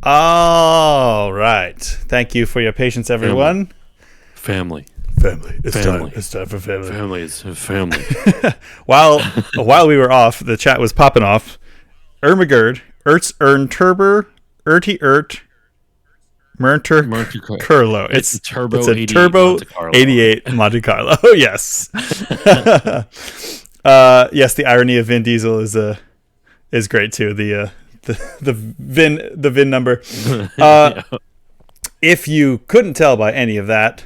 All right. Thank you for your patience, everyone. Family. It's Family. time. It's time for family. Family is family. While we were off, the chat was popping off. Ermagerd, Ertz Ernturber, Erty Ert, Mernter Curlo. It's a Turbo. It's a 88 Turbo Monte Carlo. 88 Monte Carlo. Yes. Yes, the irony of Vin Diesel is great too. The VIN number. Yeah. If you couldn't tell by any of that,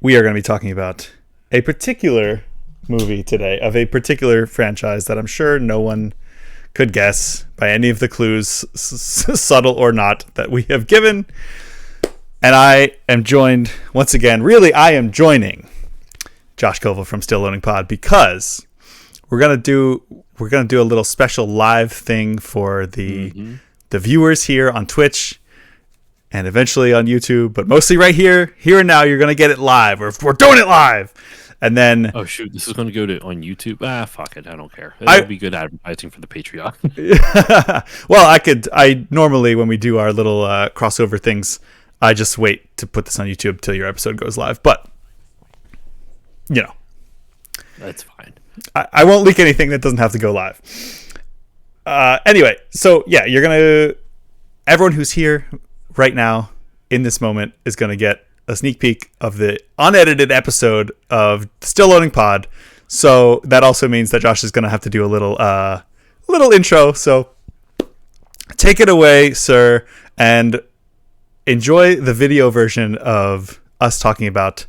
we are going to be talking about a particular movie today of a particular franchise that I'm sure no one could guess by any of the clues, subtle or not, that we have given. And I am joined once again. Really, I am joining Josh Koval from Still Loading Pod because we're gonna do a little special live thing for the viewers here on Twitch and eventually on YouTube, but mostly right here and now. You're gonna get it live. We're doing it live, and then Oh shoot, this is going to go to on YouTube. Fuck it, I don't care. It'll be good advertising for the Patreon. well, I normally when we do our little crossover things, I just wait to put this on YouTube till your episode goes live. But you know, That's fine. I won't leak anything that doesn't have to go live. Anyway, so yeah, everyone who's here right now in this moment is going to get a sneak peek of the unedited episode of Still Loading Pod. So that also means that Josh is going to have to do a little intro. So take it away, sir, and enjoy the video version of us talking about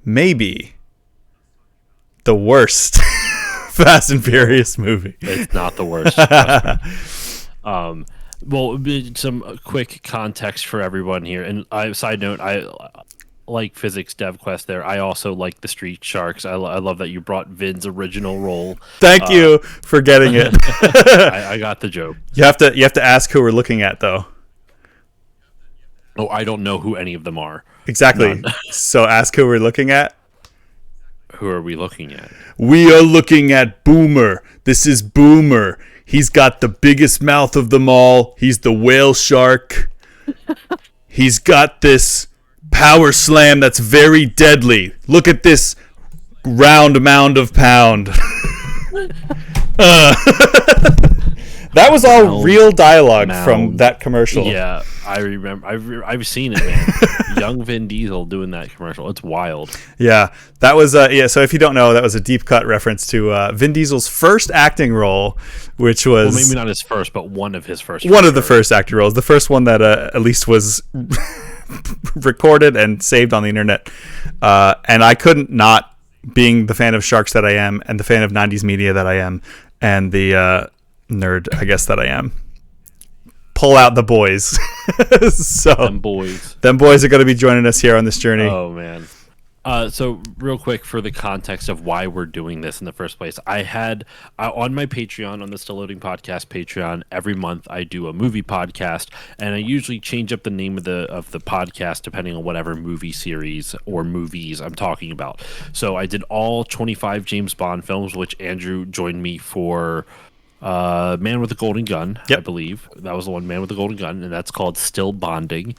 maybe the worst Fast and Furious movie. It's not the worst. Well, some quick context for everyone here. And side note, I like Physics Dev Quest there. I also like the Street Sharks. I love that you brought Vin's original role. Thank you for getting it. I got the joke. You have to ask who we're looking at, though. Oh, I don't know who any of them are. Exactly. None. So ask who we're looking at. Who are we looking at? We are looking at Boomer. This is Boomer. He's got the biggest mouth of them all. He's the whale shark. He's got this power slam that's very deadly. Look at this round mound of pound. That was all real dialogue from that commercial. Yeah, I remember. I've seen it, man. Young Vin Diesel doing that commercial. It's wild. Yeah, that was So if you don't know, that was a deep cut reference to Vin Diesel's first acting role, which was maybe not his first, but one of his first. One of the first acting roles. The first one that at least was recorded and saved on the internet. And I couldn't not, being the fan of sharks that I am, and the fan of 90s media that I am, and the nerd, I guess, that I am, pull out the boys. So them boys are going to be joining us here on this journey. Oh man. So real quick, for the context of why we're doing this in the first place, I had on my Patreon, on the Still Loading Podcast Patreon, every month I do a movie podcast, and I usually change up the name of the podcast depending on whatever movie series or movies I'm talking about. So I did all 25 James Bond films, which Andrew joined me for. Man with the Golden Gun, yep. I believe. That was the one, Man with the Golden Gun, and that's called Still Bonding.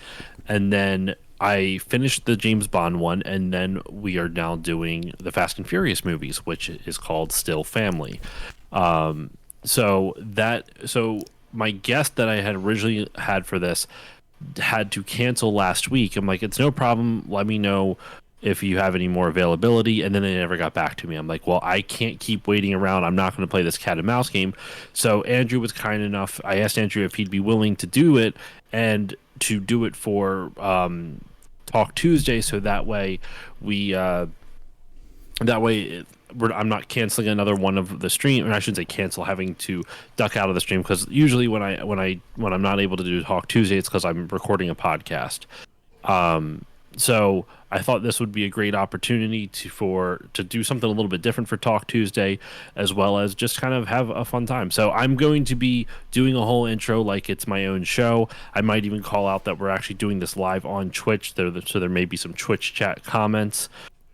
And then I finished the James Bond one, and then we are now doing the Fast and Furious movies, which is called Still Family. So my guest that I had originally had for this had to cancel last week. I'm like, it's no problem. Let me know if you have any more availability. And then they never got back to me. I'm like, well, I can't keep waiting around. I'm not going to play this cat and mouse game. So Andrew was kind enough. I asked Andrew if he'd be willing to do it, and to do it for Talk Tuesday. So that way I'm not canceling another one of the stream, and I shouldn't say cancel, having to duck out of the stream, because usually when I'm not able to do Talk Tuesday, it's because I'm recording a podcast. So I thought this would be a great opportunity to do something a little bit different for Talk Tuesday, as well as just kind of have a fun time. So I'm going to be doing a whole intro like it's my own show. I might even call out that we're actually doing this live on Twitch, so there may be some Twitch chat comments.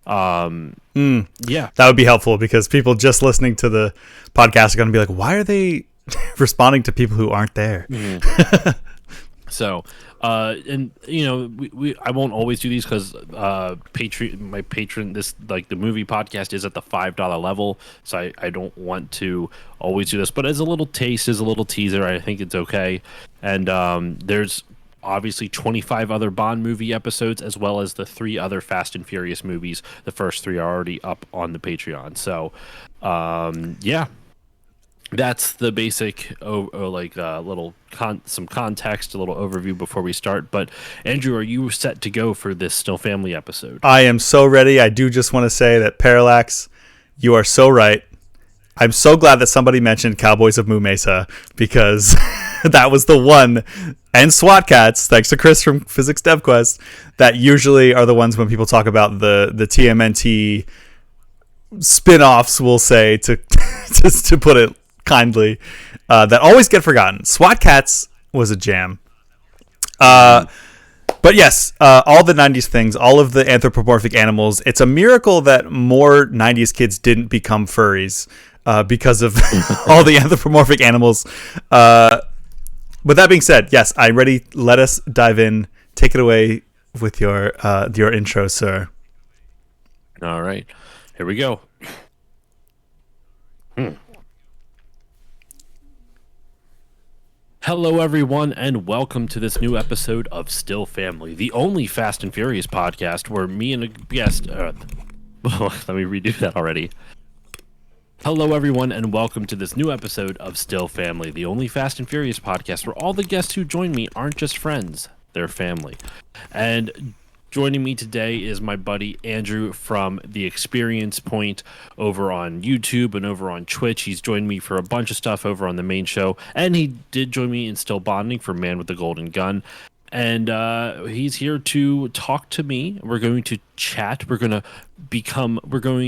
Yeah, that would be helpful, because people just listening to the podcast are going to be like, why are they responding to people who aren't there? So, and I won't always do these because my patron, this like the movie podcast is at the $5 level, so I don't want to always do this. But as a little taste, as a little teaser, I think it's okay. And there's obviously 25 other Bond movie episodes, as well as the 3 other Fast and Furious movies. The first 3 are already up on the Patreon. So, yeah, that's the basic little some context, a little overview before we start. But Andrew, are you set to go for this Still Family episode? I am so ready. I do just want to say that Parallax, you are so right. I'm so glad that somebody mentioned Cowboys of Moo Mesa, because that was the one, and SWAT Cats, thanks to Chris from Physics DevQuest, that usually are the ones when people talk about the TMNT spin-offs, we'll say, to to put it kindly, that always get forgotten. SWAT Cats was a jam. But yes, all the 90s things, all of the anthropomorphic animals. It's a miracle that more 90s kids didn't become furries because of all the anthropomorphic animals. With that being said, yes, I'm ready. Let us dive in. Take it away with your intro, sir. All right, here we go. Hello, everyone, and welcome to this new episode of Still Family, the only Fast and Furious podcast where me and a guest... let me redo that already. Hello, everyone, and welcome to this new episode of Still Family, the only Fast and Furious podcast where all the guests who join me aren't just friends, they're family. And joining me today is my buddy Andrew from The Experience Point over on YouTube and over on Twitch. He's joined me for a bunch of stuff over on the main show, and he did join me in Still Bonding for Man with the Golden Gun. And he's here to talk to me. We're going to chat. We're going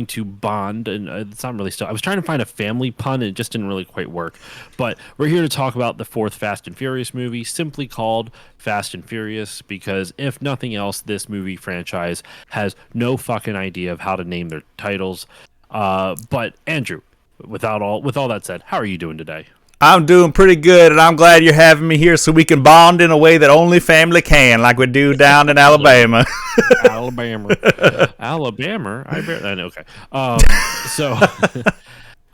to bond. And it's not really still. I was trying to find a family pun, and it just didn't really quite work. But we're here to talk about the 4th Fast and Furious movie, simply called Fast and Furious, because if nothing else, this movie franchise has no fucking idea of how to name their titles. But Andrew, with all that said, how are you doing today? I'm doing pretty good, and I'm glad you're having me here so we can bond in a way that only family can, like we do down in Alabama. Alabama. I know. Okay. So,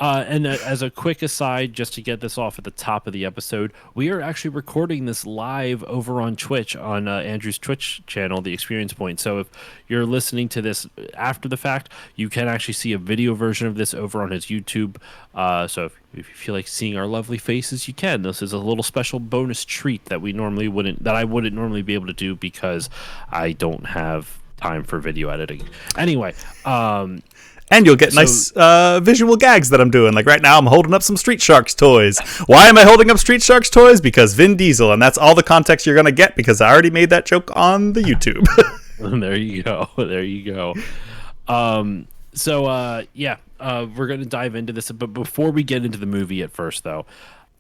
and as a quick aside, just to get this off at the top of the episode, we are actually recording this live over on Twitch, on Andrew's Twitch channel, The Experience Point. So if you're listening to this after the fact, you can actually see a video version of this over on his YouTube. So if you feel like seeing our lovely faces, you can. This is a little special bonus treat that I wouldn't normally be able to do because I don't have time for video editing. Anyway, and you'll get nice visual gags that I'm doing. Like right now, I'm holding up some Street Sharks toys. Why am I holding up Street Sharks toys? Because Vin Diesel, and that's all the context you're going to get because I already made that joke on the YouTube. There you go. There you go. We're going to dive into this. But before we get into the movie at first, though,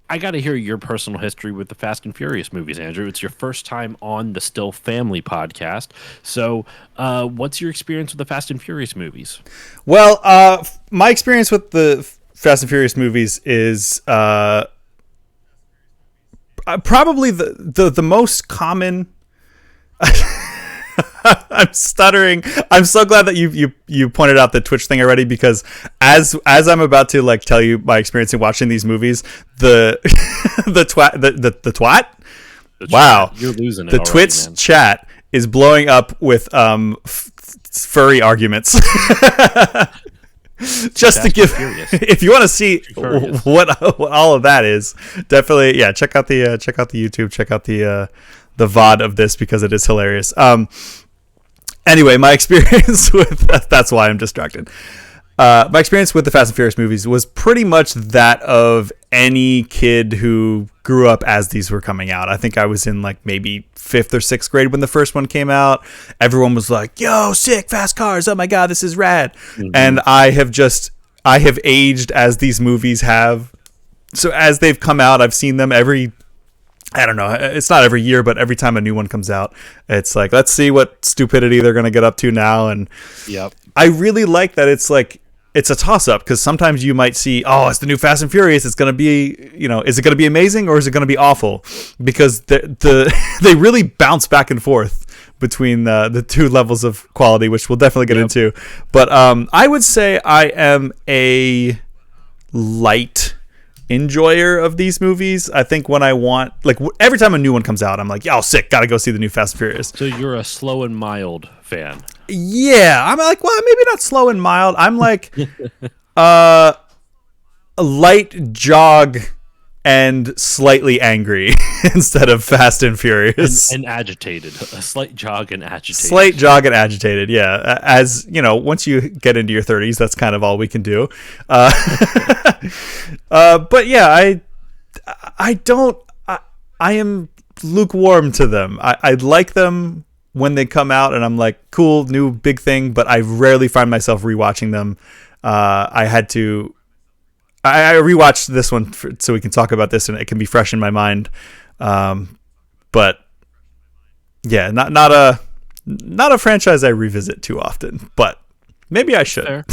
I got to hear your personal history with the Fast and Furious movies, Andrew. It's your first time on the Still Family podcast. So what's your experience with the Fast and Furious movies? Well, my experience with the Fast and Furious movies is probably the most common... I'm stuttering. I'm so glad that you pointed out the Twitch thing already, because as I'm about to like tell you my experience in watching these movies, the twat. Wow, you're losing it. The already, Twitch man. Chat is blowing up with furry arguments. Just to give, if you want to see what all of that is, definitely check out the YouTube, check out the VOD of this because it is hilarious. Anyway, my experience with that's why I'm distracted. My experience with the Fast and Furious movies was pretty much that of any kid who grew up as these were coming out. I think I was in like maybe 5th or 6th grade when the first one came out. Everyone was like, "Yo, sick, fast cars. Oh my God, this is rad." Mm-hmm. And I have aged as these movies have. So as they've come out, I've seen them I don't know. It's not every year, but every time a new one comes out, it's like, let's see what stupidity they're going to get up to now. And yep. I really like that it's like, it's a toss-up because sometimes you might see, oh, it's the new Fast and Furious. It's going to be, is it going to be amazing or is it going to be awful? Because they really bounce back and forth between the two levels of quality, which we'll definitely get into. But I would say I am a light enjoyer of these movies. I think when I want, like, every time a new one comes out, I'm like, yo, sick, gotta go see the new Fast and Furious. So you're a slow and mild fan. Yeah, I'm like, well, maybe not slow and mild. I'm like a light jog and slightly angry instead of fast and furious. And agitated. A slight jog and agitated. Slight jog and agitated, yeah. As, once you get into your 30s, that's kind of all we can do. But yeah, I am lukewarm to them. I like them when they come out and I'm like, cool, new big thing, but I rarely find myself rewatching them. I rewatched this one so we can talk about this and it can be fresh in my mind. But yeah, not a franchise I revisit too often, but maybe I should. Fair.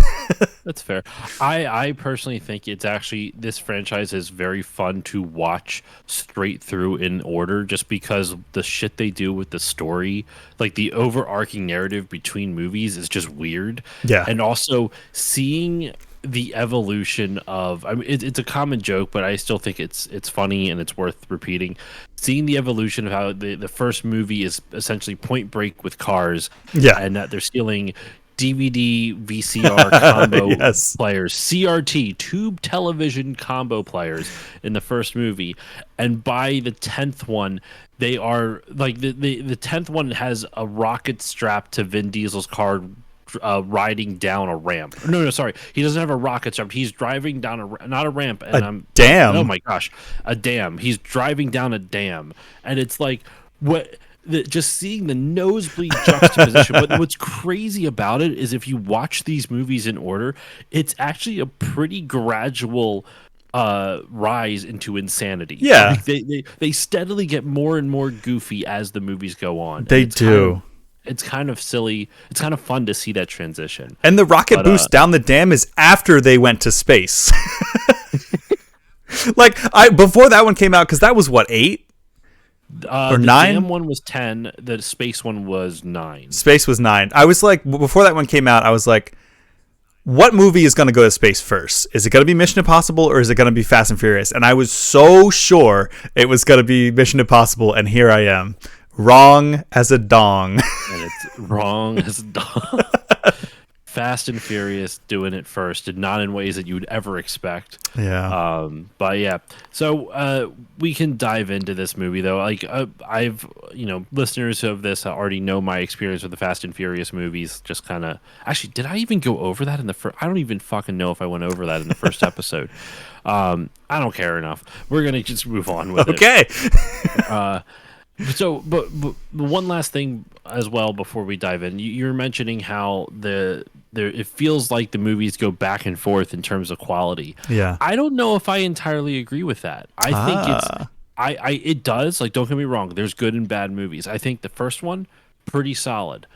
That's fair. I personally think it's actually, this franchise is very fun to watch straight through in order, just because the shit they do with the story, like the overarching narrative between movies, is just weird. Yeah. And also seeing the evolution of, I mean, it's a common joke, but I still think it's funny and it's worth repeating. Seeing the evolution of how the first movie is essentially Point Break with cars, yeah, and that they're stealing DVD VCR combo yes. players, CRT tube television combo players in the first movie, and by the 10th one, they are like the 10th one has a rocket strapped to Vin Diesel's car. Riding down a ramp. No, sorry. He doesn't have a rocket strap. He's driving down not a ramp. And dam. Oh my gosh, a dam. He's driving down a dam, and it's like what. Just seeing the nosebleed juxtaposition. But what's crazy about it is if you watch these movies in order, it's actually a pretty gradual rise into insanity. Yeah, like they steadily get more and more goofy as the movies go on. They do. It's kind of silly. It's kind of fun to see that transition. And the rocket boost down the dam is after they went to space. Like, before that one came out, because that was what, 8 or 9? The dam one was 10. The space one was 9. Space was 9. I was like, before that one came out, I was like, what movie is going to go to space first? Is it going to be Mission Impossible or is it going to be Fast and Furious? And I was so sure it was going to be Mission Impossible, and here I am. Wrong as a dong. And it's wrong as a dong. Fast and Furious doing it first, and not in ways that you would ever expect. Yeah. But yeah, so we can dive into this movie though. Like I've, listeners of this already know my experience with the Fast and Furious movies. Just kind of, actually, did I even go over that in the first? I don't even fucking know if I went over that in the first episode. I don't care enough. We're gonna just move on with it. Okay. So, but one last thing as well before we dive in, you're mentioning how it feels like the movies go back and forth in terms of quality. Yeah, I don't know if I entirely agree with that. I think it does. Like, don't get me wrong. There's good and bad movies. I think the first one pretty solid.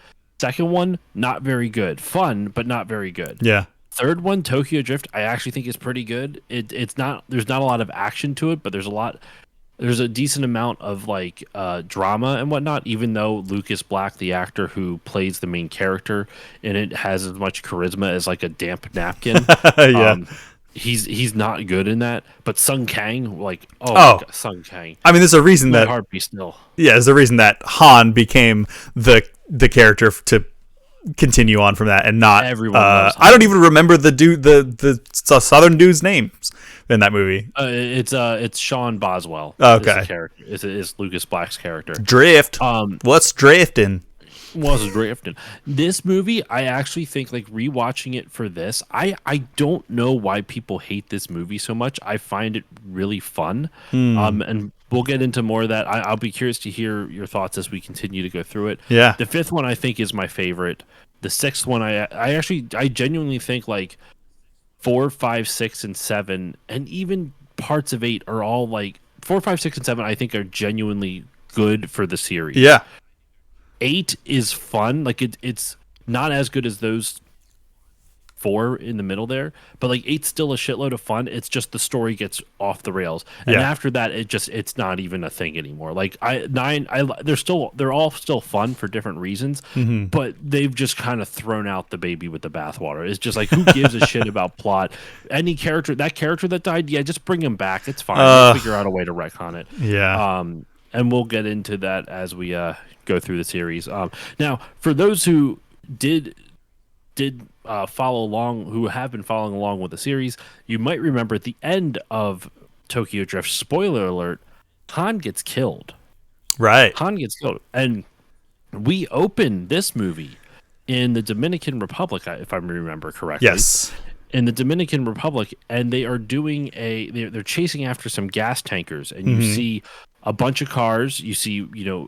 Second one not very good. Fun, but not very good. Yeah. Third one, Tokyo Drift, I actually think is pretty good. It's not. There's not a lot of action to it, but there's a decent amount of like drama and whatnot, even though Lucas Black, the actor who plays the main character in it, has as much charisma as like a damp napkin. Yeah. He's not good in that. But Sung Kang, like, oh. God, Sung Kang. I mean, there's a reason My that heart beats still. Yeah, there's a reason that Han became the character to continue on from that, and not everyone. I don't even remember the southern dude's names in that movie. It's Sean Boswell. Okay, is Lucas Black's character. Drift. What's drifting? Was drifting. This movie, I actually think, like, rewatching it for this, I don't know why people hate this movie so much. I find it really fun. And we'll get into more of that. I'll be curious to hear your thoughts as we continue to go through it. Yeah. The fifth one I think is my favorite. The sixth one, I genuinely think, like, 4, 5, 6, and 7, and even parts of 8 are all like 4, 5, 6, and 7. I think are genuinely good for the series. Yeah. 8 is fun. Like it's not as good as those 4 in the middle there, but like 8's still a shitload of fun. It's just the story gets off the rails, and Yeah. after that, it's not even a thing anymore. Like 9, they're all still fun for different reasons, Hmm. but they've just kind of thrown out the baby with the bathwater. It's just like, who gives a shit about plot? Any character, that character that died, yeah, just bring him back. It's fine. We'll Uh, figure out a way to retcon it. yeah. And we'll get into that as we go through the series. Now, for those who did follow along, who have been following along with the series, you might remember at the end of Tokyo Drift, spoiler alert, Han gets killed. Right. Han gets killed. And we open this movie in the Dominican Republic, if I remember correctly. Yes. In the Dominican Republic, and they are doing they're chasing after some gas tankers, and you see a bunch of cars. You see,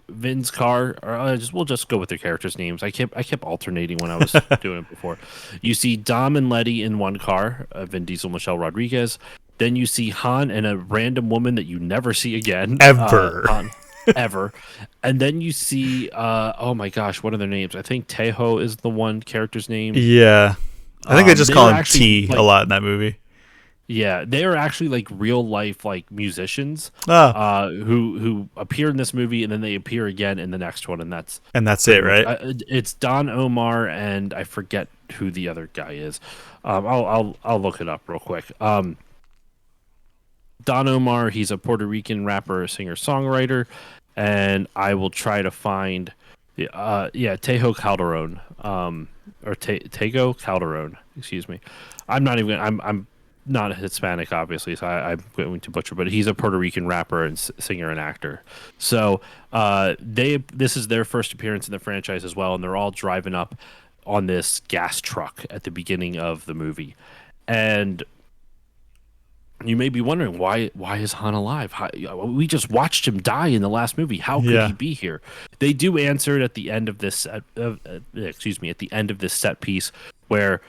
Vin's car. Or we'll just go with their characters' names. I kept alternating when I was doing it before. You see Dom and Letty in one car, Vin Diesel, Michelle Rodriguez. Then you see Han and a random woman that you never see again, Ever. Han, ever. And then you see, oh my gosh, what are their names? I think Tejo is the one character's name. Yeah. I think they just call him actually, T a lot in that movie. Yeah, they are actually like real life like musicians Oh, who appear in this movie, and then they appear again in the next one, and that's it, right? it's Don Omar, and I forget who the other guy is. I'll look it up real quick. Don Omar, he's a Puerto Rican rapper, singer, songwriter, and I will try to find Tejo Calderon, or Tego Calderon, excuse me. I'm not Hispanic, obviously, so I'm going to butcher, but he's a Puerto Rican rapper and singer and actor. So this is their first appearance in the franchise as well, and they're all driving up on this gas truck at the beginning of the movie. And you may be wondering, why is Han alive? We just watched him die in the last movie. How could he be here? They do answer it at the end of this at the end of this set piece, where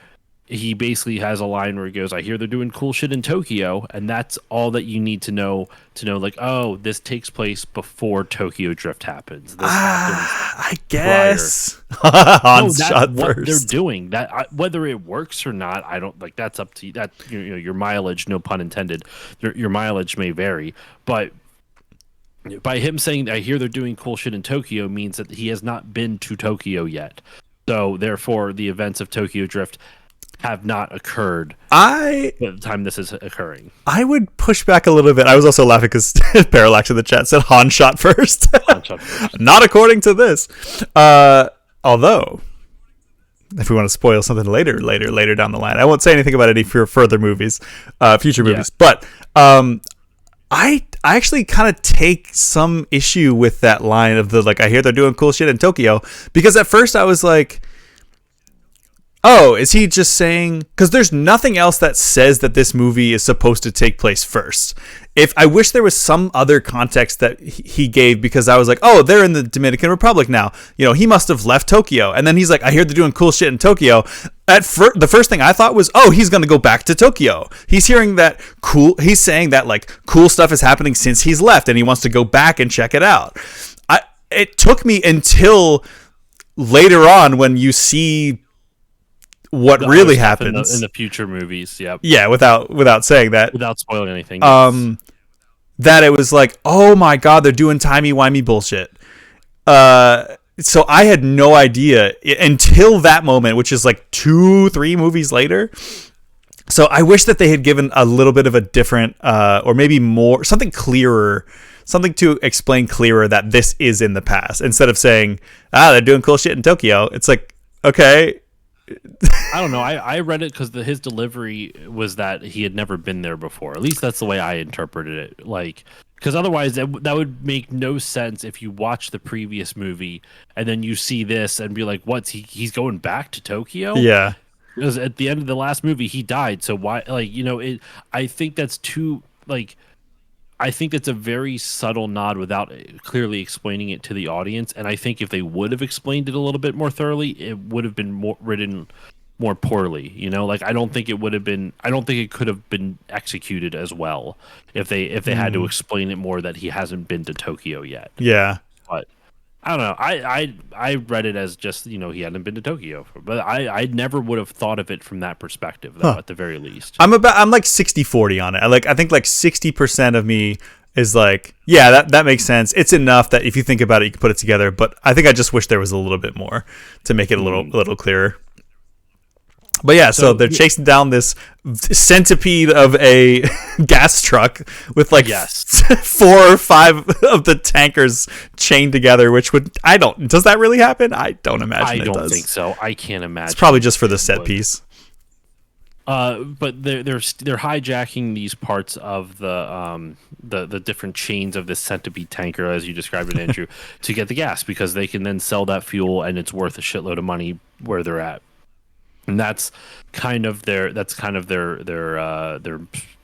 he basically has a line where he goes, "I hear they're doing cool shit in Tokyo," and that's all that you need to know like, oh, this takes place before Tokyo Drift happens. This happens I guess. no, Han's that's shot what first. they're doing. Whether it works or not, I don't like. That's up to you. That your mileage, no pun intended. Your mileage may vary, but by him saying, "I hear they're doing cool shit in Tokyo," means that he has not been to Tokyo yet. So therefore, the events of Tokyo Drift have not occurred I at the time this is occurring. would push back a little bit. I was also laughing because Parallax in the chat said Han shot first. Not according to this. Although, if we want to spoil something later down the line, I won't say anything about any further movies, future movies. But I actually kind of take some issue with that line of the, like, I hear they're doing cool shit in Tokyo, because at first I was like, oh, is he just saying... Because there's nothing else that says that this movie is supposed to take place first. I wish there was some other context that he gave, because I was like, oh, they're in the Dominican Republic now. He must have left Tokyo. And then he's like, I hear they're doing cool shit in Tokyo. The first thing I thought was, oh, he's going to go back to Tokyo. He's saying that, like, cool stuff is happening since he's left, and he wants to go back and check it out. It took me until later on when you see what really happens in the future movies. Yeah, without saying that, without spoiling anything. That it was like, oh my god, they're doing timey-wimey bullshit. So I had no idea until that moment, which is like 2-3 movies later. So I wish that they had given a little bit of a different, or maybe more, something clearer, something to explain clearer that this is in the past, instead of saying, they're doing cool shit in Tokyo. It's like, okay. I don't know. I read it because his delivery was that he had never been there before. At least that's the way I interpreted it. Like, because otherwise that would make no sense if you watch the previous movie and then you see this and be like, "What's he's going back to Tokyo?" Yeah. Because at the end of the last movie he died. So why? Like, I think that's too like. I think that's a very subtle nod without clearly explaining it to the audience. And I think if they would have explained it a little bit more thoroughly, it would have been written more poorly. Like, I don't think it could have been executed as well if they had to explain it more that he hasn't been to Tokyo yet. Yeah. But I don't know. I read it as just, he hadn't been to Tokyo, but I never would have thought of it from that perspective though. Huh. At the very least, I'm like 60-40 on it. I think like 60% of me is like, yeah, that makes sense. It's enough that if you think about it, you can put it together. But I think I just wish there was a little bit more to make it a little clearer. But yeah, so they're chasing down this centipede of a gas truck with like Yes. 4 or 5 of the tankers chained together, which does that really happen? I don't imagine I it don't does. think so. I can't imagine. It's probably just for the set piece. But they're hijacking these parts of the different chains of this centipede tanker, as you described it, Andrew, to get the gas, because they can then sell that fuel and it's worth a shitload of money where they're at. And that's kind of their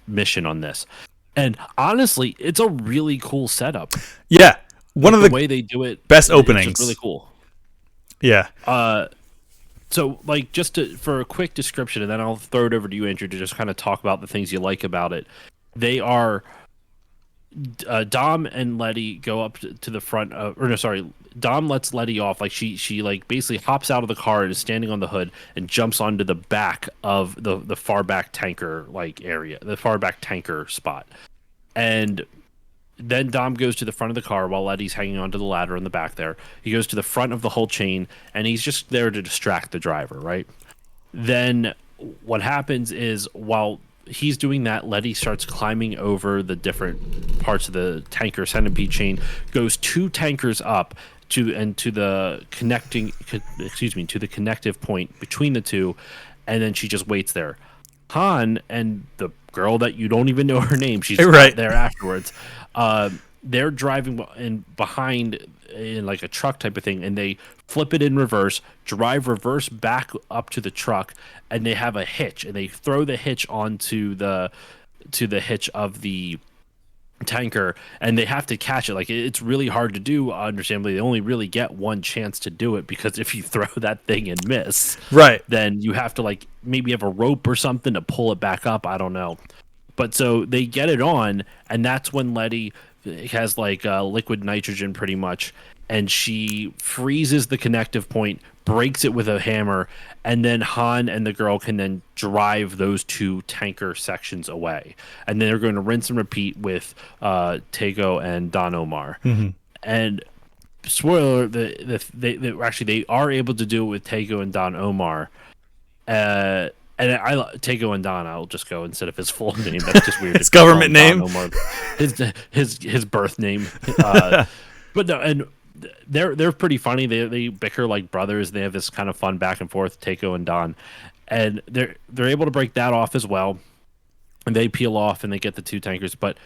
mission on this. And honestly, it's a really cool setup. Yeah, one of the way they do it, best openings. It's just really cool. Yeah. So, like, for a quick description, and then I'll throw it over to you, Andrew, to just kind of talk about the things you like about it. They are Dom and Letty go up to the front of, or no, sorry, Dom lets Letty off. Like she like basically hops out of the car and is standing on the hood and jumps onto the back of the far back tanker like area, the far back tanker spot, and then Dom goes to the front of the car while Letty's hanging onto the ladder in the back there. He goes to the front of the whole chain, and he's just there to distract the driver, right? Then what happens is while he's doing that, Letty starts climbing over the different parts of the tanker centipede chain, goes 2 tankers up to the connective point between the two, and then she just waits there. Han and the girl that you don't even know her name, she's right there afterwards. They're driving in behind in like a truck type of thing, and they flip it in reverse, drive reverse back up to the truck, and they have a hitch, and they throw the hitch onto the hitch of the tanker, and they have to catch it. Like, it's really hard to do, understandably. They only really get one chance to do it, because if you throw that thing and miss, right, then you have to like maybe have a rope or something to pull it back up. I don't know. But so they get it on, and that's when Letty has like liquid nitrogen pretty much, and she freezes the connective point, breaks it with a hammer, and then Han and the girl can then drive those 2 tanker sections away. And then they're going to rinse and repeat with Tego and Don Omar. Mm-hmm. And spoiler, they are able to do it with Tego and Don Omar. And Tego and Don, I'll just go instead of his full name. That's just weird. His government name, his birth name. But no, and they're pretty funny. They bicker like brothers. They have this kind of fun back and forth, Tego and Don, and they're able to break that off as well. And they peel off and they get the 2 tankers. But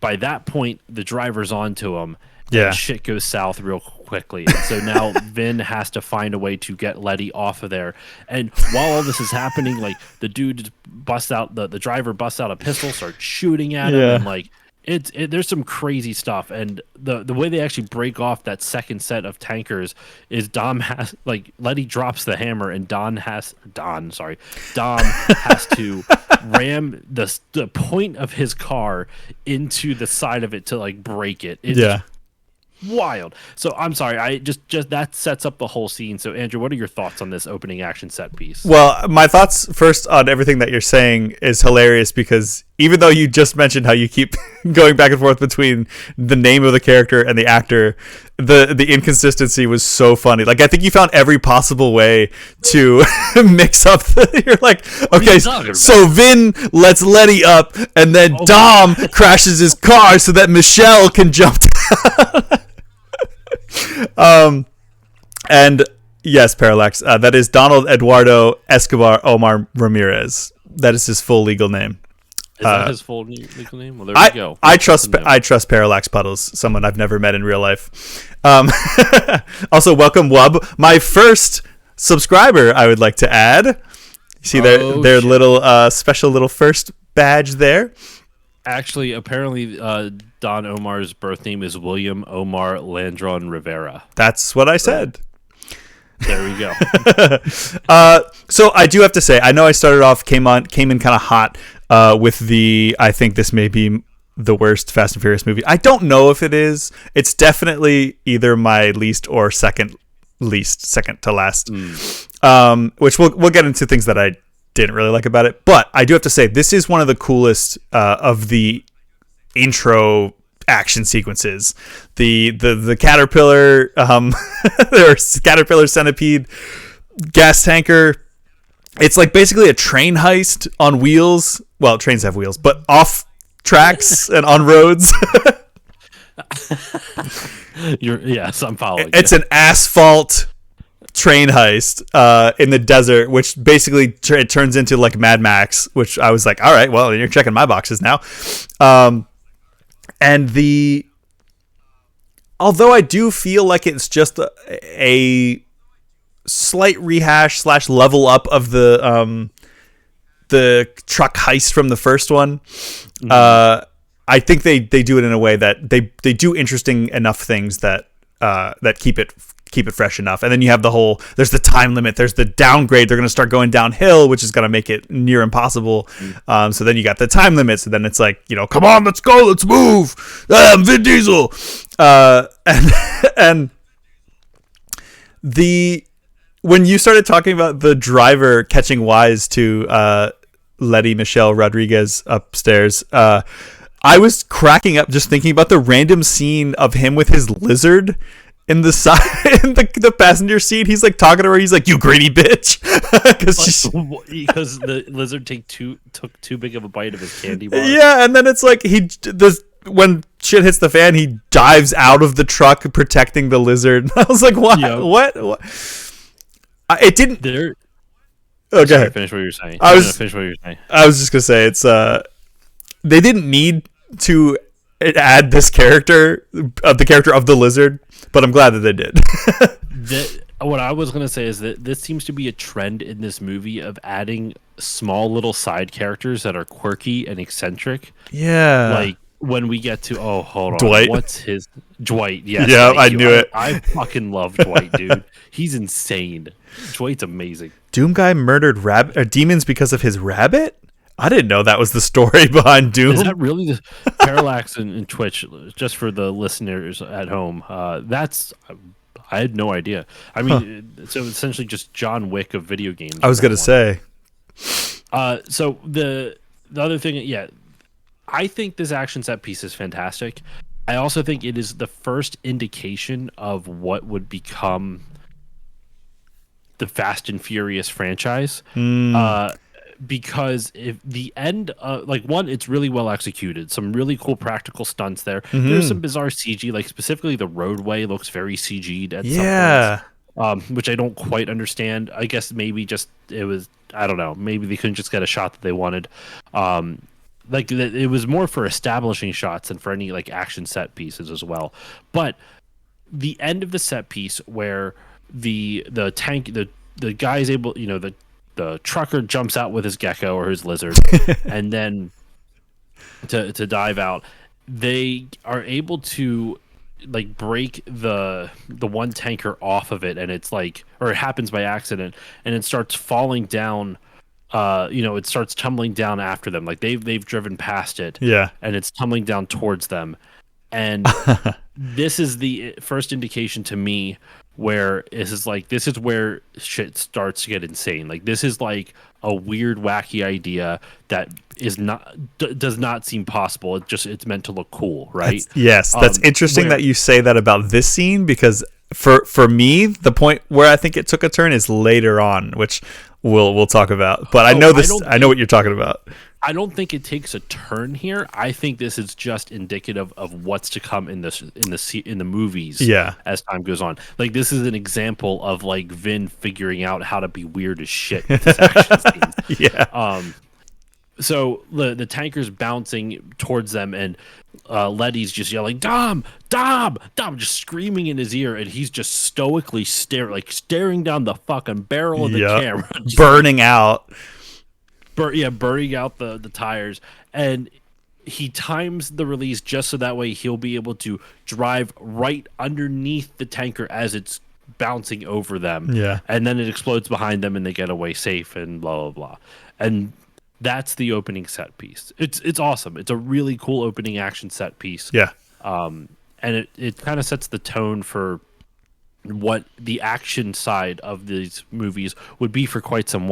by that point, the driver's onto them. Yeah, and shit goes south real quickly. And so now Vin has to find a way to get Letty off of there. And while all this is happening, like the dude busts out the driver busts out a pistol, starts shooting at him, and like there's some crazy stuff. And the way they actually break off that second set of tankers is Dom has like Letty drops the hammer, and Dom has to ram the point of his car into the side of it to like break it. It's wild. So I'm sorry, I just that sets up the whole scene. So Andrew, what are your thoughts on this opening action set piece? Well, my thoughts first on everything that you're saying is hilarious, because even though you just mentioned how you keep going back and forth between the name of the character and the actor, the inconsistency was so funny. Like, I think you found every possible way to mix up you're like, okay, so Vin lets Letty up, and then Dom crashes his car so that Michelle can jump and yes, Parallax, that is Donald Eduardo Escobar Omar Ramirez. That is his full legal name. Is that his full legal name? Well, there we go. I trust Parallax Puddles, someone I've never met in real life. Also, welcome Wub, my first subscriber. I would like to add. You see their little special little first badge there. Actually, apparently, Don Omar's birth name is William Omar Landron Rivera. That's what I said. There we go. So I do have to say, I know I started off came in kind of hot with I think this may be the worst Fast and Furious movie. I don't know if it is. It's definitely either my least or second to last. Which we'll get into things that I didn't really like about it. But I do have to say, this is one of the coolest of the intro action sequences. The caterpillar, or caterpillar centipede gas tanker. It's like basically a train heist on wheels. Well, trains have wheels, but off tracks and on roads. Yes, I'm following. It's an asphalt train heist in the desert, which basically it turns into like Mad Max, which I was like, all right, well, you're checking my boxes now. And although I do feel like it's just a slight rehash / level up of the truck heist from the first one. I think they do it in a way that they do interesting enough things that keep it fresh enough. And then you have there's the time limit, there's the downgrade. They're going to start going downhill, which is going to make it near impossible. So then you got the time limits, and then it's like, come on, let's go, let's move. I'm Vin Diesel. And when you started talking about the driver catching wise to Letty Michelle Rodriguez upstairs, I was cracking up just thinking about the random scene of him with his lizard in the side in the passenger seat. He's like talking to her. He's like, "You greedy bitch," because the lizard took too big of a bite of his candy bar. Yeah, and then it's like when shit hits the fan, he dives out of the truck protecting the lizard. I was like, "What? Yep. What?" It didn't. There. Okay. Sorry, finish what you were saying. Finish what you were saying. I was just gonna say it's they didn't need to add this character of the lizard, but I'm glad that they did. What I was gonna say is that this seems to be a trend in this movie of adding small little side characters that are quirky and eccentric. Yeah. Like when we get to hold on, Dwight. What's his Dwight? Yes, yeah, I knew it. I fucking love Dwight, dude. He's insane. Dwight's amazing. Doom guy murdered demons because of his rabbit? I didn't know that was the story behind Doom. Is that really the Parallax in Twitch? Just for the listeners at home, I had no idea. I mean, so essentially just John Wick of video games. I was gonna say. So the other thing, yeah, I think this action set piece is fantastic. I also think it is the first indication of what would become the Fast and Furious franchise. Because if the end, it's really well executed. Some really cool practical stunts there. There's some bizarre CG, like specifically the roadway looks very CG'd at some points, which I don't quite understand. I guess maybe just it was, I don't know, maybe they couldn't just get a shot that they wanted. It was more for establishing shots than for any like action set pieces as well. But the end of the set piece where the tank, the guy is able, the trucker jumps out with his gecko or his lizard, and then to dive out, they are able to like break the one tanker off of it, and it's like, or it happens by accident, and it starts falling down. It starts tumbling down after them. Like they've driven past it, and it's tumbling down towards them. And this is the first indication to me where this is where shit starts to get insane. Like this is like a weird, wacky idea that does not seem possible. It's meant to look cool, right? That's interesting that you say that about this scene, because for me, the point where I think it took a turn is later on, which we'll talk about. But I know what you're talking about. I don't think it takes a turn here. I think this is just indicative of what's to come in the movies. Yeah. As time goes on, like this is an example of like Vin figuring out how to be weird as shit with his action scenes. Yeah. So the tanker's bouncing towards them, and Letty's just yelling, "Dom, Dom, Dom!" just screaming in his ear, and he's just stoically staring down the fucking barrel of the camera, burning out. Burning out the tires, and he times the release just so that way he'll be able to drive right underneath the tanker as it's bouncing over them. Yeah, and then it explodes behind them, and they get away safe, and blah blah blah. And That's the opening set piece. It's awesome. It's a really cool opening action set piece. Yeah. And it kind of sets the tone for what the action side of these movies would be for quite some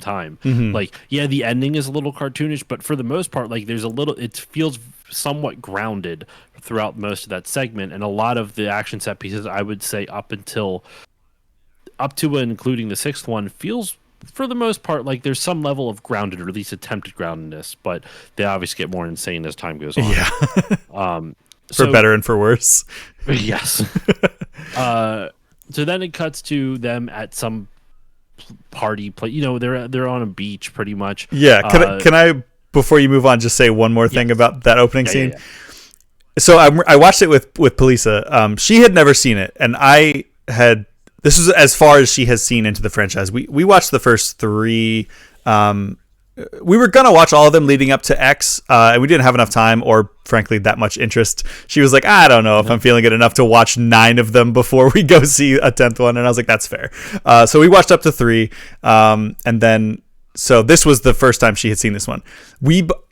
time. Like, yeah, the ending is a little cartoonish, but for the most part, like, it feels somewhat grounded throughout most of that segment, and a lot of the action set pieces, I would say, up to and including the sixth one, feels for the most part like there's some level of grounded, or at least attempted groundedness, but they obviously get more insane as time goes on. Yeah. So, for better and for worse. Yes. So then it cuts to them at some party place. You know, they're on a beach pretty much. Yeah. Can I before you move on, just say one more thing about that opening scene? Yeah. So I watched it with Polisa. She had never seen it, and I had. This is as far as she has seen into the franchise. We watched the first three. We were going to watch all of them leading up to X, and we didn't have enough time or, frankly, that much interest. She was like, I don't know if I'm feeling it enough to watch 9 of them before we go see a 10th one. And I was like, that's fair. So we watched up to 3. And then, so this was the first time she had seen this one.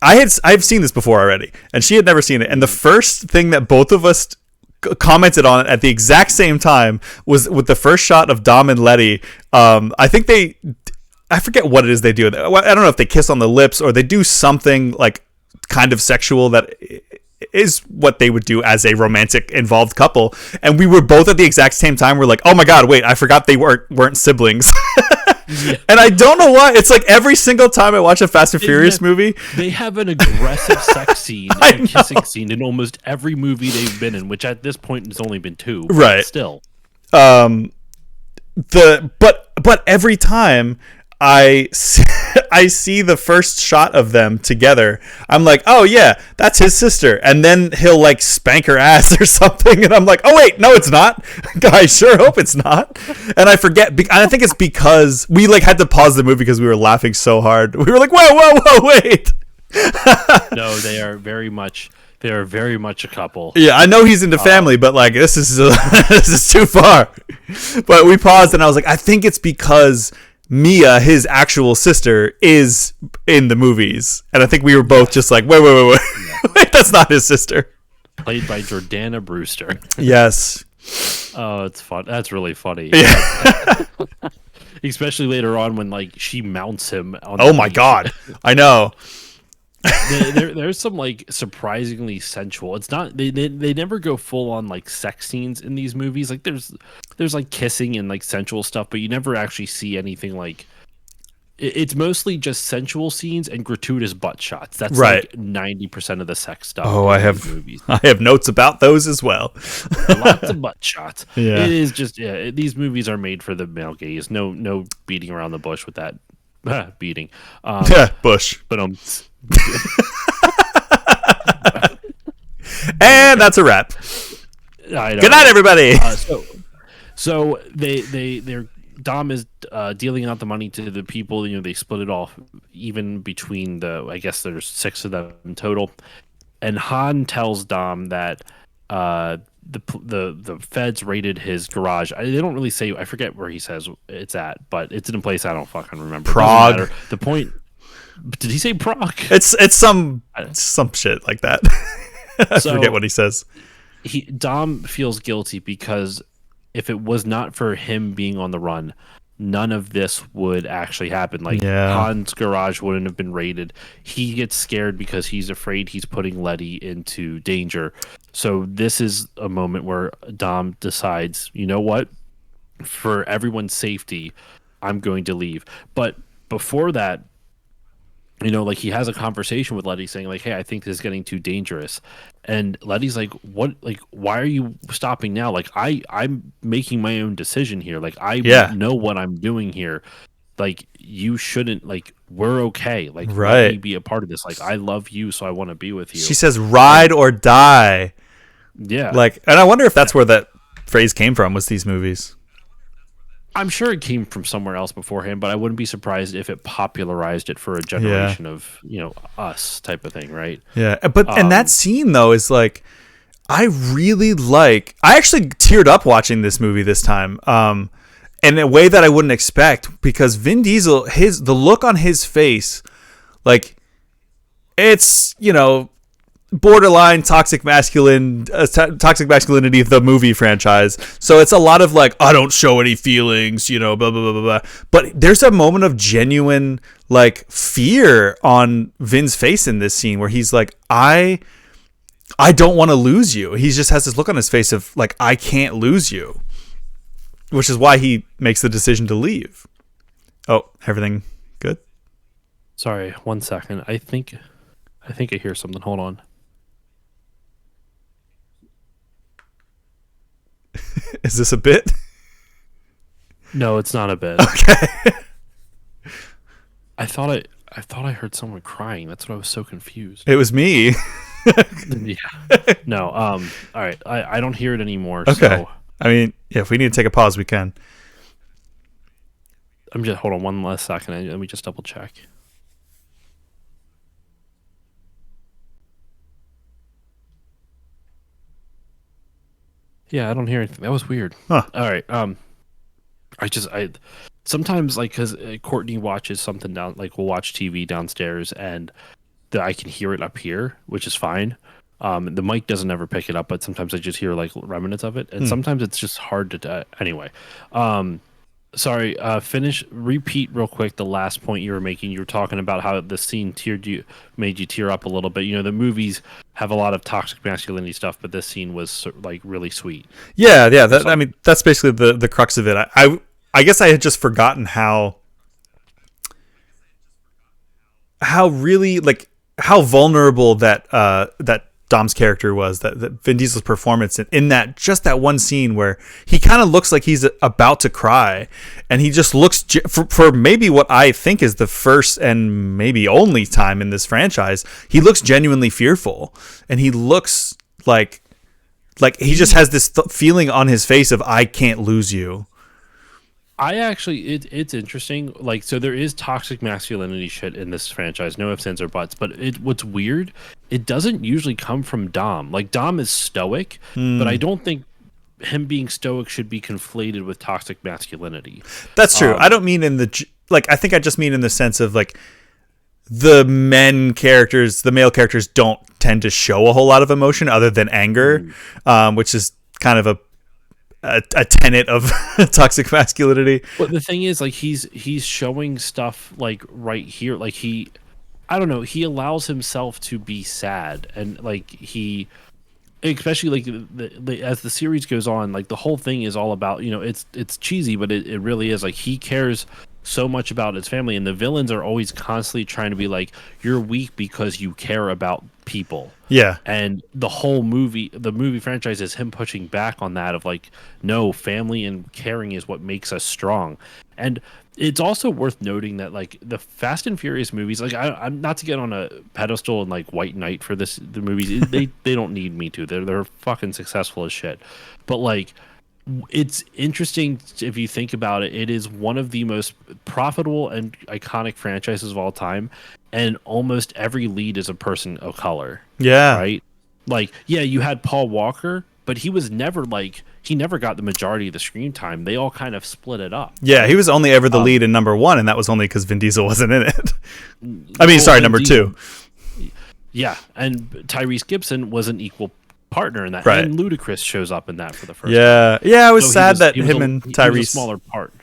I've seen this before already, and she had never seen it. And the first thing that both of us commented on at the exact same time was with the first shot of Dom and Letty. I forget what it is they do. I don't know if they kiss on the lips or they do something like kind of sexual that is what they would do as a romantic involved couple. And we were both at the exact same time. We're like, oh my God, wait, I forgot they weren't siblings. Yeah. And I don't know why. It's like every single time I watch a Fast and Furious movie, they have an aggressive sex scene and kissing scene in almost every movie they've been in, which at this point has only been 2. Right. Still. But every time I see the first shot of them together, I'm like, oh yeah, that's his sister. And then he'll like spank her ass or something. And I'm like, oh wait, no, it's not. I sure hope it's not. And I forget. I think it's because we like had to pause the movie because we were laughing so hard. We were like, whoa, wait. No, they are very much a couple. Yeah, I know he's into family, but like this is this is too far. But we paused and I was like, I think it's because Mia, his actual sister, is in the movies. And I think we were both just like, wait. Wait, that's not his sister. Played by Jordana Brewster. Yes. Oh, it's fun. That's really funny. Yeah. Especially later on when like she mounts him on Oh my God. I know. There's some like surprisingly sensual. It's not they never go full on like sex scenes in these movies. Like there's like kissing and like sensual stuff, but you never actually see anything like. It's mostly just sensual scenes and gratuitous butt shots. That's right. Like 90% of the sex stuff. Oh, I have notes about those as well. Lots of butt shots. Yeah. It is just these movies are made for the male gaze. No beating around the bush with that beating. Bush. But and that's a wrap. Good night, everybody. So they're Dom is dealing out the money to the people. You know, they split it off even between I guess there's 6 of them in total. And Han tells Dom that the feds raided his garage. They don't really say. I forget where he says it's at, but it's in a place I don't fucking remember. Prague. The point. Did he say Prague? It's some shit like that. I forget what he says. Dom feels guilty because if it was not for him being on the run, none of this would actually happen. Like Han's garage wouldn't have been raided. He gets scared because he's afraid he's putting Letty into danger. So this is a moment where Dom decides, you know what? For everyone's safety, I'm going to leave. But before that, you know, like he has a conversation with Letty saying like, hey, I think this is getting too dangerous. And Letty's like, what? Like, why are you stopping now? Like, I'm making my own decision here. Like, I know what I'm doing here. Like, you shouldn't, like, we're okay. Like, let me be a part of this. Like, I love you, so I want to be with you. She says, ride or die. Yeah. Like, and I wonder if that's where that phrase came from, was these movies. I'm sure it came from somewhere else beforehand, but I wouldn't be surprised if it popularized it for a generation of, you know, us type of thing, right? Yeah, but and that scene though is like, I actually teared up watching this movie this time, in a way that I wouldn't expect, because Vin Diesel, the look on his face Like, it's, borderline toxic toxic masculinity, the movie franchise. So it's a lot of like, I don't show any feelings, blah, blah, blah, blah, blah. But there's a moment of genuine like fear on Vin's face in this scene where he's like, I don't want to lose you. He just has this look on his face of like, I can't lose you, which is why he makes the decision to leave. Oh, everything good? Sorry, 1 second. I think I hear something. Hold on. Is this a bit? No, it's not a bit. Okay. I thought I heard someone crying. That's what I was so confused. It was me. Yeah. No. All right. I don't hear it anymore. Okay. So I mean, yeah, if we need to take a pause, we can. I'm just hold on one last second. Let me just double check. Yeah, I don't hear anything. That was weird. Huh. All right. I sometimes like because Courtney watches something down, like we'll watch TV downstairs, and I can hear it up here, which is fine. The mic doesn't ever pick it up, but sometimes I just hear like remnants of it, and sometimes it's just hard to. Anyway, sorry. Repeat real quick the last point you were making. You were talking about how the scene made you tear up a little bit. The movies have a lot of toxic masculinity stuff, but this scene was like really sweet. Yeah. I mean, that's basically the crux of it. I guess I had just forgotten how really like how vulnerable that Dom's character was, that Vin Diesel's performance in that just that one scene where he kind of looks like he's about to cry, and he just looks for maybe what I think is the first and maybe only time in this franchise, he looks genuinely fearful, and he looks like he just has this feeling on his face of I can't lose you. I actually, it's interesting. Like, so there is toxic masculinity shit in this franchise. No ifs, ands, or buts. But what's weird, it doesn't usually come from Dom. Like, Dom is stoic, but I don't think him being stoic should be conflated with toxic masculinity. That's true. I don't mean in the like. I think I just mean in the sense of like the male characters don't tend to show a whole lot of emotion other than anger, which is kind of a tenet of toxic masculinity. But the thing is, like, he's showing stuff like right here, like I don't know, he allows himself to be sad, and like he, especially like as the series goes on, like the whole thing is all about, it's cheesy, but it really is like he cares so much about his family, and the villains are always constantly trying to be like, you're weak because you care about people. Yeah. And the movie franchise is him pushing back on that of like, no, family and caring is what makes us strong. And it's also worth noting that like the Fast and Furious movies, like I'm not to get on a pedestal and like white knight for the movies, they don't need me to. They're fucking successful as shit. But like, it's interesting if you think about it. It is one of the most profitable and iconic franchises of all time, and almost every lead is a person of color. Yeah. Right? Like, yeah, you had Paul Walker, but he was never like, he never got the majority of the screen time. They all kind of split it up. Yeah, he was only ever the lead in number 1, and that was only because Vin Diesel wasn't in it. I mean, sorry, number 2. Yeah, and Tyrese Gibson was an equal partner in that, right. And Ludacris shows up in that for the first time. Yeah, I was sad that him and Tyrese, he was a smaller part.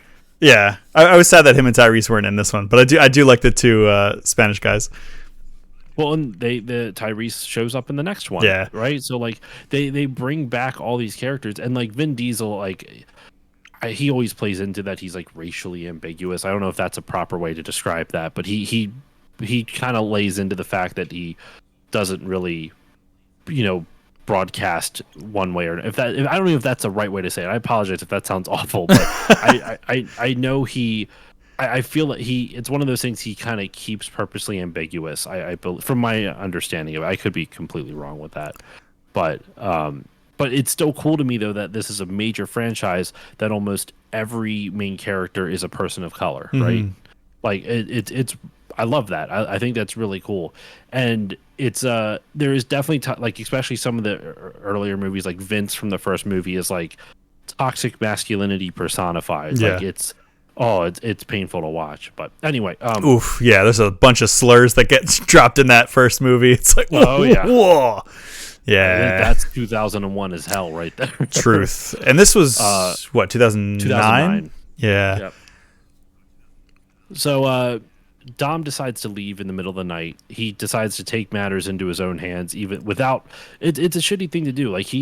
Yeah, I was sad that him and Tyrese weren't in this one, but I do like the two Spanish guys. Well, and the Tyrese shows up in the next one, yeah, right? So like they bring back all these characters, and like Vin Diesel, like he always plays into that he's like racially ambiguous. I don't know if that's a proper way to describe that, but he kind of lays into the fact that he doesn't really, broadcast one way, or I don't know if that's the right way to say it. I apologize if that sounds awful, but I know I feel that it's one of those things he kind of keeps purposely ambiguous. I believe, from my understanding of it. I could be completely wrong with that, but it's still cool to me though that this is a major franchise that almost every main character is a person of color, right? Like it's I love that. I think that's really cool. And it's there is definitely like, especially some of the earlier movies, like Vince from the first movie is like toxic masculinity personified. Yeah. Like it's Oh, it's painful to watch. But anyway, Oof, yeah. There's a bunch of slurs that get dropped in that first movie. It's like, oh yeah, whoa. I think Yeah, that's 2001 as hell right there. truth. And this was what 2009. 2009. Yeah, Yep. So Dom decides to leave in the middle of the night. He decides to take matters into his own hands, even without. It's a shitty thing to do. Like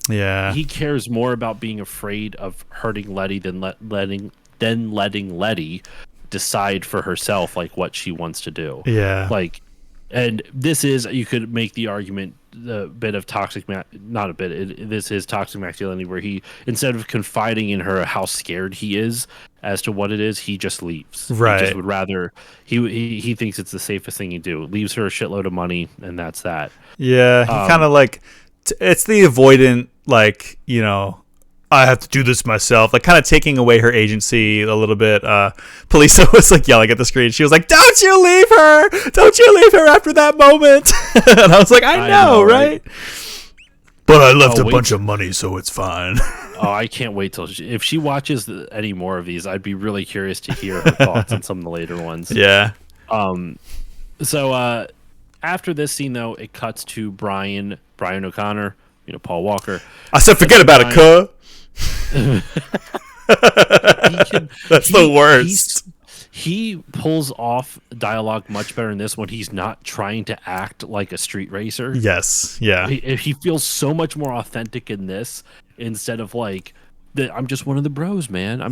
yeah, he cares more about being afraid of hurting Letty than letting Letty decide for herself like what she wants to do. yeah, Like, and this is, you could make the argument, the bit of toxic not a bit this is toxic masculinity, where he, instead of confiding in her how scared he is as to what it is, he just leaves. Right. He just would rather, he thinks it's the safest thing you do. Leaves her a shitload of money, and that's that. yeah. He kind of like it's the avoidant, like, you know, I have to do this myself, like kind of taking away her agency a little bit. Polisa was like yelling at the screen. She was like, "Don't you leave her! Don't you leave her after that moment!" And I was like, "I know, right?" But I left a bunch of money, so it's fine. Oh, I can't wait till if she watches any more of these. I'd be really curious to hear her thoughts on some of the later ones. Yeah. So after this scene, though, it cuts to Brian O'Connor, Paul Walker. I said, forget about it, cuh. That's the worst. He pulls off dialogue much better in this when he's not trying to act like a street racer. Yes, yeah. He feels so much more authentic in this, instead of like, I'm just one of the bros, man.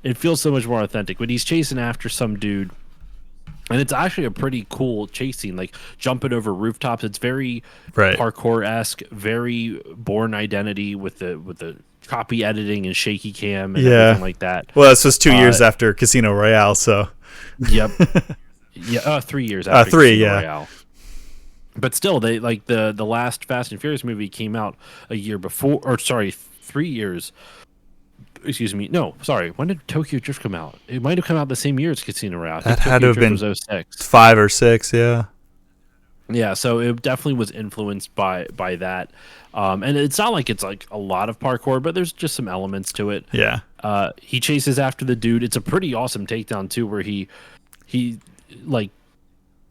It feels so much more authentic. When he's chasing after some dude, and it's actually a pretty cool chase scene, like jumping over rooftops. It's very parkour-esque, very Bourne Identity with the copy editing and shaky cam and everything like that. Well, this was 2 years after Casino Royale, so. Yep. Yeah, 3 years after Casino Royale. But still, they like the last Fast and Furious movie came out a year before, or sorry, 3 years. Excuse me. No, sorry. When did Tokyo Drift come out? It might have come out the same year as Casino Royale. That had to have been was 06. 5 or 6, yeah. Yeah, so it definitely was influenced by that. And it's not like it's like a lot of parkour, but there's just some elements to it. Yeah. He chases after the dude. It's a pretty awesome takedown too, where he like,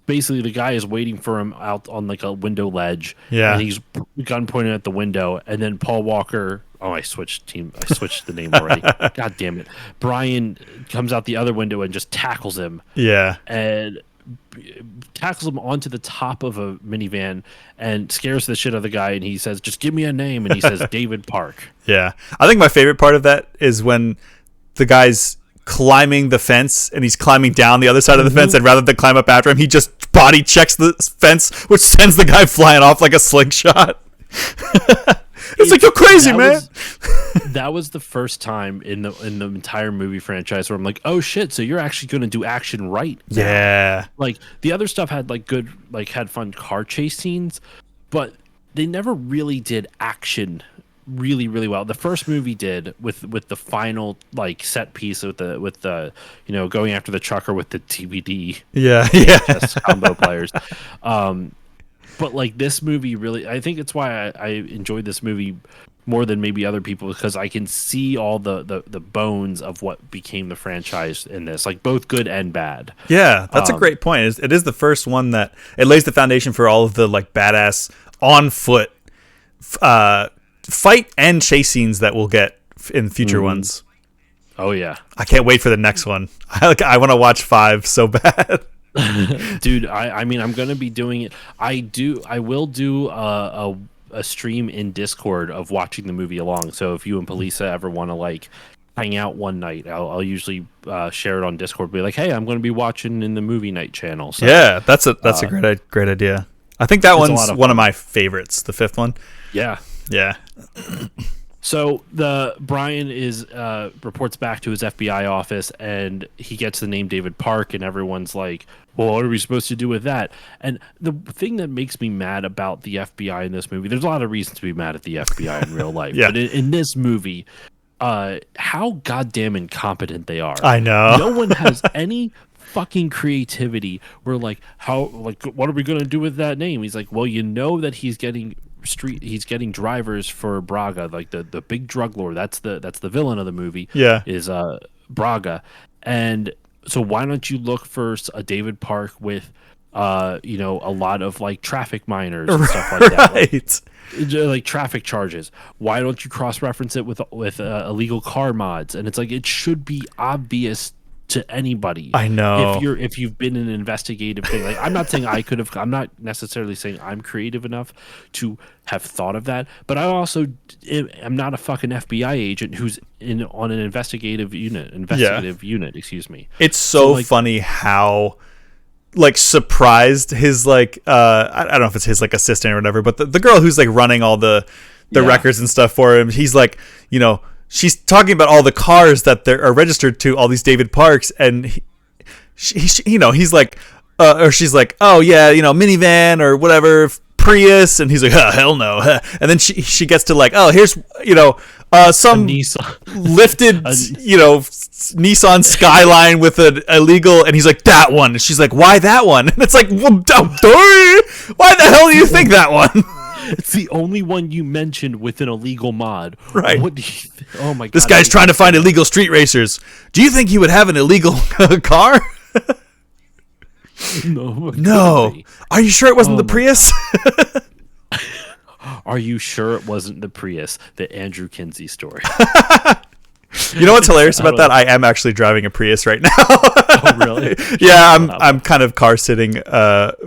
basically the guy is waiting for him out on like a window ledge. Yeah. And he's gun pointed at the window, and then Paul Walker. Oh, I switched the name already. God damn it. Brian comes out the other window and just tackles him. Yeah. And tackles him onto the top of a minivan and scares the shit out of the guy, and he says, "Just give me a name," and he says David Park. Yeah. I think my favorite part of that is when the guy's climbing the fence and he's climbing down the other side of the fence, and rather than climb up after him, he just body checks the fence, which sends the guy flying off like a slingshot. It's like, you're crazy, man. That was the first time in the entire movie franchise where I'm like, oh shit, so you're actually going to do action right now. Yeah. Like, the other stuff had like good, like had fun car chase scenes, but they never really did action really, really well. The first movie did with the final like set piece with the going after the trucker with the DVD combo players. But like, this movie really, I think it's why I enjoyed this movie more than maybe other people, because I can see all the bones of what became the franchise in this, like both good and bad. Yeah, that's a great point. It is the first one that it lays the foundation for all of the like badass on foot fight and chase scenes that we'll get in future ones. Oh yeah, I can't wait for the next one. I want to watch 5 so bad. Dude, I mean, I'm gonna be doing it. I will do a stream in Discord of watching the movie along. So if you and Polisa ever want to like hang out one night, I'll usually share it on Discord. Be like, hey, I'm going to be watching in the movie night channel. So, yeah, that's a great idea. I think that one's one of my favorites. The 5th one. Yeah. So Brian reports back to his FBI office, and he gets the name David Park, and everyone's like, well, what are we supposed to do with that? And the thing that makes me mad about the FBI in this movie, there's a lot of reasons to be mad at the FBI in real life, but in this movie, how goddamn incompetent they are. I know. No one has any fucking creativity. We're like, what are we going to do with that name? He's like, well, that he's getting he's getting drivers for Braga, like the big drug lord. That's the villain of the movie. Yeah. Is Braga. And so why don't you look for a David Park with a lot of like traffic minors and stuff like that. Like traffic charges. Why don't you cross-reference it with illegal car mods? And it's like, it should be obvious to anybody. I know. If you've been in an investigative thing. Like, I'm not saying I'm not necessarily saying I'm creative enough to have thought of that, but I also am not a fucking FBI agent who's on an investigative unit, excuse me. It's so funny how like surprised his like I don't know if it's his like assistant or whatever, but the girl who's like running all the records and stuff for him, he's like, she's talking about all the cars that are registered to all these David Parks, and he's like or she's like, oh yeah, minivan or whatever, Prius, and he's like, oh, hell no. And then she gets to like, oh, here's some lifted Nissan Skyline with an illegal, and he's like, that one. And she's like, why that one? And it's like, well, why the hell do you think that one? It's the only one you mentioned with an illegal mod. Right. What do you oh my god. This guy's trying to find illegal street racers. Do you think he would have an illegal car? No. Are you sure it wasn't the Prius? Are you sure it wasn't the Prius? The Andrew Kinsey story. You know what's hilarious about that? I am actually driving a Prius right now. Oh, really? Yeah, I'm kind of car sitting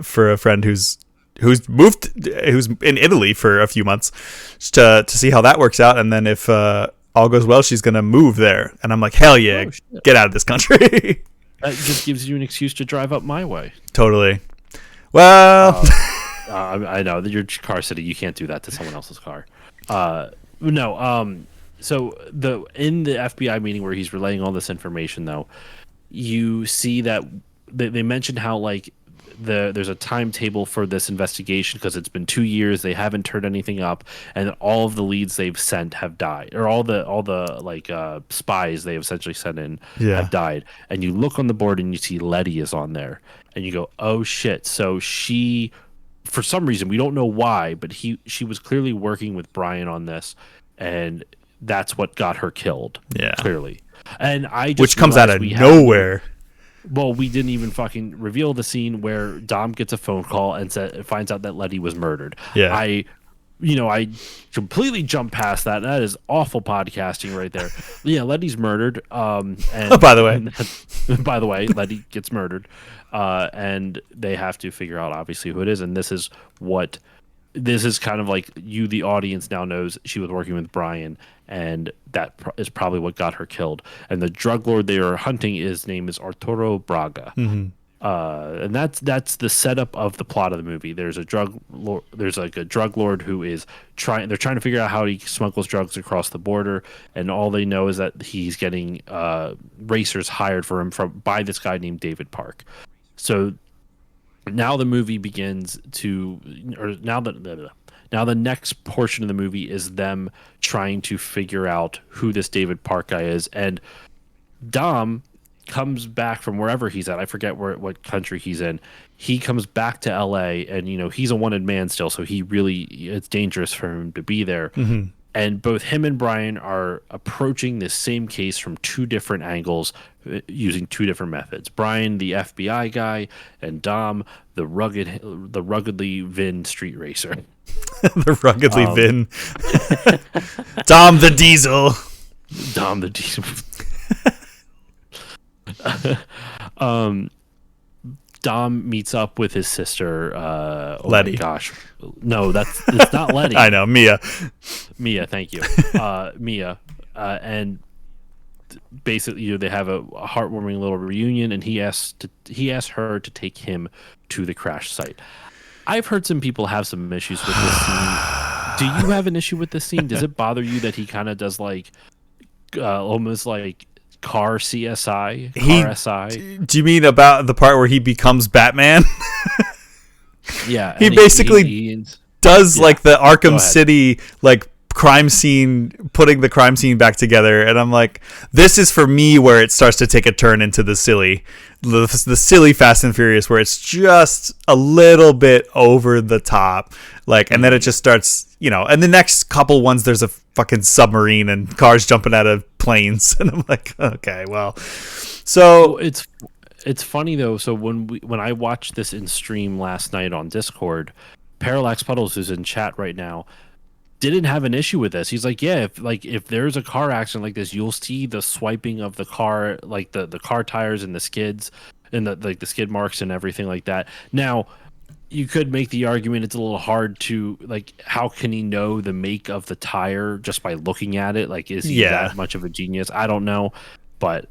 for a friend who's in Italy for a few months to see how that works out, and then if all goes well, she's gonna move there. And I'm like, hell yeah, get out of this country. That just gives you an excuse to drive up my way. Totally. Well, I know that you're car sitting. You can't do that to someone else's car. No. So in the FBI meeting where he's relaying all this information, though, you see that they mentioned how like there's a timetable for this investigation because it's been 2 years. They haven't turned anything up, and all of the leads they've sent have died, or all the like spies they have essentially sent in have died. And you look on the board and you see Letty is on there, and you go, oh shit. So she, for some reason, we don't know why, but she was clearly working with Brian on this, and that's what got her killed. Yeah, clearly. And which comes out of nowhere. Well, we didn't even fucking reveal the scene where Dom gets a phone call and finds out that Letty was murdered. Yeah. I completely jumped past that. That is awful podcasting right there. Yeah, Letty's murdered. And by the way, Letty gets murdered. And they have to figure out obviously who it is. And this is kind of like you, the audience, now knows she was working with Brian, and that is probably what got her killed. And the drug lord they are hunting, his name is Arturo Braga. Mm-hmm. And that's the setup of the plot of the movie. There's a drug lord who is trying to figure out how he smuggles drugs across the border, and all they know is that he's getting racers hired for him by this guy named David Park. So now the movie begins now the next portion of the movie is them trying to figure out who this David Park guy is. And Dom comes back from wherever he's at. I forget what country he's in. He comes back to LA, and he's a wanted man still, so it's dangerous for him to be there. Mm-hmm. And both him and Brian are approaching this same case from two different angles, using two different methods. Brian, the FBI guy, and Dom, the ruggedly Vin street racer. The ruggedly Vin. Dom the Diesel. Dom the Diesel. Dom meets up with his sister, Letty. My gosh, no, it's not Letty. I know, Mia. Thank you, Mia, and basically, they have a heartwarming little reunion, and he asked her to take him to the crash site. I've heard some people have some issues with this scene. Do you have an issue with this scene? Does it bother you that he kind of does like almost like car CSI, SI? Do you mean about the part where he becomes Batman? Yeah, he basically does like the Arkham City like crime scene, putting the crime scene back together, and I'm like, this is for me where it starts to take a turn into the silly Fast and Furious, where it's just a little bit over the top, like, and then it just starts, and the next couple ones there's a fucking submarine and cars jumping out of planes, and I'm like, okay, well, so it's funny though. So when I watched this in stream last night on Discord, Parallax Puddles, who's in chat right now, didn't have an issue with this. He's like, yeah, if there's a car accident like this, you'll see the swiping of the car, like the car tires and the skids and the skid marks and everything like that. Now, you could make the argument it's a little hard to, like, how can he know the make of the tire just by looking at it? Like, is he that much of a genius? I don't know. But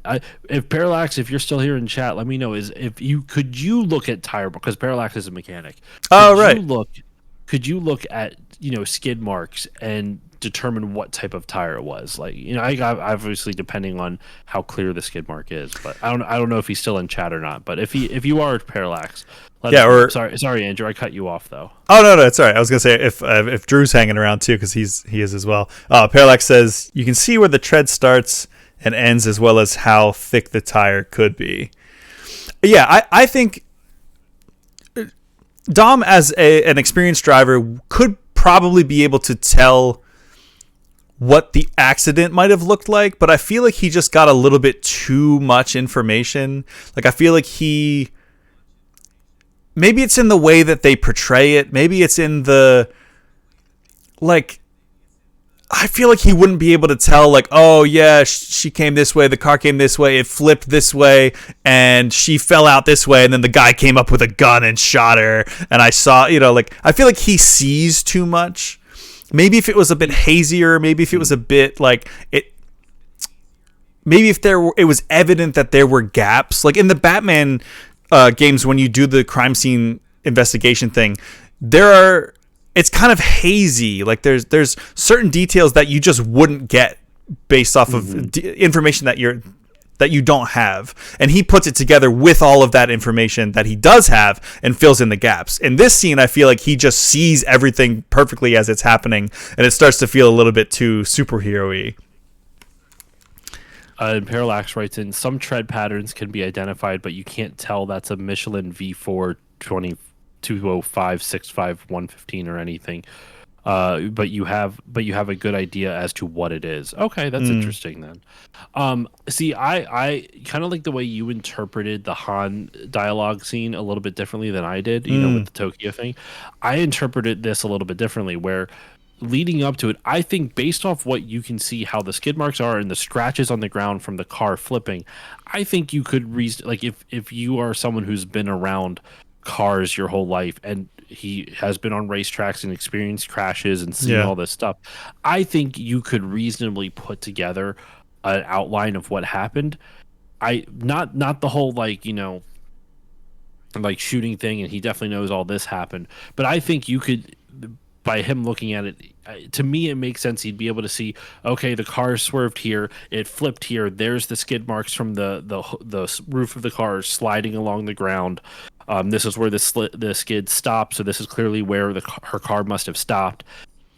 if Parallax, if you're still here in chat, let me know. Could you look at tire, because Parallax is a mechanic. Could you look at skid marks and determine what type of tire it was? Like, I obviously depending on how clear the skid mark is, but I don't know if he's still in chat or not. But if you are Parallax, sorry Andrew, I cut you off though. Oh no, it's all right. I was gonna say if Drew's hanging around too, because he is as well. Parallax says you can see where the tread starts and ends, as well as how thick the tire could be. Yeah, I think Dom, as an experienced driver, could probably be able to tell what the accident might have looked like, but I feel like he just got a little bit too much information. Like, I feel like maybe it's in the way that they portray it. Maybe it's in the, like, I feel like he wouldn't be able to tell, like, oh yeah, she came this way, the car came this way, it flipped this way, and she fell out this way, and then the guy came up with a gun and shot her, and I saw, like, I feel like he sees too much. Maybe if it was a bit hazier, maybe if it was a bit, like, maybe if it was evident that there were gaps, like in the Batman games, when you do the crime scene investigation thing, it's kind of hazy. Like there's certain details that you just wouldn't get based off of information that you don't have, and he puts it together with all of that information that he does have and fills in the gaps. In this scene, I feel like he just sees everything perfectly as it's happening, and it starts to feel a little bit too superhero-y. And Parallax writes in, some tread patterns can be identified, but you can't tell that's a Michelin V4 205 65 115 or anything. But you have a good idea as to what it is. Okay, that's interesting then. See, I kind of like the way you interpreted the Han dialogue scene a little bit differently than I did, with the Tokyo thing. I interpreted this a little bit differently, where leading up to it, I think based off what you can see, how the skid marks are and the scratches on the ground from the car flipping, I think you could like, if you are someone who's been around cars your whole life and he has been on racetracks and experienced crashes and seen all this stuff, I think you could reasonably put together an outline of what happened. Not the whole, like, like shooting thing, and he definitely knows all this happened, but I think you could, by him looking at it, to me it makes sense. He'd be able to see, okay, the car swerved here, it flipped here, there's the skid marks from the roof of the car sliding along the ground. This is where the skid stopped, so this is clearly where her car must have stopped.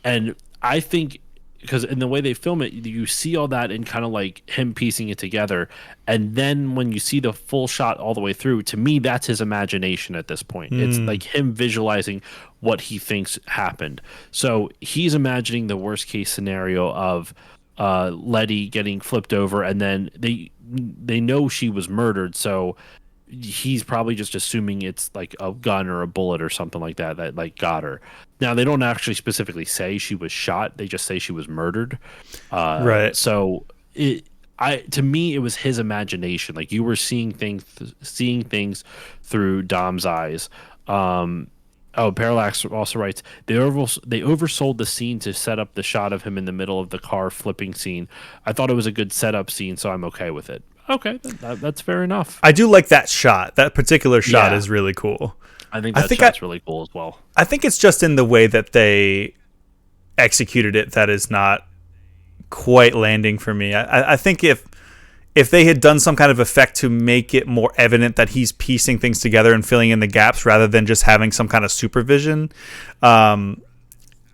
And I think, because in the way they film it, you see all that and kind of like him piecing it together, and then when you see the full shot all the way through, to me that's his imagination at this point. It's like him visualizing what he thinks happened. So he's imagining the worst case scenario of Letty getting flipped over, and then they know she was murdered, so he's probably just assuming it's like a gun or a bullet or something like that like got her. Now, they don't actually specifically say she was shot, they just say she was murdered. Right. So to me it was his imagination. Like, you were seeing things through Dom's eyes. Parallax also writes, they oversold the scene to set up the shot of him in the middle of the car flipping scene. I thought it was a good setup scene, so I'm okay with it. Okay, that's fair enough. I do like that shot. That particular shot is really cool. I think shot's really cool as well. I think it's just in the way that they executed it that is not quite landing for me. I think if they had done some kind of effect to make it more evident that he's piecing things together and filling in the gaps rather than just having some kind of supervision,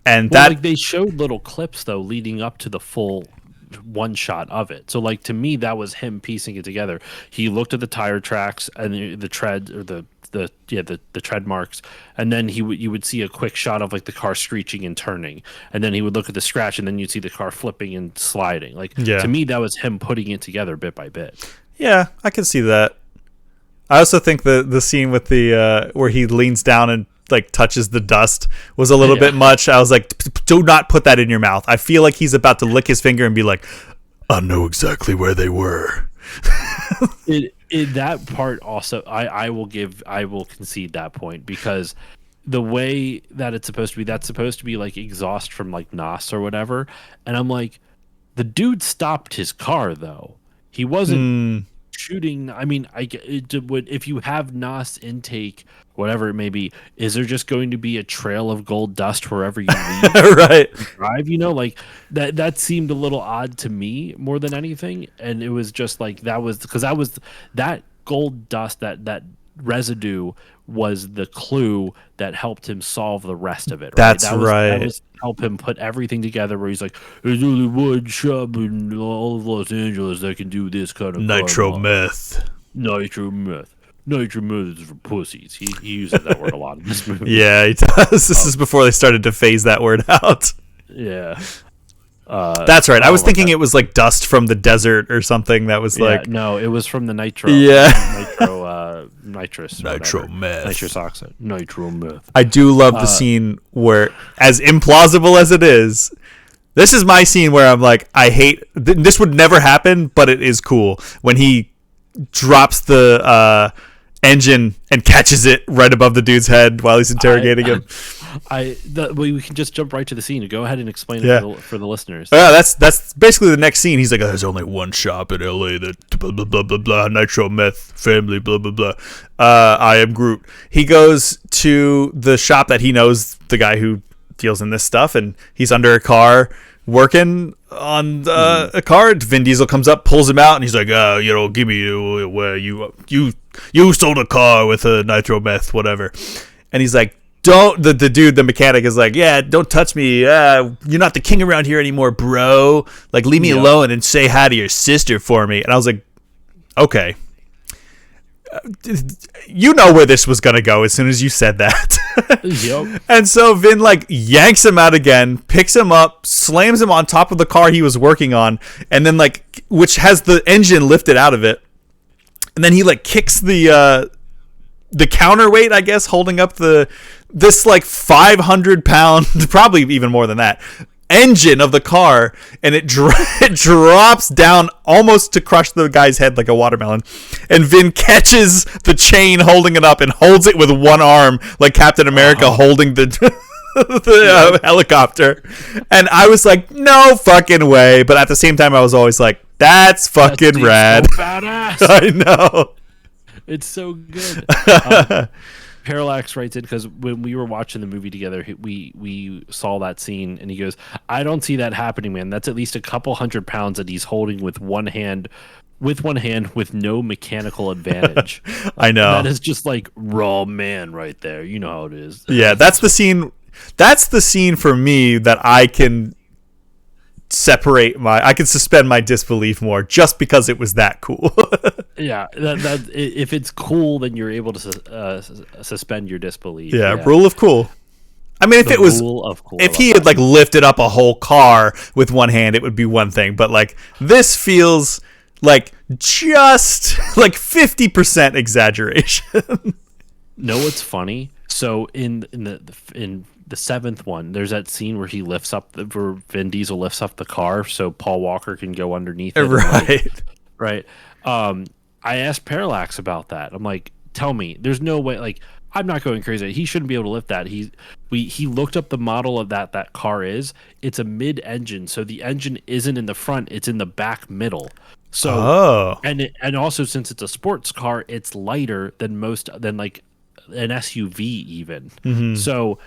And Well, that like they showed little clips though leading up to the full one shot of it. So like to me that was him piecing it together. He looked at the tire tracks and the tread or the tread marks, and then you would see a quick shot of like the car screeching and turning, and then he would look at the scratch, and then you'd see the car flipping and sliding. Like to me that was him putting it together bit by bit. Yeah, I can see that. I also think the scene with the where he leans down and like touches the dust was a little bit much. I was like, do not put that in your mouth. I feel like he's about to lick his finger and be like, I know exactly where they were. That part also, I will concede that point, because the way that it's supposed to be, that's supposed to be like exhaust from like NOS or whatever, and I'm like, the dude stopped his car though. He wasn't shooting. I mean, if you have NOS intake, whatever it may be, is there just going to be a trail of gold dust wherever you leave? Right. Drive, like that seemed a little odd to me more than anything, and it was just like that gold dust, that residue was the clue that helped him solve the rest of it. Right? That's that right. was help him put everything together. Where he's like, "There's only one shop in all of Los Angeles that can do this kind of nitro meth." Nitro meth. Nitro meth is for pussies. He uses that word a lot in this movie. Yeah, he does. This is before they started to phase that word out. Yeah. That's right. I was thinking it was like dust from the desert or something. That was like no, it was from the nitro. Nitrous. Nitro meth. Nitrous oxide. Nitro meth. I do love the scene where, as implausible as it is, this is my scene where I'm like, I hate this would never happen, but it is cool when he drops the engine and catches it right above the dude's head while he's interrogating him. We can just jump right to the scene. Go ahead and explain it for the listeners. Yeah, that's basically the next scene. He's like, there's only one shop in LA that blah blah blah blah blah, nitro meth family blah blah blah. I am Groot. He goes to the shop that he knows the guy who deals in this stuff, and he's under a car working on a car. Vin Diesel comes up, pulls him out, and he's like, give me where you sold a car with a nitro meth, whatever. And he's like, don't, the dude, the mechanic is like, yeah, don't touch me. You're not the king around here anymore, bro. Like, leave me alone and say hi to your sister for me. And I was like, okay. You know where this was going to go as soon as you said that. Yep. And so Vin like yanks him out again, picks him up, slams him on top of the car he was working on, and then like, which has the engine lifted out of it. And then he like kicks the counterweight, I guess, holding up this like 500-pound, probably even more than that, engine of the car, and it drops down almost to crush the guy's head like a watermelon. And Vin catches the chain holding it up and holds it with one arm like Captain America holding the helicopter. And I was like, no fucking way. But at the same time, I was always like, that's fucking rad. So badass. I know. It's so good. Parallax writes in, because when we were watching the movie together, we saw that scene, and he goes, I don't see that happening, man. That's at least a couple 100 pounds that he's holding with one hand with no mechanical advantage. I know. That is just like raw man right there. You know how it is. Yeah, that's the scene. That's the scene for me that I can I can suspend my disbelief more just because it was that cool. Yeah, that if it's cool, then you're able to suspend your disbelief. Yeah, rule of cool. I mean, if it was, if he had like lifted up a whole car with one hand, it would be one thing. But like this feels like just like 50% exaggeration. Know what's funny? So in the seventh one, there's that scene where where Vin Diesel lifts up the car so Paul Walker can go underneath it. Right. I asked Parallax about that. I'm like, tell me, there's no way, like, I'm not going crazy. He shouldn't be able to lift that. He looked up the model of that car is. It's a mid-engine, so the engine isn't in the front, it's in the back middle. So and also since it's a sports car, it's lighter than like an SUV even. Mm-hmm. So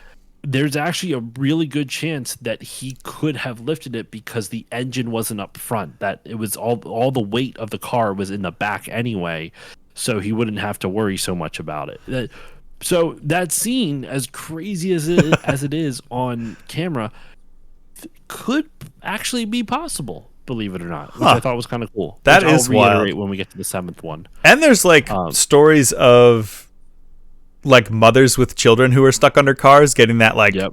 there's actually a really good chance that he could have lifted it because the engine wasn't up front. That it was all the weight of the car was in the back anyway, so he wouldn't have to worry so much about it. So that scene, as crazy as it is on camera, could actually be possible, believe it or not, which I Huh. thought was kind of cool. Which That I'll is wild. reiterate when we get to the seventh one. And there's like Um, stories of like mothers with children who are stuck under cars getting that like yep,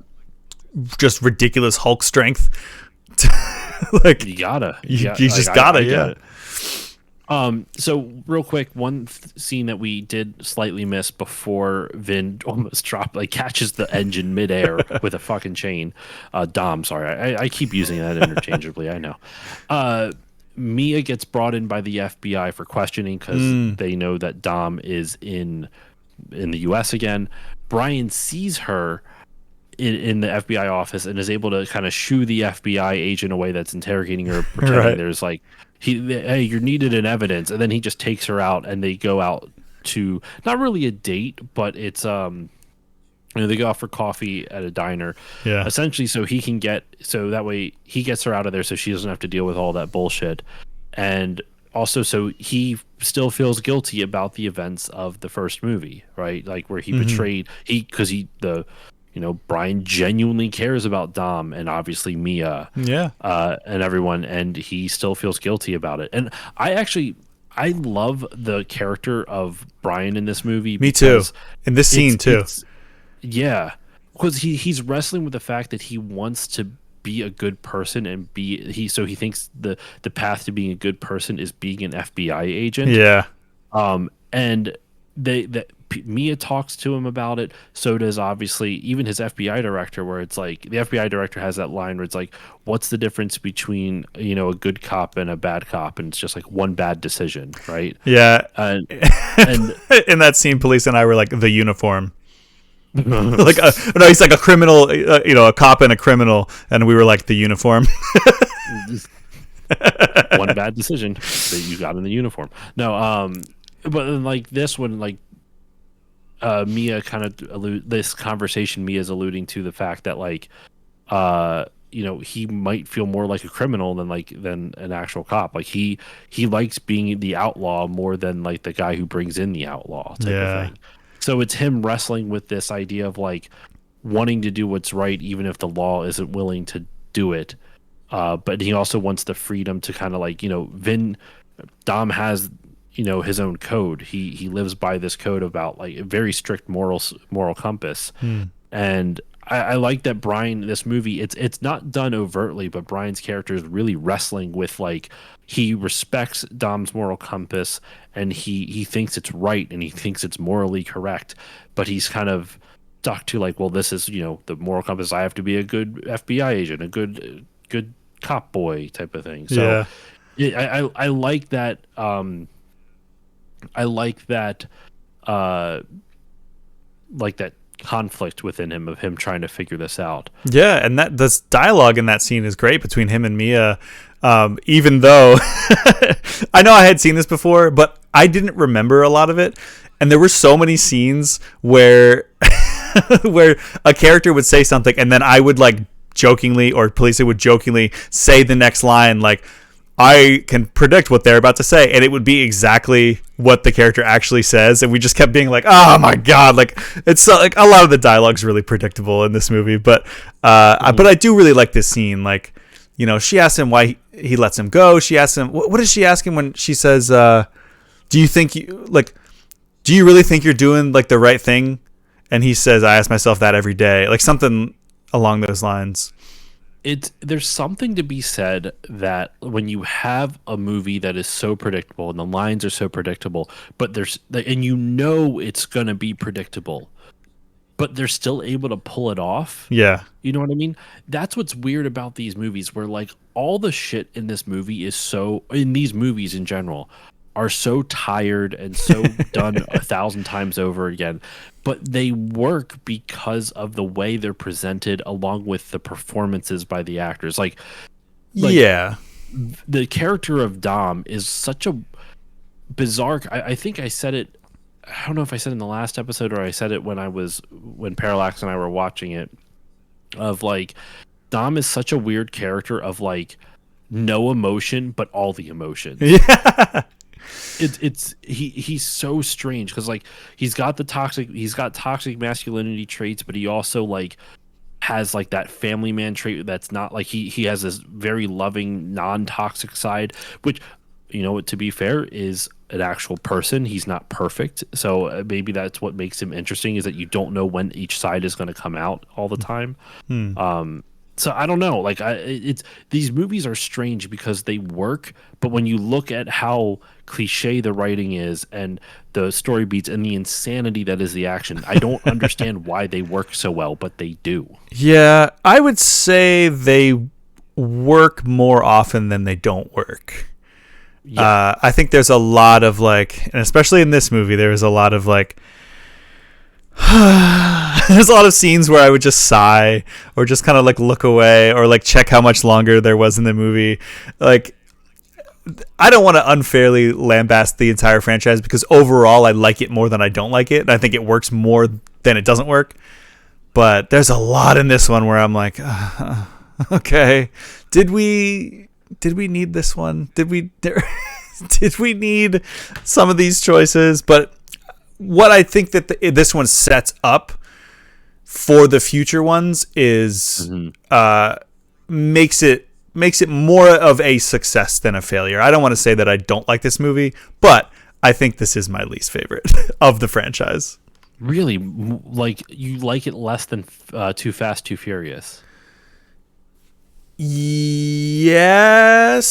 just ridiculous Hulk strength. Like you gotta, you like, just gotta, I get yeah. it. So real quick, one scene that we did slightly miss before Vin almost dropped, like catches the engine midair with a fucking chain. Dom, sorry, I keep using that interchangeably. I know. Mia gets brought in by the FBI for questioning because they know that Dom is in the U.S. again. Brian sees her in the FBI office and is able to kind of shoo the FBI agent away that's interrogating her, pretending Right. there's like hey, you're needed in evidence, and then he just takes her out, and they go out to not really a date, but it's they go out for coffee at a diner, Yeah. essentially, so that way he gets her out of there, so she doesn't have to deal with all that bullshit, and also so he still feels guilty about the events of the first movie, right? Like where he betrayed because Brian genuinely cares about Dom and obviously Mia, Yeah. and everyone, and he still feels guilty about it. And I love the character of Brian in this movie. Me too. Because In this scene too. yeah, because he's wrestling with the fact that he wants to be a good person and he thinks the path to being a good person is being an FBI agent. Yeah. And Mia talks to him about it. So does obviously even his FBI director, where it's like the FBI director has that line where it's like, "What's the difference between a good cop and a bad cop?" And it's just like one bad decision, right? Yeah. And and In that scene, police and I were like the uniform. Like no, he's like a criminal, a cop and a criminal, and we were like the uniform. one bad decision that you got in the uniform. No, but then, like this one, like Mia kind of this conversation. Mia's alluding to the fact that like he might feel more like a criminal than an actual cop. Like he likes being the outlaw more than like the guy who brings in the outlaw type of thing. So it's him wrestling with this idea of like wanting to do what's right even if the law isn't willing to do it. But he also wants the freedom to kind of like Dom has his own code. He lives by this code about like a very strict moral compass. And I like that Brian, this movie, it's not done overtly, but Brian's character is really wrestling with like he respects Dom's moral compass and he thinks it's right and he thinks it's morally correct, but he's kind of stuck to like, well, this is the moral compass. I have to be a good FBI agent, a good cop boy type of thing. So I like that. I like that. Like that conflict within him of him trying to figure this out. Yeah, and that this dialogue in that scene is great between him and Mia. Even though I know I had seen this before, but I didn't remember a lot of it, and there were so many scenes where where a character would say something, and then I would like jokingly, or Police would jokingly say the next line, like, I can predict what they're about to say, and it would be exactly what the character actually says, and we just kept being like, oh my god, like it's like a lot of the dialogue's really predictable in this movie, but but I do really like this scene. Like, she asks him why he lets him go. She asks him, what does she ask him when she says, do you really think you're doing like the right thing? And he says, I ask myself that every day, like something along those lines. There's something to be said that when you have a movie that is so predictable and the lines are so predictable, but it's going to be predictable, but they're still able to pull it off. Yeah. You know what I mean? That's what's weird about these movies, where like all the shit in this movie in these movies in general are so tired and so done 1,000 times over again, but they work because of the way they're presented along with the performances by the actors. Like yeah, the character of Dom is such a bizarre. I think I said it. I don't know if I said it in the last episode or I said it when Parallax and I were watching it. Of like, Dom is such a weird character of like no emotion, but all the emotions. Yeah. He's so strange because like he's got toxic masculinity traits, but he also like has like that family man trait that's not like he has this very loving non-toxic side, which, you know what, to be fair, is an actual person. He's not perfect, so maybe that's what makes him interesting, is that you don't know when each side is going to come out all the time. Hmm. So I don't know. Like it's these movies are strange because they work, but when you look at how cliche the writing is and the story beats and the insanity that is the action, I don't understand why they work so well, but they do. Yeah, I would say they work more often than they don't work. Yeah. I think there's a lot of like, and especially in this movie, there's a lot of like, there's a lot of scenes where I would just sigh or just kind of like look away or like check how much longer there was in the movie. Like, I don't want to unfairly lambast the entire franchise because overall I like it more than I don't like it. And I think it works more than it doesn't work. But there's a lot in this one where I'm like, okay, did we need this one? Did we need some of these choices? But what I think that this one sets up for the future ones is makes it more of a success than a failure. I don't want to say that I don't like this movie, but I think this is my least favorite of the franchise. Really, like you like it less than Too Fast, Too Furious? Yes,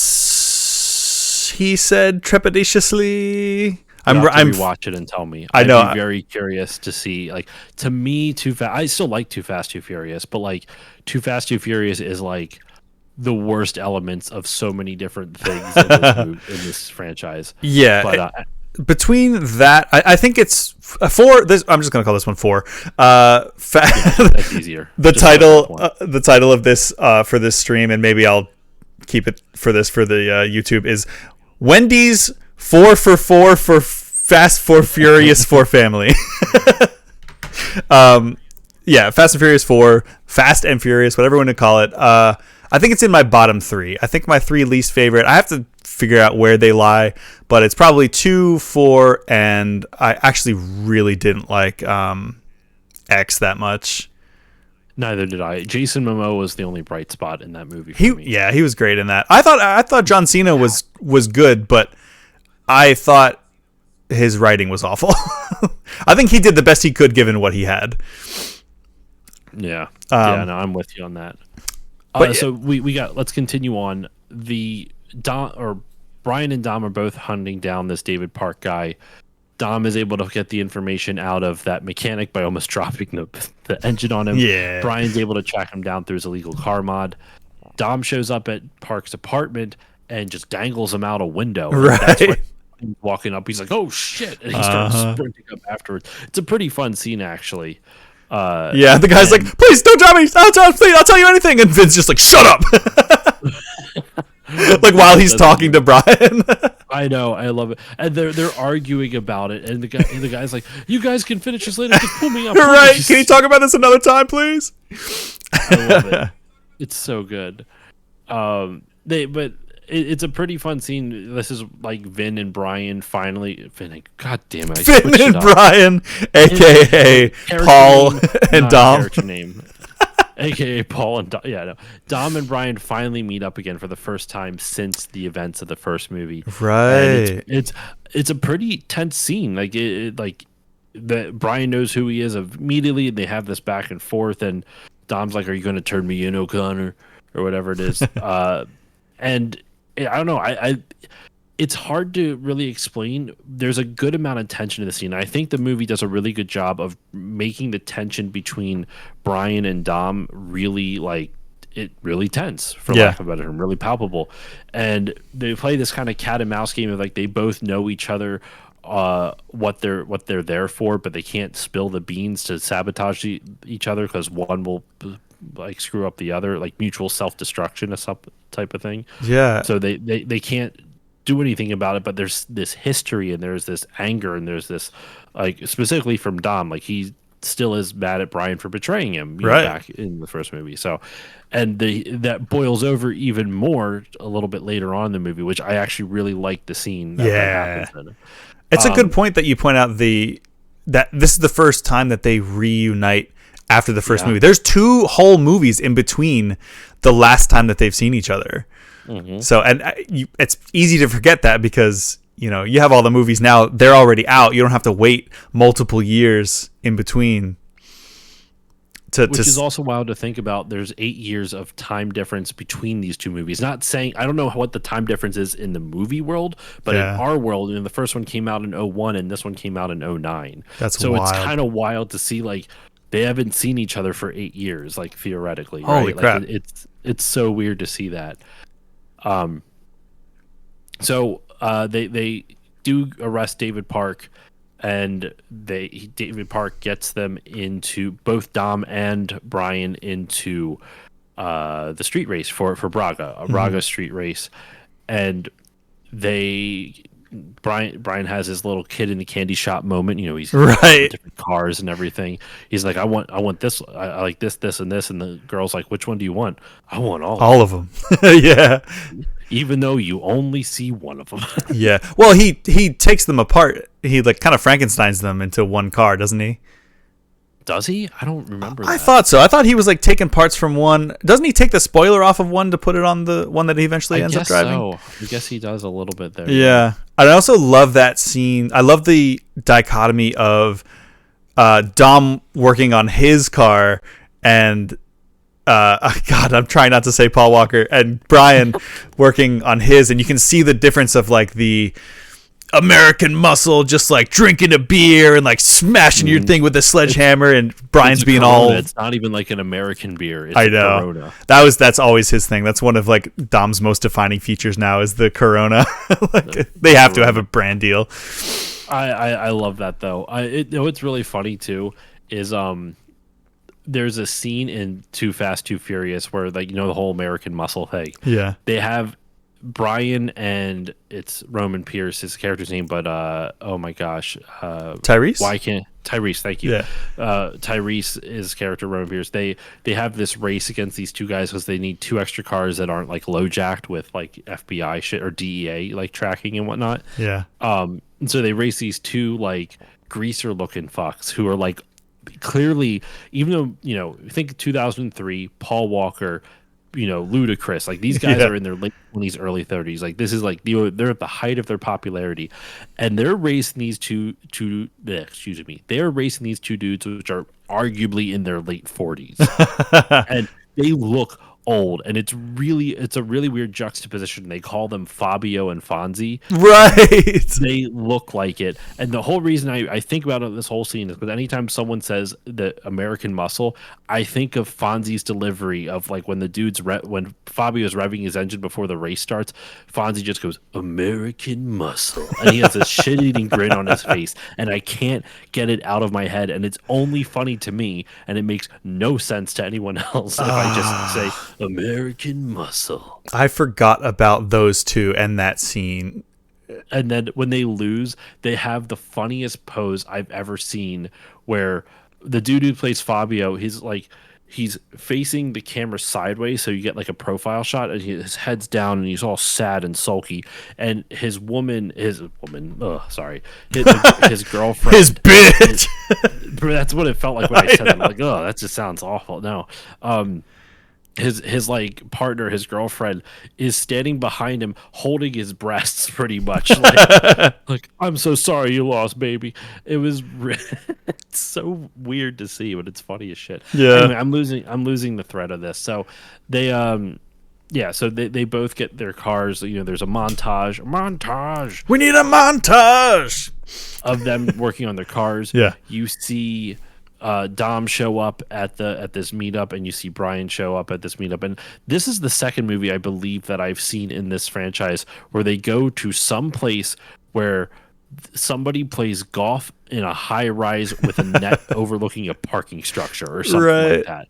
he said trepidatiously. I'm rewatch it and tell me. I know. I'd be very curious to see. Like, to me, Too Fast. I still like Too Fast, Too Furious, but like Too Fast, Too Furious is like the worst elements of so many different things in this franchise. Yeah, but between that, I think it's four. This, I'm just gonna call this one four. That's easier. The title of this for this stream, and maybe I'll keep it for the YouTube, is Wendy's 4 for 4 for Fast for Furious for Family. Yeah, Fast and Furious 4, Fast and Furious, whatever you want to call it. I think it's in my bottom 3. I think my 3 least favorite, I have to figure out where they lie, but it's probably 2, 4, and I actually really didn't like X that much. Neither did I. Jason Momoa was the only bright spot in that movie for me. Yeah, he was great in that. I thought John Cena was good, but I thought his writing was awful. I think he did the best he could given what he had. Yeah. No, I'm with you on that. So we got. Let's continue on. Brian and Dom are both hunting down this David Park guy. Dom is able to get the information out of that mechanic by almost dropping the engine on him. Yeah. Brian's able to track him down through his illegal car mod. Dom shows up at Park's apartment and just dangles him out a window. Right. That's when he's walking up. He's like, "Oh shit!" And he starts sprinting up afterwards. It's a pretty fun scene, actually. Yeah, the guy's like, "Please don't drop me! Please, I'll tell you anything." And Vin's just like, "Shut up!" Like while he's talking to Brian. I know, I love it, and they're arguing about it, and the guy's like, "You guys can finish this later. Just pull me up." Right? Can you talk about this another time, please? I love it. It's so good. It's a pretty fun scene. This is like Vin and Brian finally. God damn it! Vin and Brian, aka Paul and Dom. Character name. AKA Paul and Dom. Yeah, no. Dom and Brian finally meet up again for the first time since the events of the first movie. Right. And it's a pretty tense scene. Like that Brian knows who he is immediately, and they have this back and forth. And Dom's like, "Are you going to turn me in, O'Connor?" or whatever it is. And I don't know. It's hard to really explain. There's a good amount of tension in the scene. I think the movie does a really good job of making the tension between Brian and Dom really tense, for lack of a better term, really palpable. And they play this kind of cat and mouse game of like they both know each other, what they're there for, but they can't spill the beans to sabotage each other because one will like screw up the other, like mutual self-destruction or some type of thing. Yeah. So they can't do anything about it, but there's this history and there's this anger and there's this, like, specifically from Dom, like he still is mad at Brian for betraying him, Right. back in the first movie. So, and that boils over even more a little bit later on in the movie, which I actually really like the scene that happens in. It's a good point that you point out that this is the first time that they reunite after the first movie. There's 2 whole movies in between the last time that they've seen each other. Mm-hmm. So, and it's easy to forget that because, you have all the movies now, they're already out. You don't have to wait multiple years in between. Which is also wild to think about. There's 8 years of time difference between these 2 movies. Not saying, I don't know what the time difference is in the movie world, but in our world, the first one came out in 2001 and this one came out in 2009. That's wild. It's kind of wild to see, like, they haven't seen each other for 8 years, like, theoretically. Holy right? crap. Like, it's so weird to see that. So they do arrest David Park, and David Park gets them into, both Dom and Brian, into the street race for Braga, a Braga street race, and Brian has his little kid in the candy shop moment. He's different cars and everything. He's like, I want this. I like this, and this. And the girl's like, which one do you want? I want all of them. Yeah. Even though you only see one of them. Yeah. Well, he takes them apart. He like kind of Frankensteins them into one car, doesn't he? Does he? I don't remember. I thought so. I thought he was like taking parts from one. Doesn't he take the spoiler off of one to put it on the one that he eventually ends up driving? So. I guess he does a little bit there. Yeah. I also love that scene. I love the dichotomy of Dom working on his car and God, I'm trying not to say Paul Walker, and Brian working on his, and you can see the difference of like the American muscle, just like drinking a beer and like smashing your thing with a sledgehammer, and Brian's being Corona. all. It's not even like an American beer. It's I know. Corona. That's always his thing. That's one of like Dom's most defining features now is the Corona. They have to have a brand deal. I love that though. What's really funny too is there's a scene in Too Fast, Too Furious where, like, the whole American muscle thing. Yeah. They have Brian, and it's Roman Pierce, his character's name, but oh my gosh. Tyrese? Tyrese, thank you. Yeah. Tyrese, his character, Roman Pierce, they have this race against these 2 guys because they need 2 extra cars that aren't, like, low jacked with, like, FBI shit or DEA, like, tracking and whatnot. Yeah. And so they race these 2, like, greaser-looking fucks who are, like, clearly, even though think 2003 Paul Walker, Ludacris, like these guys are in their late 20s, early 30s. Like this is like they're at the height of their popularity, and they're racing these they're racing these 2 dudes which are arguably in their late 40s, and they look old, and it's a really weird juxtaposition. They call them Fabio and Fonzie. Right. They look like it. And the whole reason I think about this whole scene is because anytime someone says the American muscle, I think of Fonzie's delivery of like when when Fabio's revving his engine before the race starts, Fonzie just goes, American muscle. And he has a shit-eating grin on his face. And I can't get it out of my head. And it's only funny to me, and it makes no sense to anyone else if I just say American muscle. I forgot about those 2 and that scene. And then when they lose, they have the funniest pose I've ever seen, where the dude who plays Fabio, he's facing the camera sideways, so you get like a profile shot, and his head's down, and he's all sad and sulky. And his girlfriend, his girlfriend, his bitch. That's what it felt like when I said it. I'm like, oh, that just sounds awful. No, his like partner, his girlfriend, is standing behind him holding his breasts pretty much like I'm so sorry you lost, baby. It was it's so weird to see, but it's funny as shit. Anyway, I'm losing the thread of this. So they so they both get their cars. There's a montage. We need a montage of them working on their cars. Yeah. You see Dom show up at this meetup, and you see Brian show up at this meetup. And this is the second movie I believe that I've seen in this franchise where they go to some place where somebody plays golf in a high rise with a net overlooking a parking structure or something like that.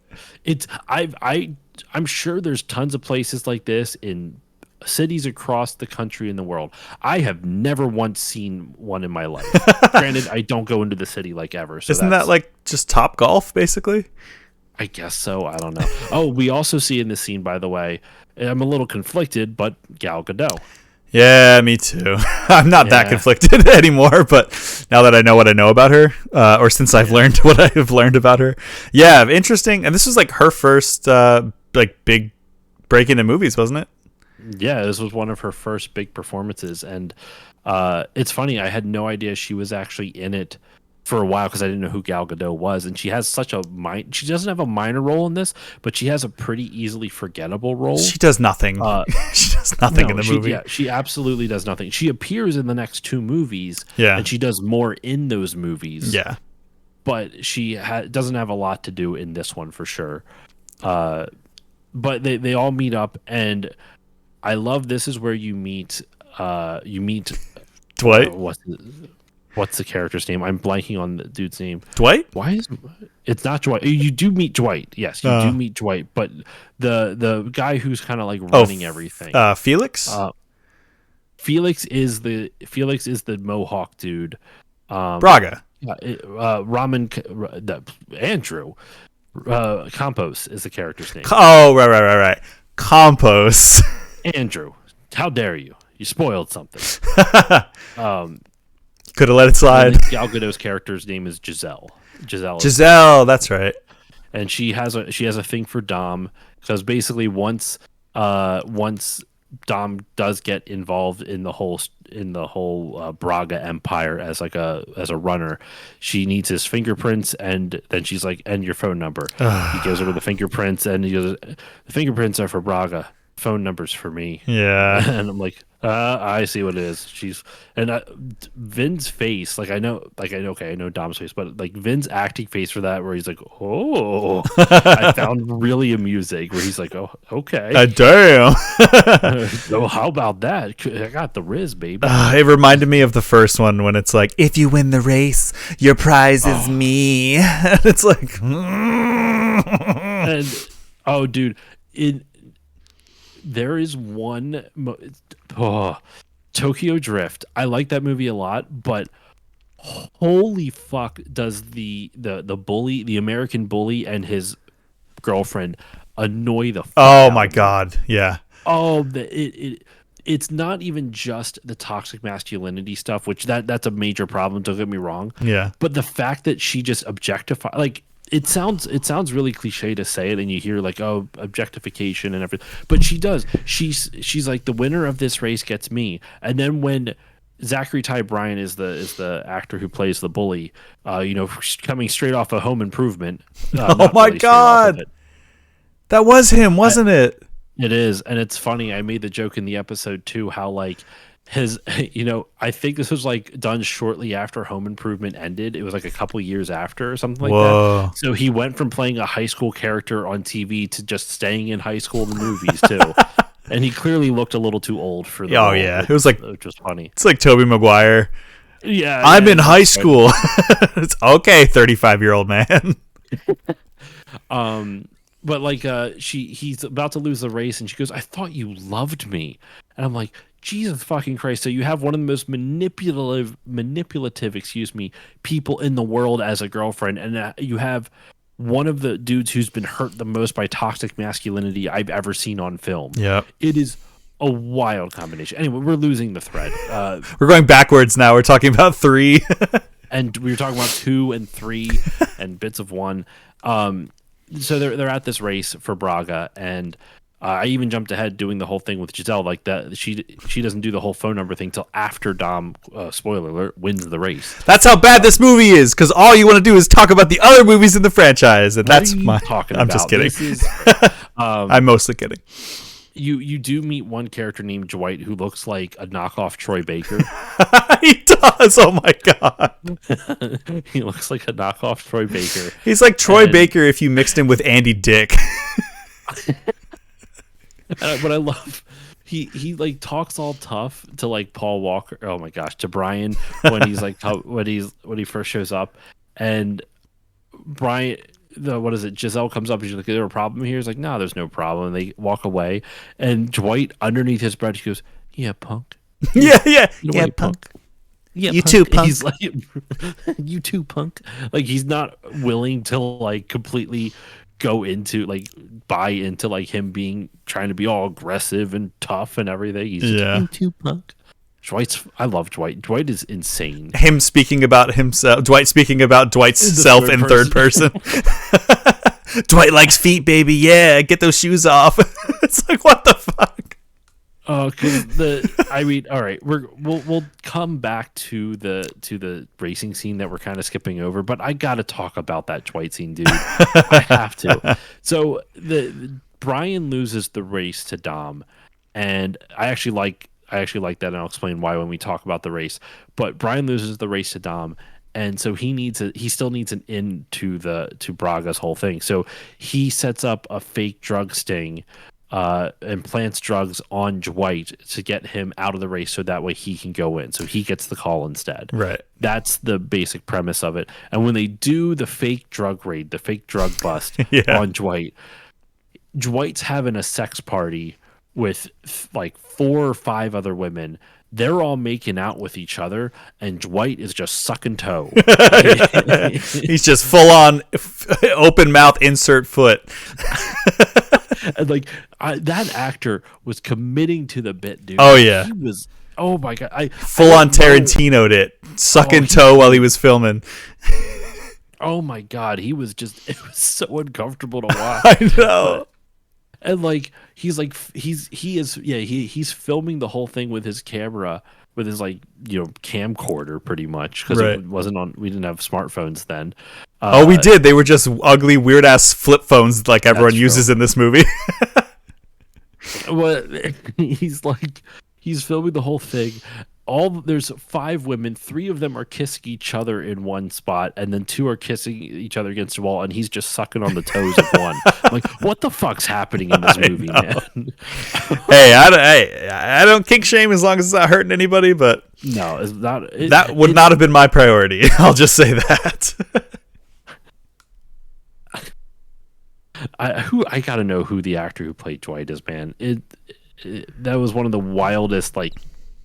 I'm sure there's tons of places like this in cities across the country and the world. I have never once seen one in my life. Granted, I don't go into the city like ever. So Isn't that like just Top Golf, basically? I guess so. I don't know. Oh, we also see in this scene, by the way, I'm a little conflicted, but Gal Gadot. Yeah, me too. I'm not that conflicted anymore, but now that I know what I know about her, or since I've learned what I have learned about her, yeah, interesting. And this was like her first like big break into movies, wasn't it? Yeah, this was one of her first big performances, and it's funny. I had no idea she was actually in it for a while because I didn't know who Gal Gadot was, and she has such a she doesn't have a minor role in this, but she has a pretty easily forgettable role. She does nothing. She does nothing in the movie. Yeah, she absolutely does nothing. She appears in the next two movies, and she does more in those movies. Yeah, but she doesn't have a lot to do in this one for sure. But they all meet up, and I love this is where you meet Dwight. What's the character's name? I'm blanking on the dude's name. Dwight? Why is it's not Dwight? You do meet Dwight. Yes, you do meet Dwight, but the guy who's kind of like running everything. Felix? Felix is the Mohawk dude. Braga. Andrew. Campos is the character's name. Oh, right. Campos. Andrew, how dare you? You spoiled something. Could have let it slide. Gal Gadot's character's name is Giselle. Giselle, that's right. And she has a thing for Dom because basically once Dom does get involved in the whole Braga empire as a runner, she needs his fingerprints, and then she's like, and your phone number. He gives her the fingerprints, and he goes, the fingerprints are for Braga, phone numbers for me. Yeah. And I'm like, I see what it is. Vin's face, I know Dom's face, but like Vin's acting face for that, where he's like, oh, I found really amusing. Where he's like, oh, okay, damn. Oh, how about that? I got the Riz, baby. It reminded me of the first one when it's like, if you win the race, your prize is me. And it's like, and oh, dude, there is one Tokyo Drift. I like that movie a lot, but holy fuck, does the bully, the American bully, and his girlfriend annoy the fuck oh out my of me. god, yeah. Oh, it's not even just the toxic masculinity stuff, which that's a major problem. Don't get me wrong. Yeah, but the fact that she just objectifies, like. It sounds really cliche to say it, and you hear like, oh, objectification and everything, but she does. She's like, the winner of this race gets me. And then when Zachary Ty Bryan is the actor who plays the bully, coming straight off of Home Improvement. Oh my god, that was him, wasn't it? It is, and it's funny. I made the joke in the episode too, how like his, I think this was like done shortly after Home Improvement ended. It was like a couple years after or something like that. So he went from playing a high school character on TV to just staying in high school in the movies too. And he clearly looked a little too old for the role, yeah, it was like, which was funny. It's like Tobey Maguire. Yeah, I'm in high school. It's okay, 35-year-old man. But like he's about to lose the race, and she goes, I thought you loved me. And I'm like, Jesus fucking Christ. So you have one of the most manipulative, people in the world as a girlfriend, and you have one of the dudes who's been hurt the most by toxic masculinity I've ever seen on film. Yeah. It is a wild combination. Anyway, we're losing the thread. We're going backwards now. We're talking about 3. And we were talking about 2 and 3 and bits of 1. So they're at this race for Braga, and I even jumped ahead doing the whole thing with Giselle, like that. She doesn't do the whole phone number thing till after Dom, spoiler alert, wins the race. That's how bad this movie is, because all you want to do is talk about the other movies in the franchise, and that's my. I'm just kidding. I'm mostly kidding. You do meet one character named Dwight who looks like a knockoff Troy Baker. He does. Oh my god. He looks like a knockoff Troy Baker. He's like Troy Baker if you mixed him with Andy Dick. But I love he like talks all tough to like Paul Walker. Oh my gosh, to Brian when he's like when he first shows up, and Brian what is it? Giselle comes up and she's like, "Is there a problem here?" He's like, "No, there's no problem." And they walk away, and Dwight underneath his breath he goes, "Yeah, punk." Yeah, punk. Yeah, You punk. too, punk. He's like, "You too, punk." Like he's not willing to like completely go into like buy into like him being trying to be all aggressive and tough and everything. He's just, Yeah. "You too, punk." I love Dwight. Dwight is insane. Him speaking about himself. Dwight speaking about Dwight's self in third person. Dwight likes feet, baby. Yeah, get those shoes off. It's like, what the fuck? Oh, because all right, we'll come back to the racing scene that we're kind of skipping over, but I got to talk about that Dwight scene, dude. I have to. So the Brian loses the race to Dom, and I actually like that, and I'll explain why when we talk about the race. But Brian loses the race to Dom, and so he still needs an in to Braga's whole thing. So he sets up a fake drug sting. And plants drugs on Dwight to get him out of the race so that way he can go in. So he gets the call instead. Right. That's the basic premise of it. And when they do the fake drug raid, the fake drug bust Yeah. on Dwight, Dwight's having a sex party with like 4 or 5 other women. They're all making out with each other, and Dwight is just sucking toe. He's just full on open mouth, insert foot. And like that actor was committing to the bit, dude. Oh, yeah. He was. Oh my god! Full on Tarantino'd it, sucking toe while he was filming. Oh my god, he was just. It was so uncomfortable to watch. I know. And like he's filming the whole thing with his camera, with his like camcorder pretty much, because Right. it wasn't on. We didn't have smartphones then. Oh, we did. They were just ugly, weird ass flip phones like everyone That's uses in this movie. Well, he's filming the whole thing. There's 5 women, 3 of them are kissing each other in one spot, and then 2 are kissing each other against the wall, and he's just sucking on the toes of one. I'm like, what the fuck's happening in this movie, man? Hey, I don't kink shame as long as it's not hurting anybody, but No, it's not. that would not have been my priority. I'll just say that. I gotta know who the actor who played Dwight is, man. That was one of the wildest like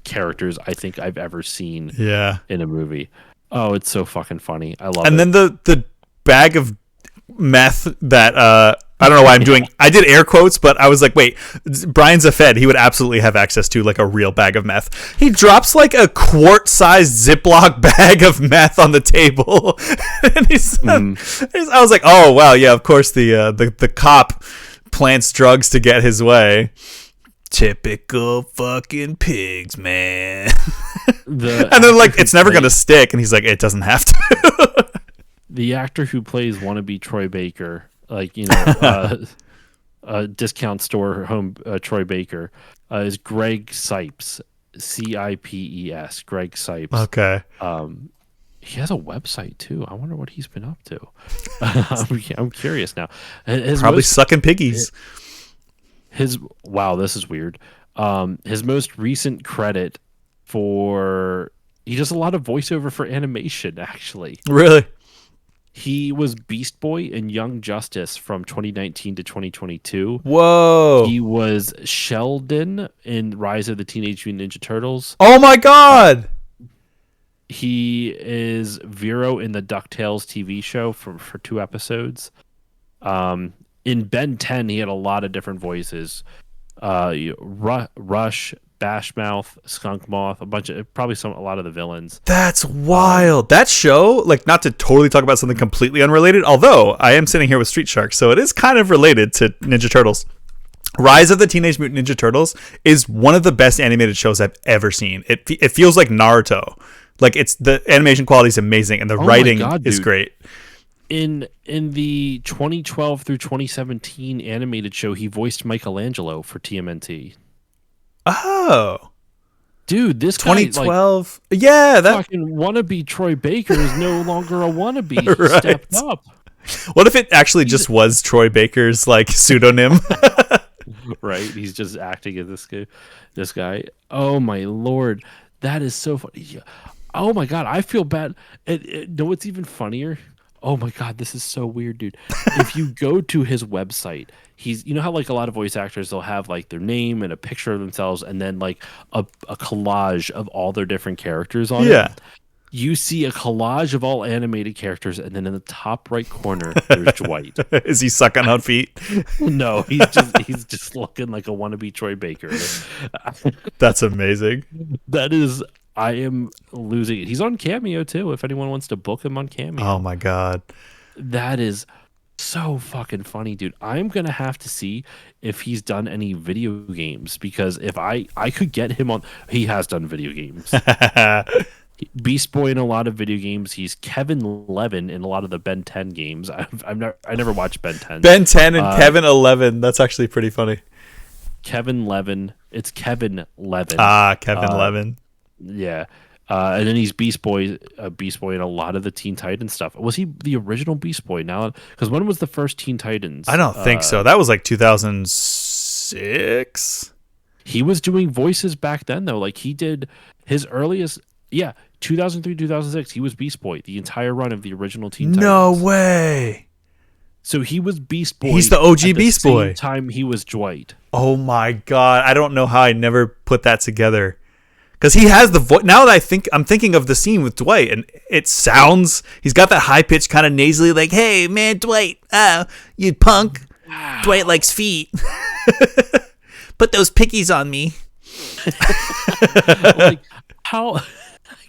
characters I think I've ever seen. Yeah. In a movie. Oh, it's so fucking funny. I love it. And then the bag of meth that I don't know why I'm doing. I did air quotes, but I was like, wait, Brian's a Fed. He would absolutely have access to like a real bag of meth. He drops like a quart-sized Ziploc bag of meth on the table, and I was like, oh wow, yeah, of course the cop plants drugs to get his way. Typical fucking pigs, man. And then like it's never gonna stick, and he's like, it doesn't have to. The actor who plays wannabe Troy Baker, like discount store home Troy Baker, is Greg Sipes, Cipes. Greg Sipes. Okay. He has a website too. I wonder what he's been up to. I'm curious now. Probably sucking piggies. Wow, this is weird. His most recent credit he does a lot of voiceover for animation, actually. Really? He was Beast Boy in Young Justice from 2019 to 2022. Whoa. He was Sheldon in Rise of the Teenage Mutant Ninja Turtles. Oh my god. He is Vero in the DuckTales TV show for 2 episodes. In Ben 10, he had a lot of different voices. Rush, Bashmouth, Skunk Moth, a lot of the villains. That's wild. That show, like, not to totally talk about something completely unrelated, although I am sitting here with Street Shark, so it is kind of related to Ninja Turtles. Rise of the Teenage Mutant Ninja Turtles is one of the best animated shows I've ever seen. It feels like Naruto. Like, the animation quality is amazing, and the writing is great. In the 2012 through 2017 animated show, he voiced Michelangelo for TMNT. Oh, dude, this guy, 2012. Yeah, that fucking wannabe Troy Baker is no longer a wannabe. He Right. stepped up. What if it actually just was Troy Baker's like pseudonym? Right, he's just acting as this guy. Oh my lord, that is so funny. Oh my god, I feel bad. Know what's even funnier? Oh my god, this is so weird, dude. If you go to his website, he's you know how like a lot of voice actors they'll have like their name and a picture of themselves and then like a collage of all their different characters on it. Yeah. You see a collage of all animated characters, and then in the top right corner there's Dwight. Is he sucking on feet? No, he's just looking like a wannabe Troy Baker. That's amazing. That is, I am losing it. He's on Cameo too. If anyone wants to book him on Cameo, Oh my god. that is so fucking funny, dude. I'm gonna have to see if he's done any video games because if I could get him on, he has done video games. Beast Boy in a lot of video games. He's Kevin Levin in a lot of the Ben 10 games. I never watched Ben 10. Ben 10 and Kevin 11. That's actually pretty funny. Kevin Levin. It's Kevin Levin. Kevin Levin. Yeah. And then he's Beast Boy in a lot of the Teen Titans stuff. Was he the original Beast Boy? Now, because when was the first Teen Titans? I don't think so. That was like 2006. He was doing voices back then, though. Like he did his earliest, 2003, 2006. He was Beast Boy the entire run of the original Teen Titans. No way. So he was Beast Boy. He's the OG at Beast the same Boy. time he was Dwight. Oh my god. I don't know how I never put that together. Because he has the voice. Now that I'm thinking of the scene with Dwight, and it sounds, he's got that high pitched kind of nasally, like, hey, man, Dwight, you punk. Wow. Dwight likes feet. Put those pickies on me. Like, how? I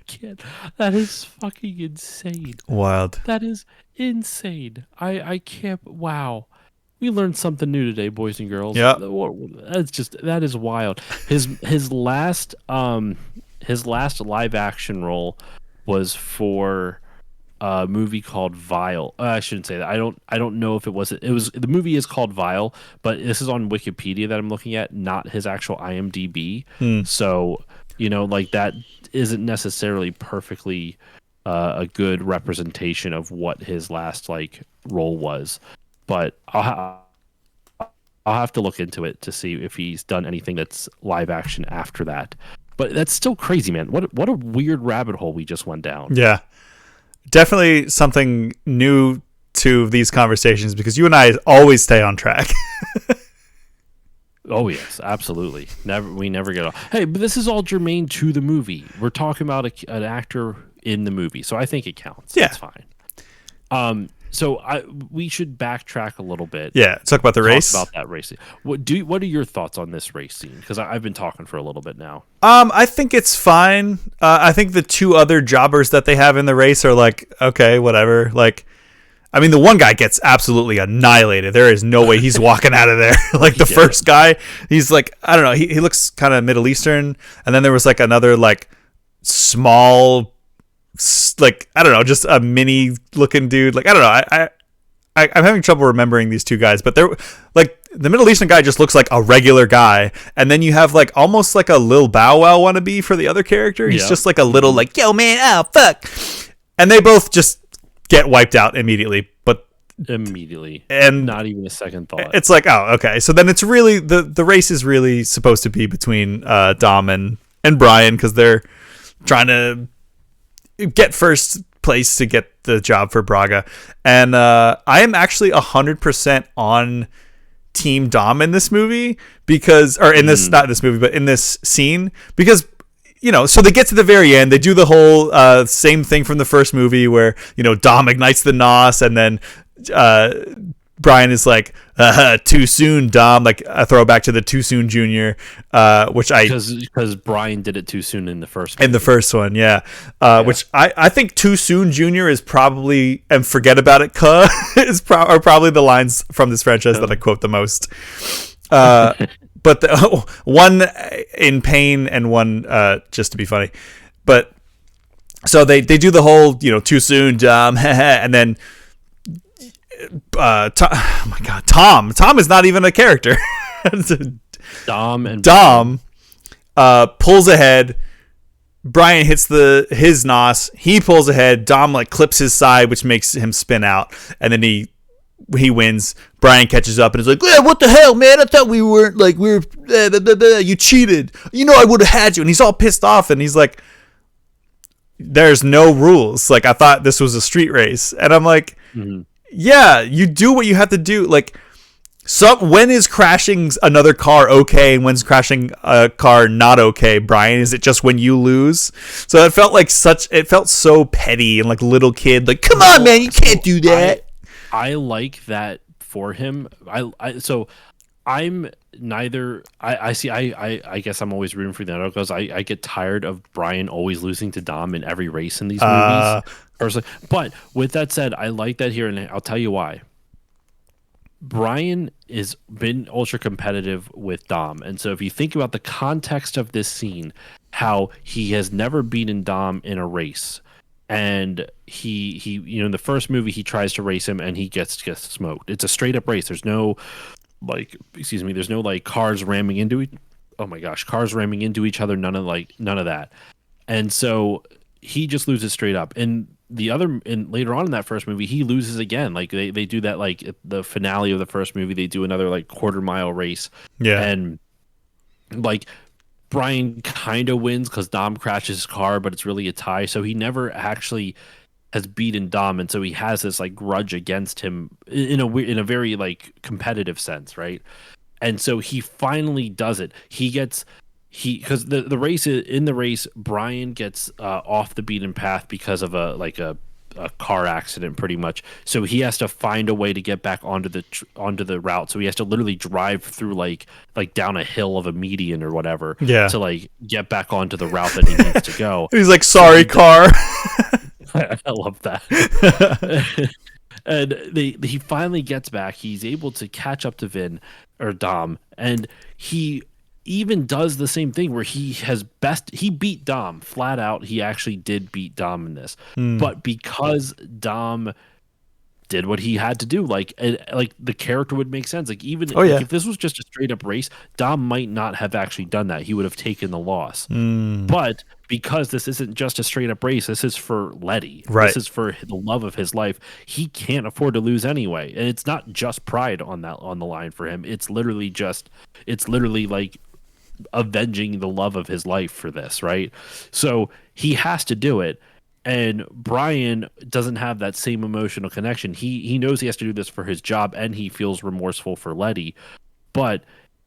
can't. That is fucking insane. Wild. That is insane. I can't. Wow. We learned something new today, boys and girls. Yeah. That is wild. His last live action role was for a movie called Vile. I shouldn't say that. I don't know if it was the movie is called Vile, but this is on Wikipedia that I'm looking at, not his actual IMDb. So, like that isn't necessarily perfectly a good representation of what his last like role was. But I'll have to look into it to see if he's done anything that's live action after that. But that's still crazy, man. What a weird rabbit hole we just went down. Yeah. Definitely something new to these conversations because you and I always stay on track. Oh yes, absolutely. We never get off. Hey, but this is all germane to the movie. We're talking about an actor in the movie, so I think it counts. Yeah, it's fine. So we should backtrack a little bit. Yeah, talk about the race. About that race. What are your thoughts on this race scene? Because I've been talking for a little bit now. I think it's fine. I think the two other jobbers that they have in the race are like, okay, whatever. Like, I mean, the one guy gets absolutely annihilated. There is no way he's walking out of there. Like the first guy, he's like, I don't know. He looks kind of Middle Eastern, and then there was like another like small, like, I don't know, just a mini looking dude. Like, I don't know. I'm having trouble remembering these two guys, but they're like the Middle Eastern guy just looks like a regular guy. And then you have like almost like a Lil Bow Wow wannabe for the other character. He's just like a little like, yo man, oh fuck. And they both just get wiped out immediately, and not even a second thought. It's like, oh, okay. So then it's really the race is really supposed to be between Dom and Brian because they're trying to get first place to get the job for Braga. And I am actually 100% on Team Dom in this movie not in this movie, but in this scene because, so they get to the very end, they do the whole same thing from the first movie where, Dom ignites the NOS and then Brian is like, too soon, Dom, like a throwback to the Too Soon Jr., because Brian did it too soon in the first movie. In the first one, yeah. Which I think Too Soon Jr. is probably, and forget about it, are probably the lines from this franchise that I quote the most. But the one in pain and one just to be funny. But so they do the whole, too soon, Dom, and then oh my god, Tom is not even a character. Dom pulls ahead. Brian hits his NOS. He pulls ahead. Dom like clips his side, which makes him spin out, and then he wins. Brian catches up and is like, what the hell, man? I thought we weren't like you cheated. I would have had you. And he's all pissed off, and he's like, there's no rules. Like, I thought this was a street race. And I'm like, Mhm. yeah, you do what you have to do. Like, when is crashing another car okay, and when's crashing a car not okay, Brian? Is it just when you lose? So it felt like it felt so petty and like little kid, like, come on, man, you can't do that. I like that for him. So I'm neither. I see. I guess I'm always rooting for the underdog because I get tired of Brian always losing to Dom in every race in these movies. Personally, but with that said, I like that here, and I'll tell you why. Brian has been ultra competitive with Dom. And so if you think about the context of this scene, how he has never beaten Dom in a race. And he in the first movie he tries to race him and he gets smoked. It's a straight up race. There's no there's no like cars ramming into cars ramming into each other, none of that. And so he just loses straight up. And later on in that first movie, he loses again. Like they do that, like the finale of the first movie, they do another like quarter-mile race. Yeah. And like Brian kind of wins because Dom crashes his car, but it's really a tie. So he never actually has beaten Dom, and so he has this like grudge against him in a very like competitive sense, right? And so he finally does it. Because the race in the race, Brian gets off the beaten path because of a car accident, pretty much. So he has to find a way to get back onto the route. So he has to literally drive through like down a hill of a median or whatever, to like get back onto the route that he needs to go. He's like, sorry, car. I love that. And he finally gets back. He's able to catch up to Vin or Dom, and he even does the same thing where he beat Dom flat out. He actually did beat Dom in this, but because Dom did what he had to do, like the character would make sense. Like even if this was just a straight up race, Dom might not have actually done that. He would have taken the loss. But because this isn't just a straight up race, this is for Letty. Right. This is for the love of his life. He can't afford to lose anyway. And it's not just pride on the line for him. It's literally like avenging the love of his life for this, right? So he has to do it. And Brian doesn't have that same emotional connection. He knows he has to do this for his job, and he feels remorseful for Letty, but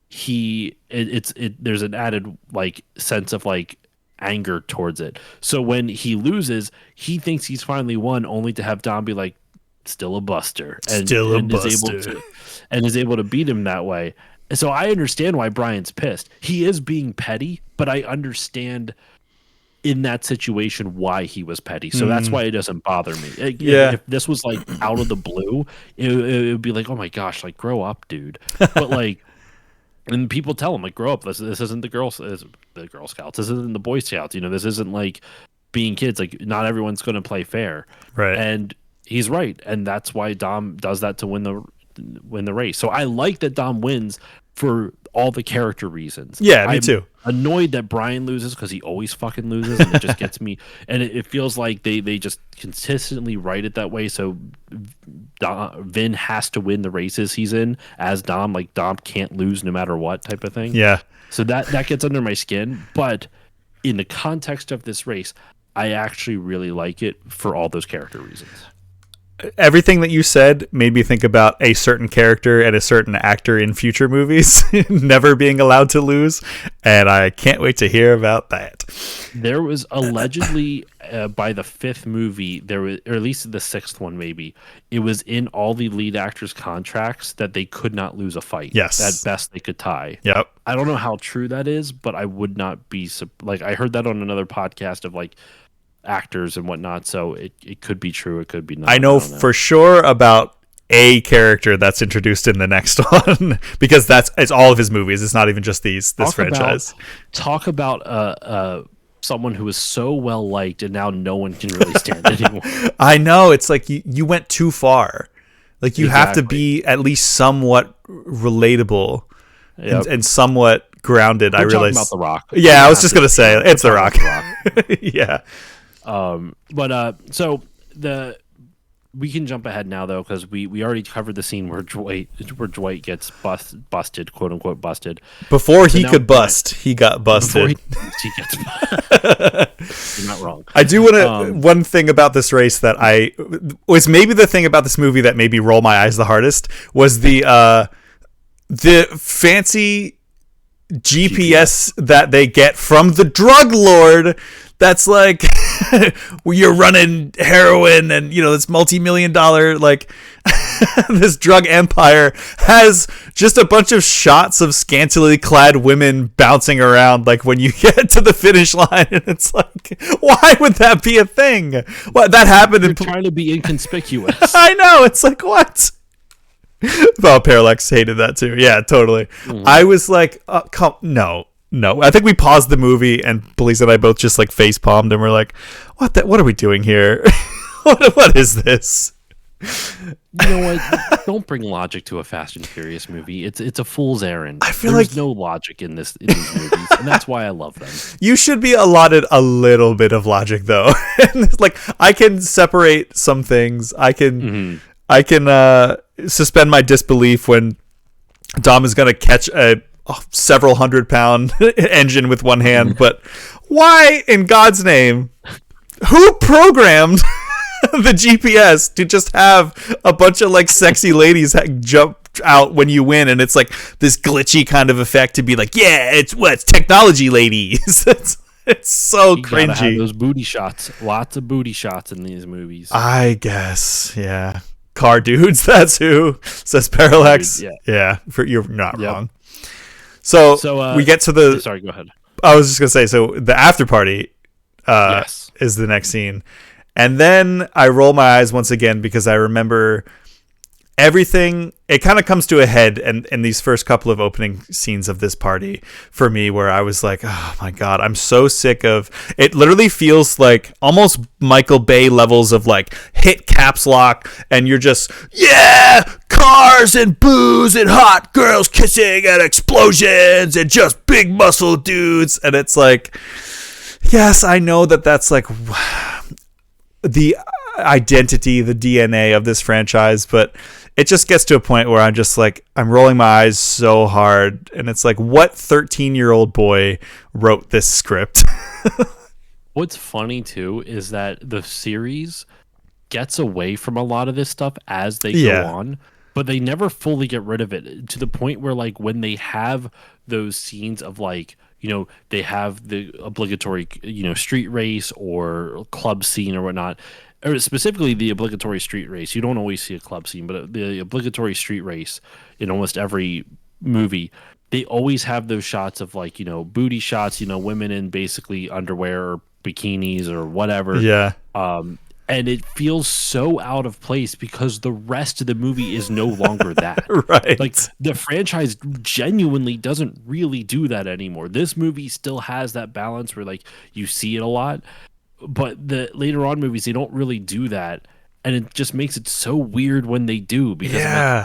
there's an added like sense of like anger towards it. So when he loses, he thinks he's finally won, only to have Dom be like, still a buster, and is able to beat him that way. And so I understand why Brian's pissed. He is being petty, but I understand in that situation why he was petty. So that's why it doesn't bother me. If this was like out of the blue, it would be like, oh my gosh, like grow up, dude. But like, and people tell him like, grow up. This isn't the Girl Scouts. This isn't the Boy Scouts. This isn't like being kids. Like not everyone's going to play fair. Right. And he's right. And that's why Dom does that to win the race. So I like that Dom wins for all the character reasons. Yeah, me too. Annoyed that Brian loses because he always fucking loses, and it just gets me. And it feels like they just consistently write it that way. So Vin has to win the races he's in as Dom. Like Dom can't lose no matter what, type of thing. Yeah. So that gets under my skin. But in the context of this race, I actually really like it for all those character reasons. Everything that you said made me think about a certain character and a certain actor in future movies never being allowed to lose, and I can't wait to hear about that. There was allegedly by the fifth movie, or at least the sixth one, maybe it was in all the lead actors' contracts that they could not lose a fight. Yes, at best they could tie. Yep. I don't know how true that is, but I would not be like I heard that on another podcast of like actors and whatnot, so it could be true, it could be not. I know for sure about a character that's introduced in the next one because it's all of his movies. It's not even just this franchise. Talk about someone who is so well liked and now no one can really stand it anymore. I know, it's like you went too far. Like you have to be at least somewhat relatable and somewhat grounded. I realize about The Rock. Yeah, I was just gonna say it's The Rock. Yeah. So we can jump ahead now though, because we already covered the scene where Dwight gets busted, quote unquote busted. Before he could bust, he got busted. He gets busted. You're not wrong. I do want to. One thing about this race that I was maybe the thing about this movie that made me roll my eyes the hardest was the fancy GPS that they get from the drug lord. That's like you're running heroin, and this multi-million-dollar like this drug empire has just a bunch of shots of scantily clad women bouncing around like when you get to the finish line, and it's like, why would that be a thing? What that happened? You're trying to be inconspicuous. I know, it's like, what? Well, Parallax hated that too. Yeah, totally. Mm-hmm. I was like, no. I think we paused the movie, and Police and I both just like face palmed, and we're like, what are we doing here? what is this? You know what? Don't bring logic to a Fast and Furious movie. It's a fool's errand. I feel There's like no logic in these movies, and that's why I love them. You should be allotted a little bit of logic, though. Like, I can separate some things. I can suspend my disbelief when Dom is going to catch a several 100-pound engine with one hand, but why in God's name? Who programmed the GPS to just have a bunch of like sexy ladies jump out when you win, and it's like this glitchy kind of effect to be like, yeah, it's technology, ladies. It's so you cringy. Gotta have those booty shots, lots of booty shots in these movies. I guess, yeah. Car dudes, that's who, says Parallax. Yeah, you're not wrong. So we get to the. Sorry, go ahead. I was just gonna say, so the after party is the next scene. And then I roll my eyes once again because I remember everything. It kind of comes to a head in these first couple of opening scenes of this party for me, where I was like, oh my God, I'm so sick of it. Literally feels like almost Michael Bay levels of like hit caps lock, and you're just, yeah, cars and booze and hot girls kissing and explosions and just big muscle dudes. And it's like, yes, I know that's like the identity, the DNA of this franchise, but it just gets to a point where I'm just like, I'm rolling my eyes so hard, and it's like, what 13-year-old boy wrote this script? What's funny too is that the series gets away from a lot of this stuff as they go on, but they never fully get rid of it, to the point where like when they have those scenes of like, they have the obligatory, street race or club scene or whatnot, or specifically the obligatory street race. You don't always see a club scene, but the obligatory street race in almost every movie, they always have those shots of like, booty shots, women in basically underwear or bikinis or whatever. Yeah. And it feels so out of place because the rest of the movie is no longer that. Right. Like, the franchise genuinely doesn't really do that anymore. This movie still has that balance where like you see it a lot, but the later on movies, they don't really do that. And it just makes it so weird when they do, because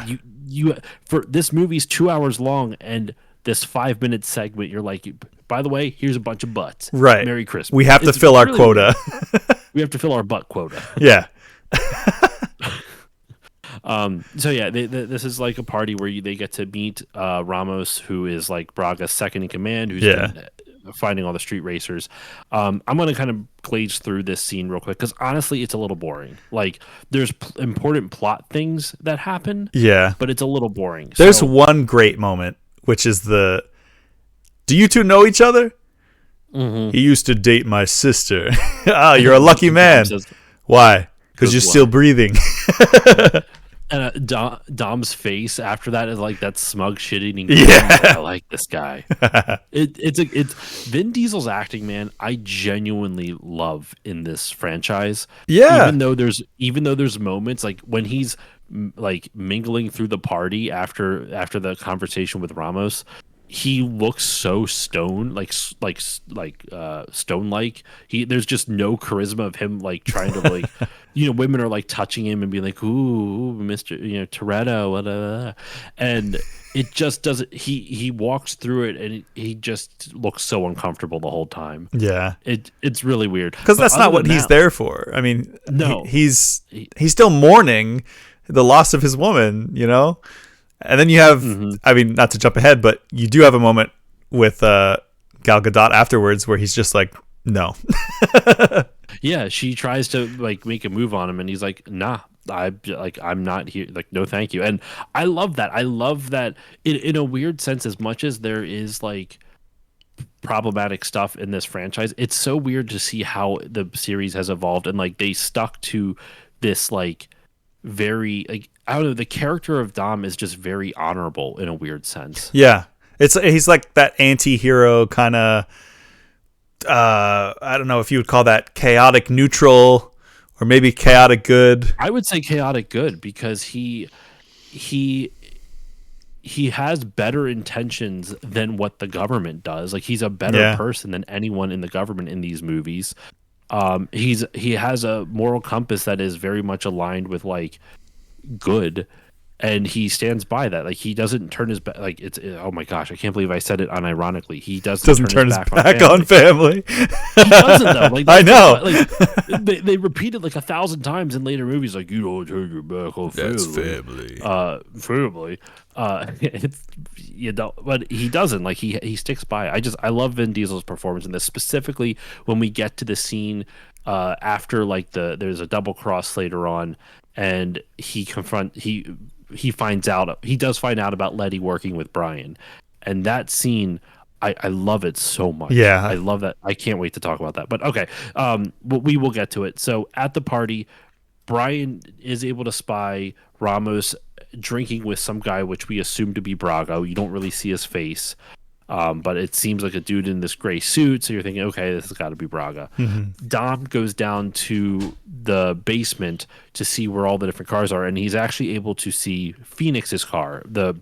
like, you for this movie's 2 hours long, and this 5-minute segment, you're like, by the way, here's a bunch of butts. Right. Merry Christmas. We have to fill our quota. We have to fill our butt quota. Yeah. So yeah, this is like a party where they get to meet Ramos, who is like Braga's second in command, who's been finding all the street racers. I'm going to kind of glaze through this scene real quick because honestly, it's a little boring. Like, there's important plot things that happen. Yeah. But it's a little boring. There's one great moment, which is do you two know each other? Mm-hmm. He used to date my sister. You're a lucky man. Why? Because you're still breathing. And Dom's face after that is like that smug shit-eating. Yeah, I like this guy. It's Vin Diesel's acting, man. I genuinely love in this franchise. Yeah, even though there's moments like when he's like mingling through the party after the conversation with Ramos. He looks so stone, like stone like. There's just no charisma of him like trying to like, women are like touching him and being like, ooh, Mr. Toretto, and it just doesn't. He walks through it and he just looks so uncomfortable the whole time. Yeah, it's really weird because that's not what he's there for. I mean, no, he's still mourning the loss of his woman, And then you have, I mean, not to jump ahead, but you do have a moment with Gal Gadot afterwards where he's just like, no. Yeah, she tries to like make a move on him, and he's like, "Nah, I'm not here. Like, no, thank you." And I love that. I love that in a weird sense. As much as there is like problematic stuff in this franchise, it's so weird to see how the series has evolved, and like they stuck to this like very like I don't know. The character of Dom is just very honorable in a weird sense. Yeah, he's like that anti-hero kind of. I don't know if you would call that chaotic neutral or maybe chaotic good. I would say chaotic good because he has better intentions than what the government does. Like he's a better person than anyone in the government in these movies. He has a moral compass that is very much aligned with like good, and he stands by that. Like he doesn't turn his back. Like oh my gosh, I can't believe I said it uninironically. He doesn't turn his back on family. He doesn't though. Like I know. Like they repeat it like 1,000 times in later movies. Like you don't turn your back on family. That's family. Family. It's but he doesn't. Like he sticks by. I love Vin Diesel's performance in this, specifically when we get to the scene after like there's a double cross later on, and he finds out he does find out about Letty working with Brian, and that scene I love it so much. Yeah, I love that. I can't wait to talk about that. But okay, we will get to it. So at the party, Brian is able to spy Ramos drinking with some guy, which we assume to be Brago. You don't really see his face, but it seems like a dude in this gray suit. So you're thinking, okay, this has got to be Braga. Mm-hmm. Dom goes down to the basement to see where all the different cars are, and he's actually able to see Phoenix's car, the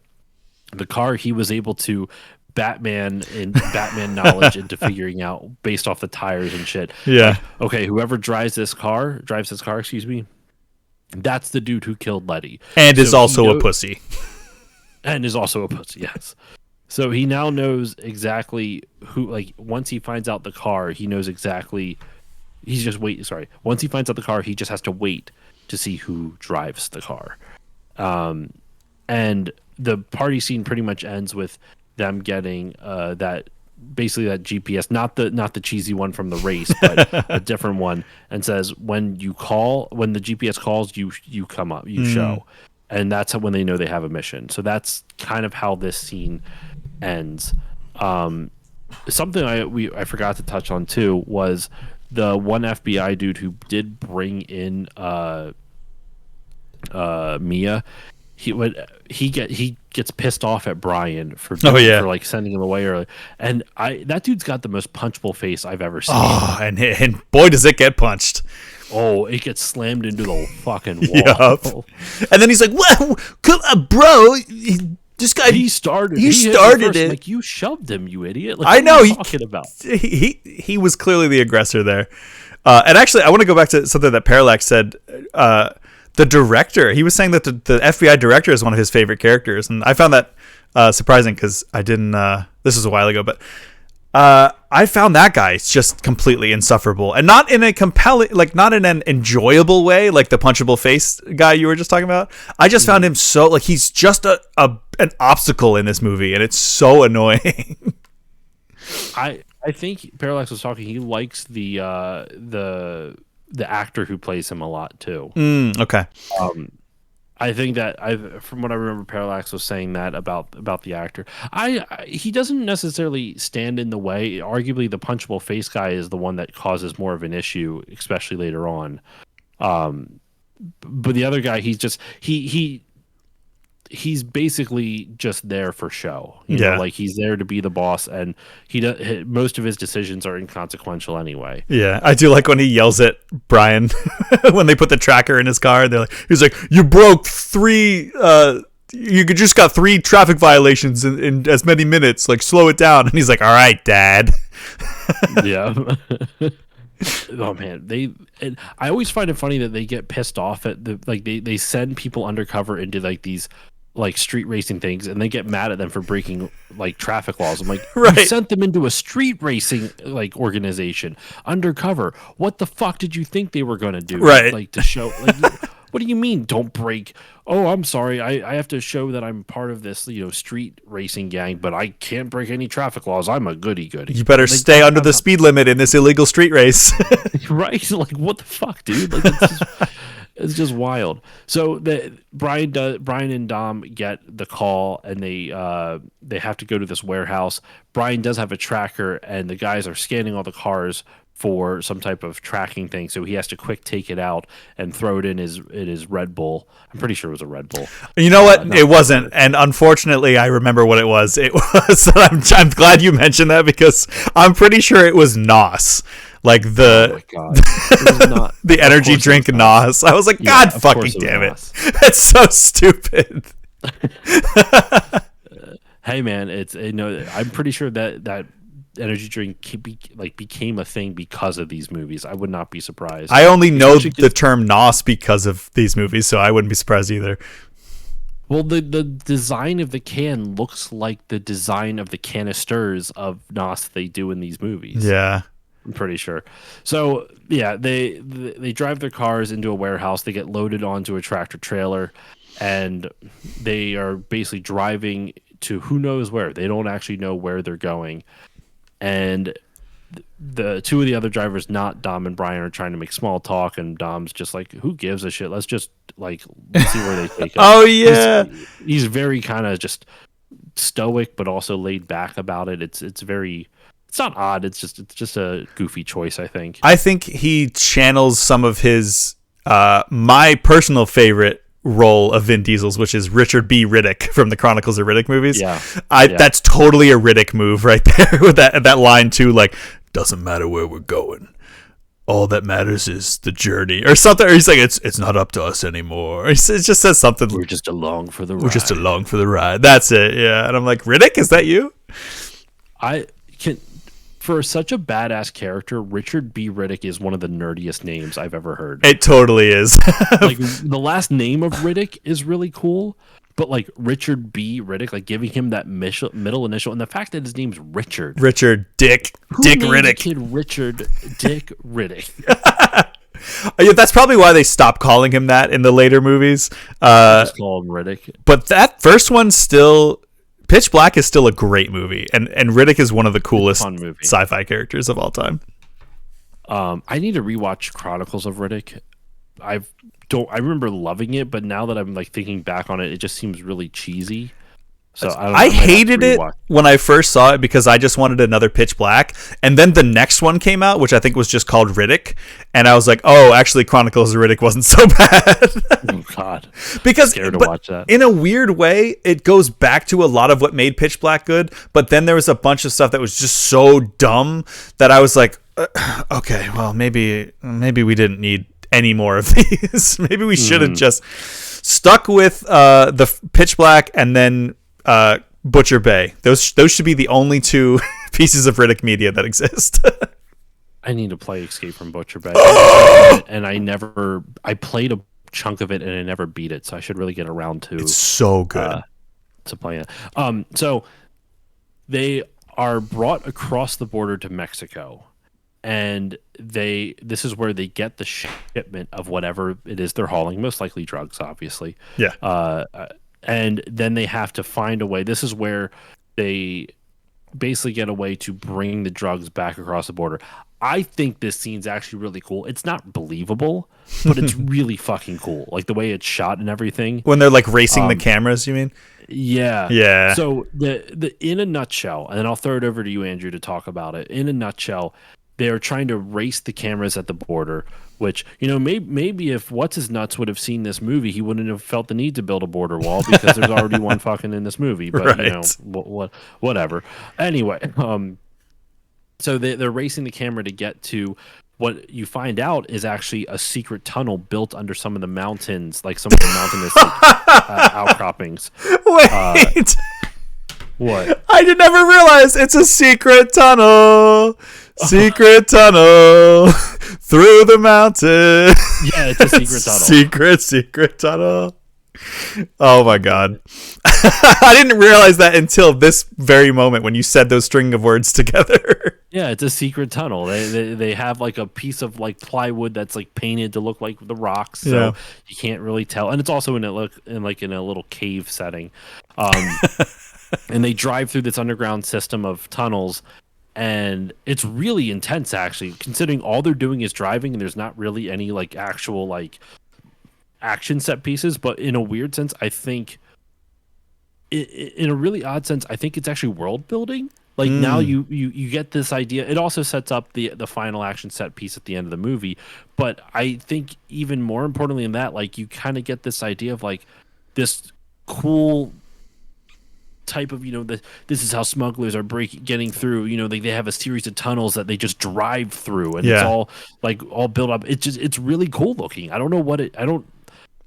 car he was able to Batman knowledge into figuring out based off the tires and shit. Yeah. Like, okay, whoever drives this car, excuse me, that's the dude who killed Letty. And is also a pussy. And is also a pussy, yes. So he now knows exactly who, like, once he finds out the car, he knows exactly. Once he finds out the car, he just has to wait to see who drives the car. And the party scene pretty much ends with them getting that GPS, not the cheesy one from the race, but a different one, and says when the GPS calls, you come up, you show, and that's when they know they have a mission. So that's kind of how this scene ends. Something I forgot to touch on too was the one FBI dude who did bring in Mia. He gets pissed off at Brian for like sending him away early, and that dude's got the most punchable face I've ever seen. Oh, and boy does it get punched. Oh, it gets slammed into the fucking wall. Yep. And then he's like, "Well, bro, this guy he started it. Like, you shoved him, you idiot." Like, I know. What are you talking about? He was clearly the aggressor there. And actually, I want to go back to something that Parallax said. The director, he was saying that the FBI director is one of his favorite characters, and I found that surprising because I didn't. This was a while ago, but I found that guy just completely insufferable, and not in a compelling, like not in an enjoyable way, like the punchable face guy you were just talking about. I just found him so like he's just an obstacle in this movie, and it's so annoying. I think Parallax was talking. He likes the actor who plays him a lot too. Okay. I think that from what I remember, Parallax was saying that about the actor. He doesn't necessarily stand in the way. Arguably, the punchable face guy is the one that causes more of an issue, especially later on. But the other guy, he's basically just there for show. You know, like he's there to be the boss, and most of his decisions are inconsequential anyway. Yeah, I do like when he yells at Brian when they put the tracker in his car. He's like, "You broke 3. You just got 3 traffic violations in as many minutes. Like, slow it down." And he's like, "All right, Dad." Yeah. Oh man, I always find it funny that they get pissed off at they send people undercover into like these like street racing things, and they get mad at them for breaking like traffic laws. I'm like, right. You sent them into a street racing like organization undercover. What the fuck did you think they were going to do? Right. Like to show like what do you mean don't break? Oh, I'm sorry. I have to show that I'm part of this, street racing gang, but I can't break any traffic laws. I'm a goody goody. You better stay under the speed limit in this illegal street race. Right? Like, what the fuck, dude? Like, it's just wild. So Brian and Dom get the call, and they have to go to this warehouse. Brian does have a tracker, and the guys are scanning all the cars for some type of tracking thing. So he has to quick take it out and throw it in his Red Bull. I'm pretty sure it was a Red Bull. You know what? It wasn't, and unfortunately, I remember what it was. It was. I'm glad you mentioned that because I'm pretty sure it was NOS. Like Oh my God. It was not, the energy drink NOS. I was like, God fucking damn it. That's so stupid. Hey man, I'm pretty sure that energy drink became a thing because of these movies. I would not be surprised. I only know the term NOS because of these movies, so I wouldn't be surprised either. Well, the design of the can looks like the design of the canisters of NOS they do in these movies. Yeah. I'm pretty sure. So yeah, they drive their cars into a warehouse. They get loaded onto a tractor trailer, and they are basically driving to who knows where. They don't actually know where they're going. And the two of the other drivers, not Dom and Brian, are trying to make small talk, and Dom's just like, "Who gives a shit? Let's just let's see where they take us." Oh yeah, he's very kind of just stoic, but also laid back about it. It's very. It's not odd. It's just a goofy choice, I think. I think he channels some of his my personal favorite role of Vin Diesel's, which is Richard B. Riddick from the Chronicles of Riddick movies. Yeah. That's totally a Riddick move right there with that line too, like, doesn't matter where we're going. All that matters is the journey, or something. Or he's like, it's not up to us anymore. It just says something. We're just along for the ride. We're just along for the ride. That's it. Yeah. And I'm like, Riddick, is that you? For such a badass character, Richard B. Riddick is one of the nerdiest names I've ever heard. It totally is. Like, the last name of Riddick is really cool, but like Richard B. Riddick, like giving him that middle initial, and the fact that his name's Richard. Dick Riddick. Kid Richard Dick Riddick. Yeah, that's probably why they stopped calling him that in the later movies. Just call him Riddick. But that first one still. Pitch Black is still a great movie, and Riddick is one of the coolest sci-fi characters of all time. I need to rewatch Chronicles of Riddick. I remember loving it, but now that I'm like thinking back on it, it just seems really cheesy. So I hated it when I first saw it because I just wanted another Pitch Black, and then the next one came out, which I think was just called Riddick, and I was like, oh, actually, Chronicles of Riddick wasn't so bad. Oh God, because scared to watch that. In a weird way, it goes back to a lot of what made Pitch Black good, but then there was a bunch of stuff that was just so dumb that I was like, okay, well, maybe we didn't need any more of these. Maybe we should have just stuck with the Pitch Black and then Butcher Bay. Those should be the only two pieces of Riddick media that exist. I need to play Escape from Butcher Bay, and I played a chunk of it and I never beat it, so I should really get around to. It's so good to play it. So they are brought across the border to Mexico, and this is where they get the shipment of whatever it is they're hauling, most likely drugs, obviously. Yeah. And then they have to find a way. This is where they basically get a way to bring the drugs back across the border. I think this scene's actually really cool. It's not believable, but it's really fucking cool. Like the way it's shot and everything. When they're like racing the cameras, you mean? Yeah. Yeah. So the in a nutshell, and then I'll throw it over to you, Andrew, to talk about it. In a nutshell, they're trying to race the cameras at the border, which, maybe if What's-His-Nuts would have seen this movie, he wouldn't have felt the need to build a border wall because there's already one fucking in this movie. But, right. Whatever. Anyway, so they're racing the camera to get to what you find out is actually a secret tunnel built under some of the mountains, like some of the mountainous outcroppings. Wait. What? I did never realize it's a secret tunnel. Secret tunnel through the mountain. Yeah, it's a secret tunnel. Secret tunnel. Oh my god. I didn't realize that until this very moment when you said those string of words together. Yeah, it's a secret tunnel. They have like a piece of like plywood that's like painted to look like the rocks, Yeah. so you can't really tell. And it's also in a little cave setting. Um, and they drive through this underground system of tunnels, and it's really intense actually, considering all they're doing is driving and there's not really any like actual like action set pieces. But in a weird sense, I think in a really odd sense, I think it's actually world building. Like now Mm. you get this idea. It also sets up the final action set piece at the end of the movie. But I think even more importantly than that, like you kind of get this idea of like this cool type of, this is how smugglers are getting through. They have a series of tunnels that they just drive through, and it's Yeah. all like all built up. It's really cool looking. I don't know what it. I don't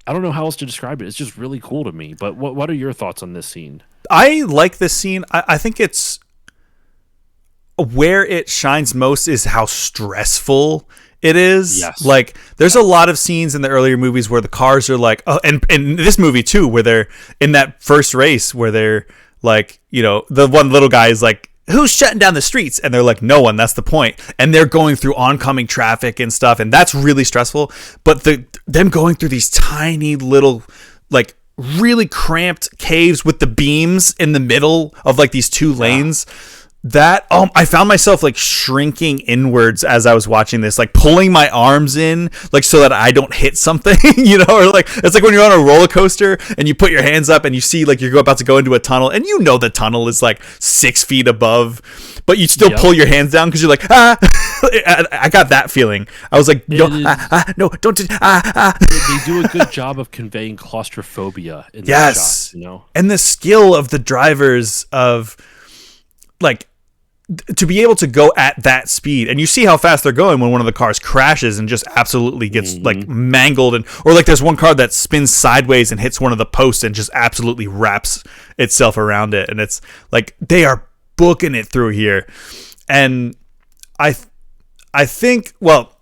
know how else to describe it. It's just really cool to me. But what are your thoughts on this scene? I like this scene. I think it's where it shines most is how stressful it is. Yes. Like there's a lot of scenes in the earlier movies where the cars are like, oh, and in this movie too, where they're in that first race where they're like, the one little guy is like, who's shutting down the streets? And they're like, no one, that's the point. And they're going through oncoming traffic and stuff. And that's really stressful. But them going through these tiny little, like really cramped caves with the beams in the middle of like these two lanes, that I found myself like shrinking inwards as I was watching this, like pulling my arms in, like so that I don't hit something, or like it's like when you're on a roller coaster and you put your hands up and you see like you're about to go into a tunnel and the tunnel is like 6 feet above, but you still pull your hands down because you're like, I got that feeling. I was like, no, no, don't do, They do a good job of conveying claustrophobia in the shots, and the skill of the drivers of like to be able to go at that speed, and you see how fast they're going when one of the cars crashes and just absolutely gets like mangled, or like there's one car that spins sideways and hits one of the posts and just absolutely wraps itself around it, and it's like they are booking it through here. And I think, well,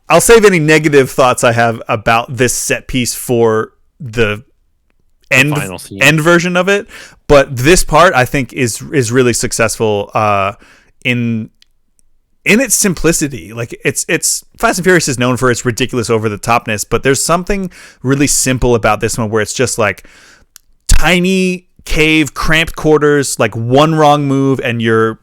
I'll save any negative thoughts I have about this set piece for the end version of it, but this part I think is really successful in its simplicity. Like it's Fast and Furious is known for its ridiculous over the topness, but there's something really simple about this one where it's just like tiny cave, cramped quarters, like one wrong move and you're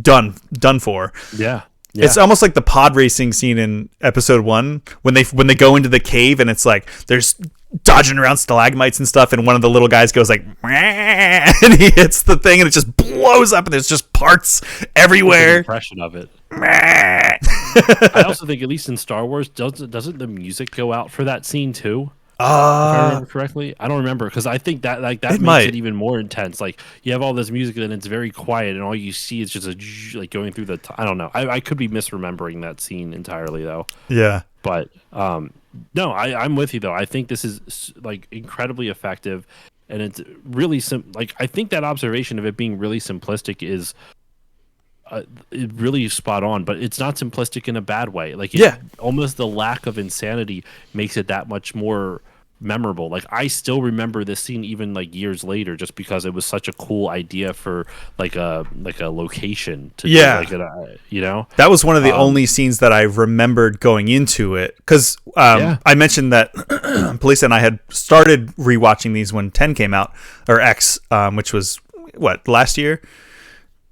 done for. Yeah. It's almost like the pod racing scene in episode 1 when they go into the cave and it's like there's dodging around stalagmites and stuff, and one of the little guys goes like, and he hits the thing and it just blows up and there's just parts everywhere. Impression of it. I also think, at least in Star Wars, doesn't the music go out for that scene too? If I remember correctly, I don't remember, because I think that makes it even more intense. Like you have all this music and it's very quiet, and all you see is just like going through the. I don't know. I could be misremembering that scene entirely though. Yeah, but no, I'm with you though. I think this is like incredibly effective, and it's really like I think that observation of it being really simplistic is. Really spot on, but it's not simplistic in a bad way. Like, almost the lack of insanity makes it that much more memorable. Like, I still remember this scene even like years later, just because it was such a cool idea for like a location to do, like that was one of the only scenes that I remembered going into it, because I mentioned that Police and I had started rewatching these when 10 came out, or X, which was what, last year.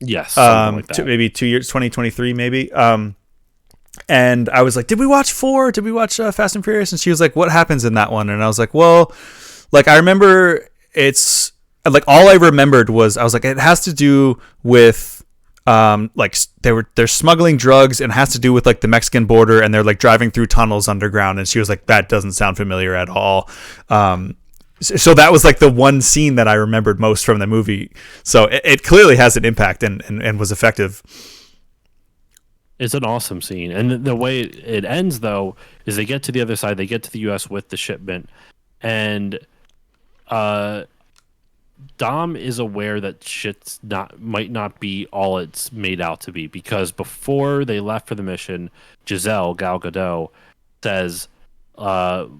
Yes, like maybe 2 years, 2023, maybe. And I was like, "Did we watch 4? Did we watch Fast and Furious?" And she was like, "What happens in that one?" And I was like, "Well, like I remember it's like all I remembered was I was like, it has to do with like they're smuggling drugs, and has to do with like the Mexican border, and they're like driving through tunnels underground." And she was like, "That doesn't sound familiar at all." So that was like the one scene that I remembered most from the movie. So it clearly has an impact and was effective. It's an awesome scene. And the way it ends, though, is they get to the other side. They get to the U.S. with the shipment. And Dom is aware that shit's might not be all it's made out to be. Because before they left for the mission, Giselle, Gal Gadot, says, well,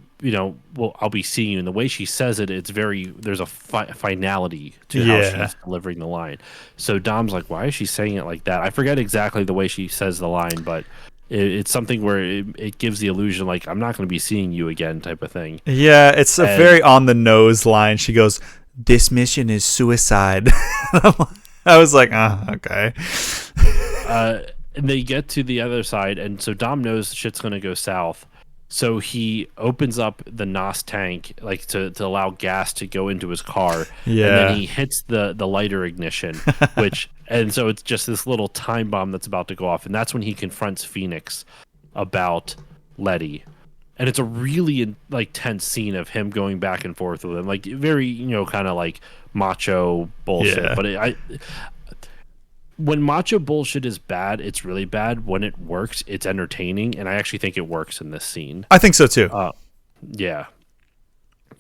I'll be seeing you. And the way she says it, it's there's a finality to how Yeah. she's delivering the line. So Dom's like, why is she saying it like that? I forget exactly the way she says the line, but it's something where it gives the illusion like, I'm not going to be seeing you again type of thing. Yeah, it's a And very on the nose line. She goes, "This mission is suicide." I was like, okay. and they get to the other side, and so Dom knows shit's gonna go south. So he opens up the NOS tank, like to allow gas to go into his car, and then Yeah. he hits the lighter ignition, and so it's just this little time bomb that's about to go off, and that's when he confronts Phoenix about Letty. And it's a really like tense scene of him going back and forth with him, like very kind of like macho bullshit. Yeah. But when macho bullshit is bad, it's really bad. When it works, it's entertaining, and I actually think it works in this scene. I think so too. Yeah.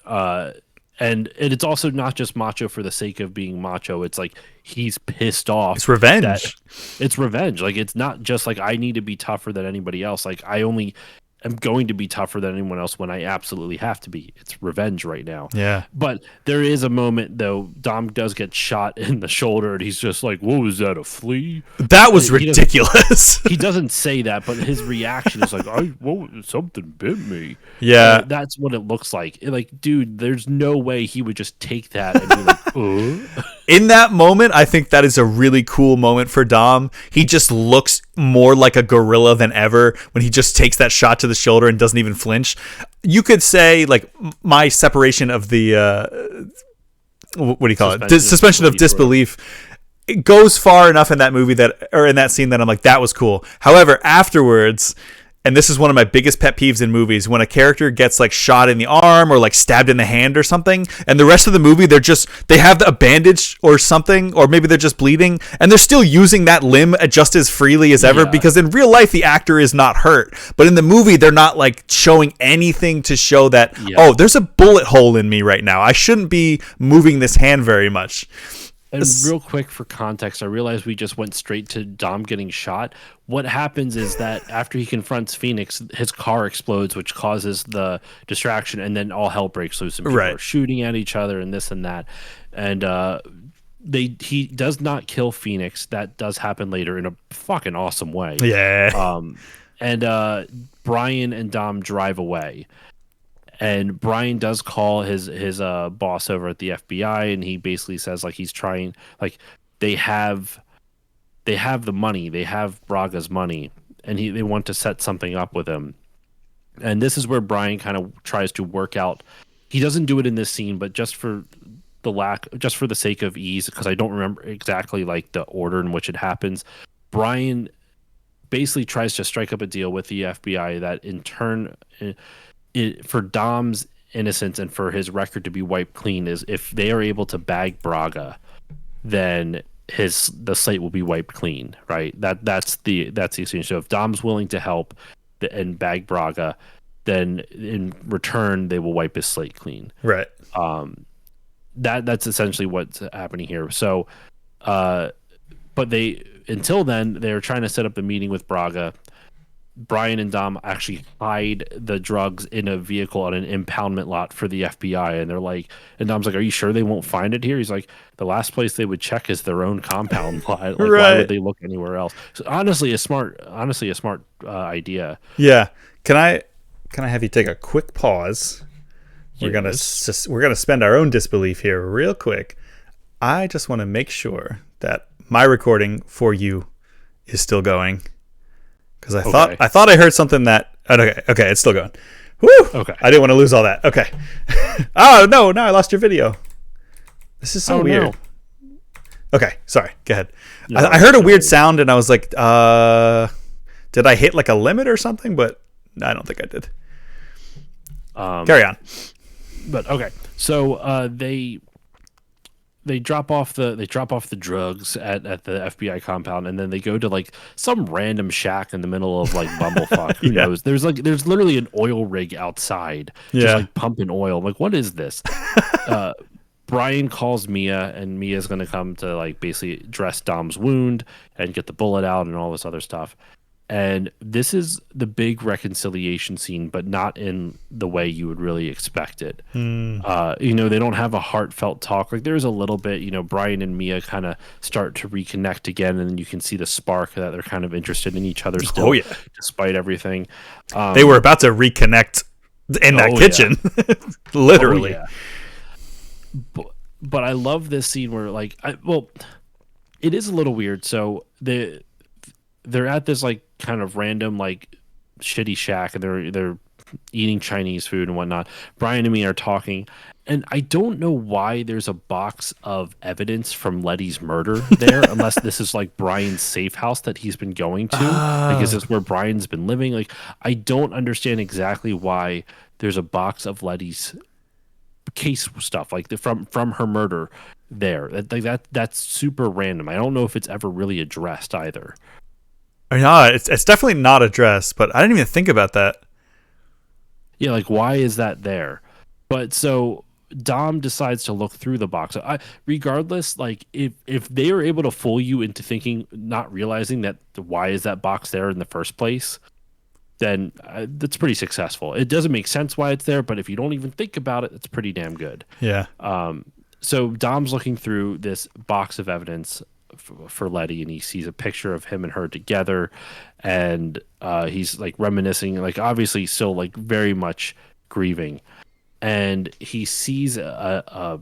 And it's also not just macho for the sake of being macho. It's like he's pissed off. It's revenge. It's revenge. Like, it's not just like I need to be tougher than anybody else. Like, I only am going to be tougher than anyone else when I absolutely have to be. It's revenge right now. Yeah. But there is a moment, though, Dom does get shot in the shoulder, and he's just like, what was that, a flea? That was ridiculous. He doesn't say that, but his reaction is like, something bit me. Yeah. That's what it looks like. Like, dude, there's no way he would just take that and be like, In that moment, I think that is a really cool moment for Dom. He just looks more like a gorilla than ever when he just takes that shot to the shoulder and doesn't even flinch. You could say, like, my separation of the what do you call it? Suspension of disbelief. It goes far enough in that movie in that scene that I'm like, that was cool. However, afterwards, and this is one of my biggest pet peeves in movies, when a character gets like shot in the arm or like stabbed in the hand or something, and the rest of the movie they have a bandage or something, or maybe they're just bleeding, and they're still using that limb just as freely as ever, because in real life the actor is not hurt, but in the movie they're not like showing anything to show that there's a bullet hole in me right now. I shouldn't be moving this hand very much. And real quick for context, I realize we just went straight to Dom getting shot. What happens is that after he confronts Phoenix, his car explodes, which causes the distraction, and then all hell breaks loose, and people are shooting at each other and this and that. And he does not kill Phoenix. That does happen later in a fucking awesome way. Yeah. And Brian and Dom drive away. And Brian does call his boss over at the FBI, and he basically says like he's trying, like they have the money, they have Braga's money, and they want to set something up with him. And this is where Brian kind of tries to work out. He doesn't do it in this scene, but just for the sake of ease, because I don't remember exactly like the order in which it happens, Brian basically tries to strike up a deal with the FBI that in turn, for Dom's innocence and for his record to be wiped clean, is if they are able to bag Braga, then the slate will be wiped clean, right? That's the exchange. So if Dom's willing to help and bag Braga, then in return they will wipe his slate clean. Right. That's essentially what's happening here. So, but until then they're trying to set up the meeting with Braga. Brian and Dom actually hide the drugs in a vehicle on an impoundment lot for the FBI, and they're like, and Dom's like, "Are you sure they won't find it here?" He's like, "The last place they would check is their own compound lot. Like, why would they look anywhere else?" So honestly, a smart idea. Yeah. Can I have you take a quick pause? We're gonna spend our own disbelief here real quick. I just want to make sure that my recording for you is still going. Because I thought I heard something that... Okay, it's still going. Woo! Okay. I didn't want to lose all that. Okay. Oh, no, I lost your video. This is so weird. No. Okay, sorry. Go ahead. No, I heard a weird sound, and I was like, did I hit like a limit or something? But I don't think I did. Carry on. But, okay. So, they drop off the drugs at the FBI compound, and then they go to like some random shack in the middle of like Bumblefuck. Who knows? There's literally an oil rig outside, just like pumping oil. I'm like, what is this? Brian calls Mia, and Mia's gonna come to like basically dress Dom's wound and get the bullet out and all this other stuff. And this is the big reconciliation scene, but not in the way you would really expect it. They don't have a heartfelt talk. Like there's a little bit, Brian and Mia kind of start to reconnect again, and then you can see the spark that they're kind of interested in each other Oh still, yeah, despite everything. they were about to reconnect in that kitchen, Yeah. literally. Oh, yeah. But I love this scene where, it is a little weird. So they're at this like kind of random like shitty shack, and they're eating Chinese food and whatnot. Brian and me are talking, and I don't know why there's a box of evidence from Letty's murder there, unless this is like Brian's safe house that he's been going to, because it's where Brian's been living. Like, I don't understand exactly why there's a box of Letty's case stuff, like from her murder there. That's super random. I don't know if it's ever really addressed either. No, it's definitely not addressed, but I didn't even think about that. Yeah, like why is that there? But so Dom decides to look through the box. Regardless, like if they are able to fool you into thinking, not realizing that why is that box there in the first place, then that's pretty successful. It doesn't make sense why it's there, but if you don't even think about it, it's pretty damn good. Yeah. So Dom's looking through this box of evidence for Letty, and he sees a picture of him and her together, and he's like reminiscing, like obviously still like very much grieving, and he sees a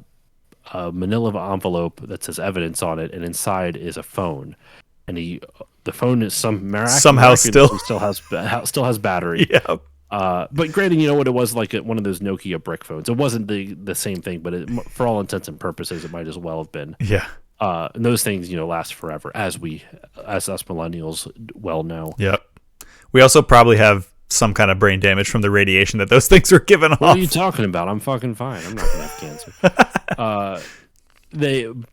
manila envelope that says evidence on it, and inside is a phone, and the phone is somehow still has battery. Yeah. But granted, you know what, it was like one of those Nokia brick phones. It wasn't the same thing, but for all intents and purposes, it might as well have been. Yeah. And those things, last forever, as us millennials well know. Yep. We also probably have some kind of brain damage from the radiation that those things were given off. What are you talking about? I'm fucking fine. I'm not gonna have cancer.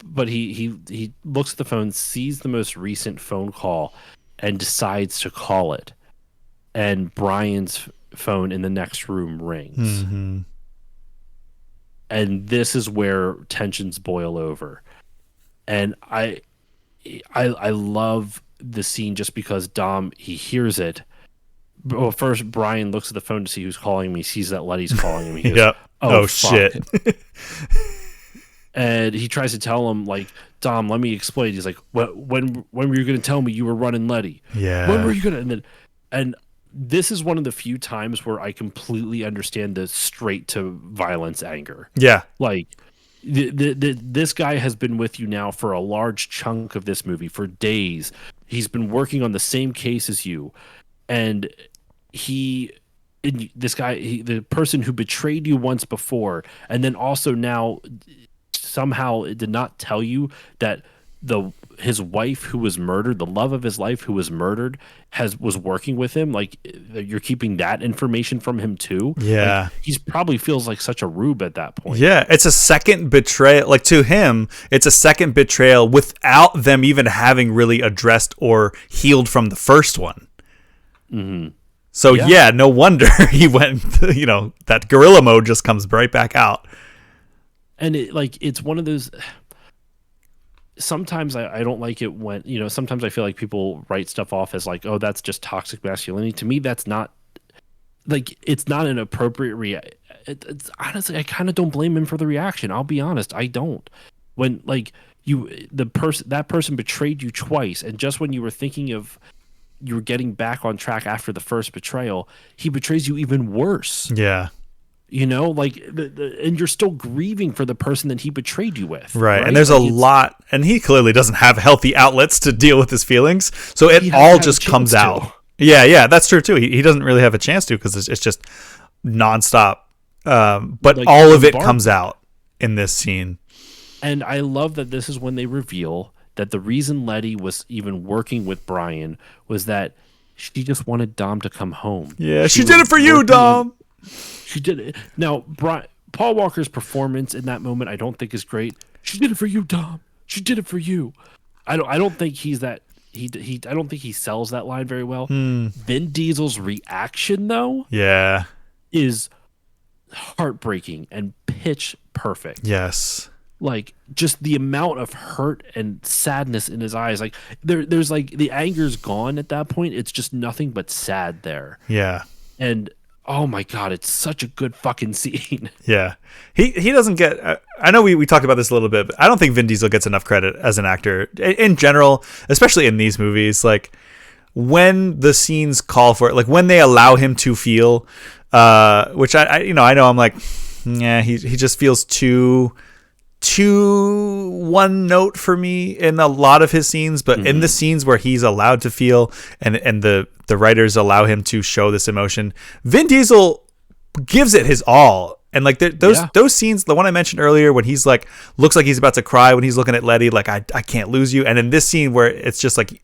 But he looks at the phone, sees the most recent phone call, and decides to call it. And Brian's phone in the next room rings. Mm-hmm. And this is where tensions boil over. And I love the scene just because Dom, he hears it. Well, first Brian looks at the phone to see who's calling me, sees that Letty's calling him. He goes, Yep. Oh fuck. shit. And he tries to tell him, like, Dom, let me explain. He's like, when were you going to tell me you were running Letty? Yeah. When were you going to? And this is one of the few times where I completely understand the straight to violence anger. Yeah. Like, this guy has been with you now for a large chunk of this movie, for days. He's been working on the same case as you, and the person who betrayed you once before, and then also now somehow did not tell you that his wife who was murdered, the love of his life who was murdered, was working with him. Like, you're keeping that information from him too. Yeah. Like, he's probably feels like such a rube at that point. Yeah, it's a second betrayal. Like, to him, it's a second betrayal without them even having really addressed or healed from the first one. Mm-hmm. So yeah, no wonder he went, that gorilla mode just comes right back out. And it's one of those. Sometimes I don't like it when, sometimes I feel like people write stuff off as like, oh, that's just toxic masculinity. To me, that's not, like, it's not an appropriate it's honestly, I kind of don't blame him for the reaction. I'll be honest, I don't. When, like, that person betrayed you twice, and just when you were thinking of you were getting back on track after the first betrayal, he betrays you even worse. Yeah. And you're still grieving for the person that he betrayed you with. Right. And there's a lot, and he clearly doesn't have healthy outlets to deal with his feelings. So it all just comes out. Yeah, that's true too. He doesn't really have a chance to, because it's just nonstop. But like, all of it comes out in this scene. And I love that this is when they reveal that the reason Letty was even working with Brian was that she just wanted Dom to come home. Yeah, she did it for you, Dom. She did it. Now, Paul Walker's performance in that moment, I don't think is great. She did it for you, Dom. She did it for you. I don't think he's that. I don't think he sells that line very well. Vin Diesel's reaction, though, is heartbreaking and pitch perfect. Yes. like just the amount of hurt and sadness in his eyes, like there's like the anger's gone at that point. It's just nothing but sad there. Yeah. And oh my god, it's such a good fucking scene. Yeah. He doesn't get I know we talked about this a little bit, but I don't think Vin Diesel gets enough credit as an actor in general, especially in these movies. Like when the scenes call for it, like when they allow him to feel, which I know I'm like, yeah, he just feels too one note for me in a lot of his scenes, but in the scenes where he's allowed to feel and the writers allow him to show this emotion, Vin Diesel gives it his all. And like those scenes, the one I mentioned earlier when he's like looks like he's about to cry when he's looking at Letty, like I can't lose you, and in this scene where it's just like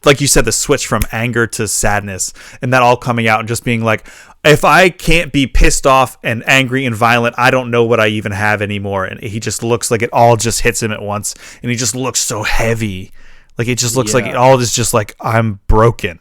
like you said, the switch from anger to sadness, and that all coming out and just being like, if I can't be pissed off and angry and violent, I don't know what I even have anymore. And he just looks like it all just hits him at once, and he just looks so heavy, like it just looks like it all is just like I'm broken.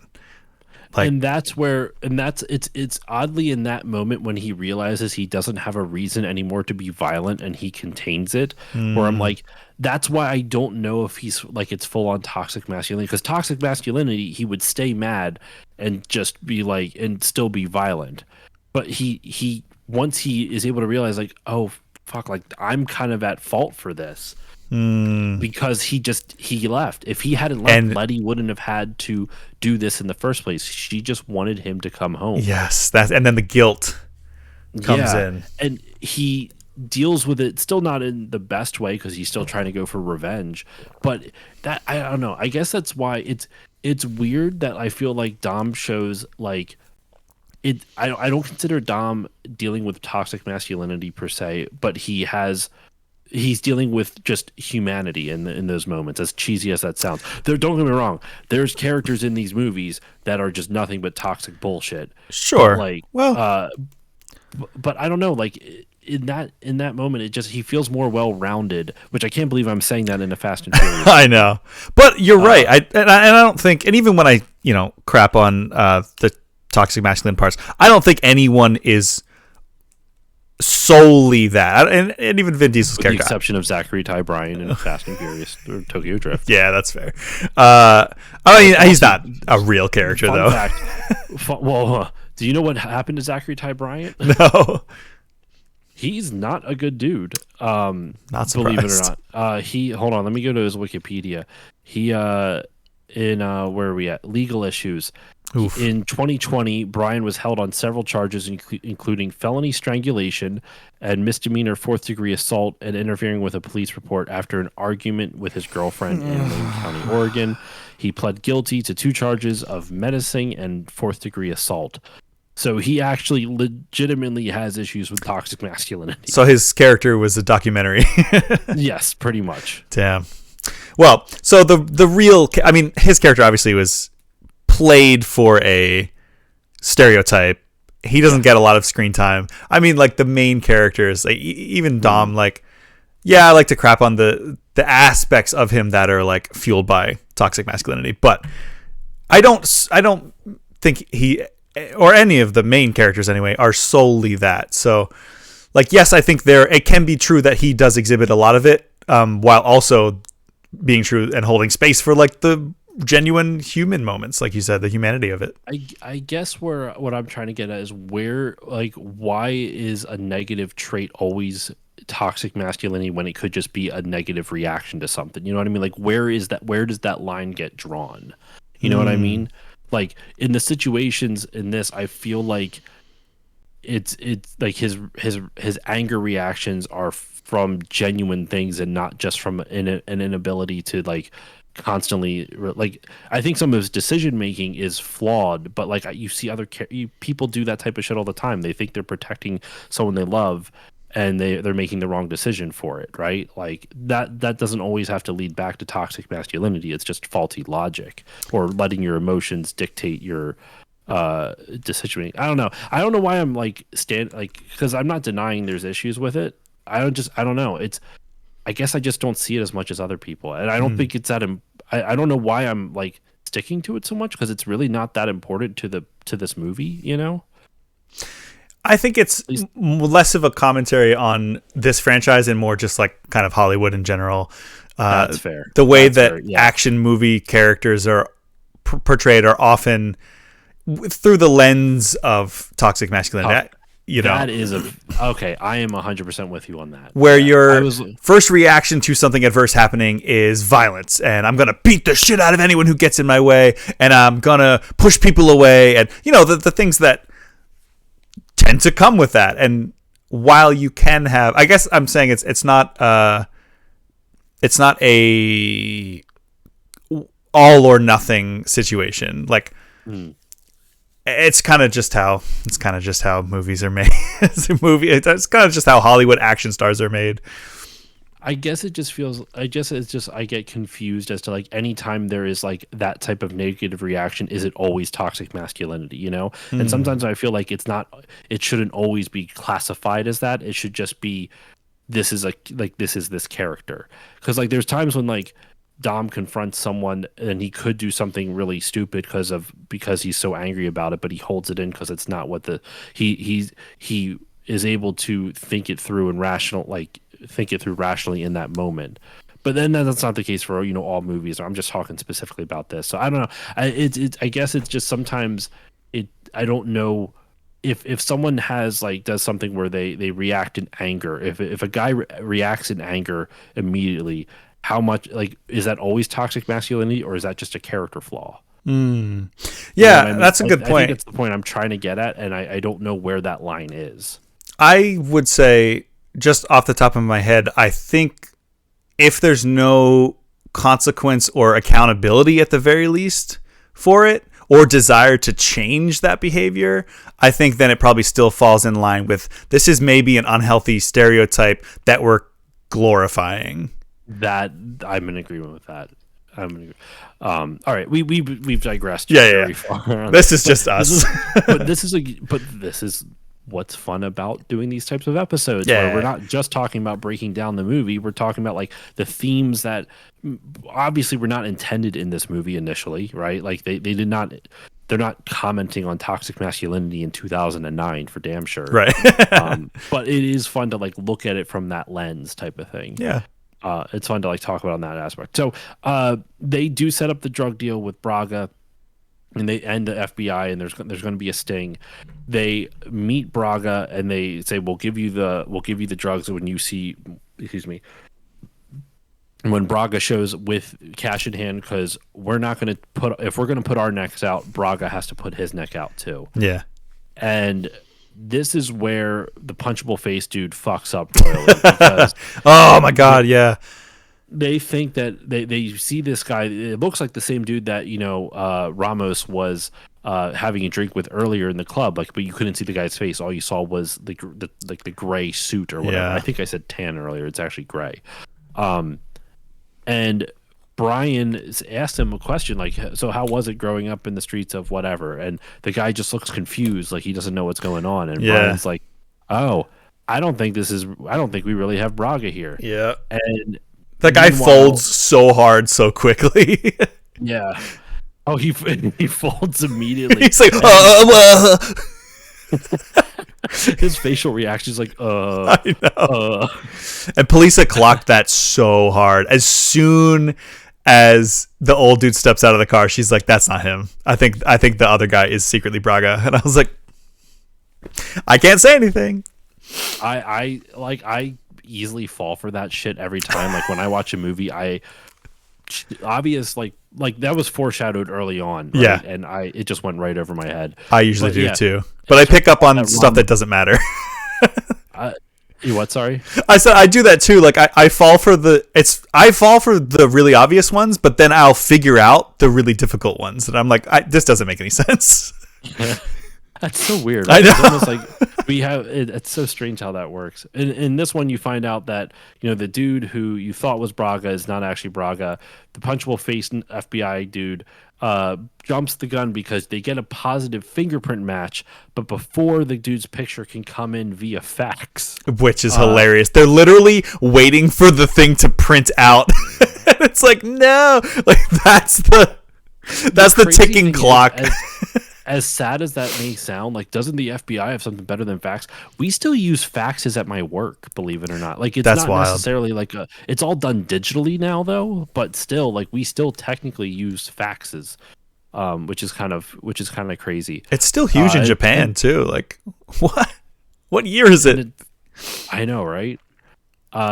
Like, and it's oddly in that moment when he realizes he doesn't have a reason anymore to be violent and he contains it, where I'm like, that's why I don't know if he's like it's full on toxic masculinity, because toxic masculinity, he would stay mad and just be like and still be violent, but he once he is able to realize like, oh fuck, like I'm kind of at fault for this. Because he left. If he hadn't left, Letty wouldn't have had to do this in the first place. She just wanted him to come home. Yes, and then the guilt comes in, and he deals with it still not in the best way because he's still trying to go for revenge. But that I don't know. I guess that's why it's weird that I feel like Dom shows like it. I don't consider Dom dealing with toxic masculinity per se, but he's dealing with just humanity in those moments, as cheesy as that sounds. Don't get me wrong. There's characters in these movies that are just nothing but toxic bullshit. Sure. But but I don't know. Like in that moment, he feels more well-rounded, which I can't believe I'm saying that in a Fast and Furious. I know, but you're right. I don't think, and even when I crap on the toxic masculine parts, I don't think anyone is solely that, and even Vin Diesel's character, with the exception of Zachary Ty Bryan in Fast and Furious or Tokyo Drift. Yeah, that's fair. I mean, he's not a real character though. Well, do you know what happened to Zachary Ty Bryan? No, he's not a good dude. Not surprised. Believe it or not. Hold on, let me go to his Wikipedia. He in where are we at? Legal issues. Oof. In 2020, Brian was held on several charges, including felony strangulation and misdemeanor fourth-degree assault and interfering with a police report after an argument with his girlfriend in Lane County, Oregon. He pled guilty to 2 charges of menacing and fourth-degree assault. So he actually legitimately has issues with toxic masculinity. So his character was a documentary. Yes, pretty much. Damn. Well, so the real, I mean, his character obviously was played for a stereotype. He doesn't get a lot of screen time. I mean, like the main characters, like even Dom, like, yeah, I like to crap on the aspects of him that are like fueled by toxic masculinity, but I don't think he or any of the main characters anyway are solely that. So, like, yes, I think it can be true that he does exhibit a lot of it, while also being true and holding space for like the genuine human moments, like you said, the humanity of it. I guess what I'm trying to get at is why is a negative trait always toxic masculinity when it could just be a negative reaction to something? You know what I mean? Like where does that line get drawn? You know what I mean? Like in the situations in this, I feel like it's like his anger reactions are from genuine things and not just from an inability to like constantly, like I think some of his decision making is flawed, but like you see other people do that type of shit all the time. They think they're protecting someone they love and they're making the wrong decision for it, right? Like that doesn't always have to lead back to toxic masculinity. It's just faulty logic or letting your emotions dictate your decision making. I don't know why I'm like because I'm not denying there's issues with it. I don't know. I guess I just don't see it as much as other people, and I don't think it's that. I don't know why I'm like sticking to it so much, because it's really not that important to this movie, you know. I think it's less of a commentary on this franchise and more just like kind of Hollywood in general. That's fair. The way That's that fair, yeah. action movie characters are portrayed are often through the lens of toxic masculinity. That is okay. I am 100% with you on that. Where your first reaction to something adverse happening is violence, and I'm gonna beat the shit out of anyone who gets in my way, and I'm gonna push people away, and the things that tend to come with that. And while you can have, I guess I'm saying it's not a all or nothing situation. Like. It's kind of just how movies are made. It's kind of just how Hollywood action stars are made. I guess it's just I get confused as to like anytime there is like that type of negative reaction, is it always toxic masculinity, And sometimes I feel like it shouldn't always be classified as that. It should just be, this is this character. Because like there's times when like Dom confronts someone and he could do something really stupid because he's so angry about it, but he holds it in because it's not what he is able to think it through and think it through rationally in that moment. But then that's not the case for all movies. I'm just talking specifically about this. So I don't know. I guess it's just sometimes I don't know if someone does something where they react in anger. If a guy reacts in anger immediately, how much is that always toxic masculinity, or is that just a character flaw? Yeah, that's a good point. I think that's the point I'm trying to get at, and I don't know where that line is. I would say, just off the top of my head, I think if there's no consequence or accountability at the very least for it, or desire to change that behavior, I think then it probably still falls in line with, this is maybe an unhealthy stereotype that we're glorifying. That I'm in agreement with that. All right, we've digressed. Very far. This is just us. This is what's fun about doing these types of episodes. Where we're not just talking about breaking down the movie. We're talking about like the themes that obviously were not intended in this movie initially, right? Like they did not. They're not commenting on toxic masculinity in 2009 for damn sure, right? But it is fun to like look at it from that lens, type of thing. Yeah. It's fun to like talk about on that aspect. So they do set up the drug deal with Braga, and the FBI, and there's going to be a sting. They meet Braga and they say, "We'll give you the drugs when you see." Excuse me. When Braga shows with cash in hand, because we're not going to if we're going to put our necks out, Braga has to put his neck out too. Yeah. And this is where the punchable face dude fucks up royally. Because oh my god, yeah. They think that they see this guy. It looks like the same dude that Ramos was having a drink with earlier in the club. Like, but you couldn't see the guy's face. All you saw was the gray suit or whatever. Yeah. I think I said tan earlier. It's actually gray. And Brian asked him a question like, so how was it growing up in the streets of whatever? And the guy just looks confused, like he doesn't know what's going on. And Brian's like, oh, I don't think we really have Braga here. Yeah. And the guy folds so hard so quickly. Yeah. Oh, he folds immediately. He's like, his facial reaction is like, I know. And Polisa clocked that so hard. As soon as the old dude steps out of the car, she's like, that's not him. I think the other guy is secretly Braga. And I was like, I can't say anything. I easily fall for that shit every time. Like when I watch a movie, obvious like that was foreshadowed early on, right? Yeah, and it just went right over my head. I usually do too, but I pick up on stuff that doesn't matter. You what? Sorry, I said I do that too. Like I fall for the really obvious ones, but then I'll figure out the really difficult ones, and I'm like, this doesn't make any sense. That's so weird. Right? I know. It's almost like we have. It's so strange how that works. In this one, you find out that the dude who you thought was Braga is not actually Braga. The punchable face FBI dude jumps the gun because they get a positive fingerprint match, but before the dude's picture can come in via fax, which is hilarious. They're literally waiting for the thing to print out. And it's like, no, like that's the ticking clock. as sad as that may sound, like, doesn't the FBI have something better than fax? We still use faxes at my work, believe it or not. Like, it's That's not wild. necessarily like it's all done digitally now, though. But still, like, we still technically use faxes, which is kind of crazy. It's still huge in Japan too. Like, what? What year is it? I know, right?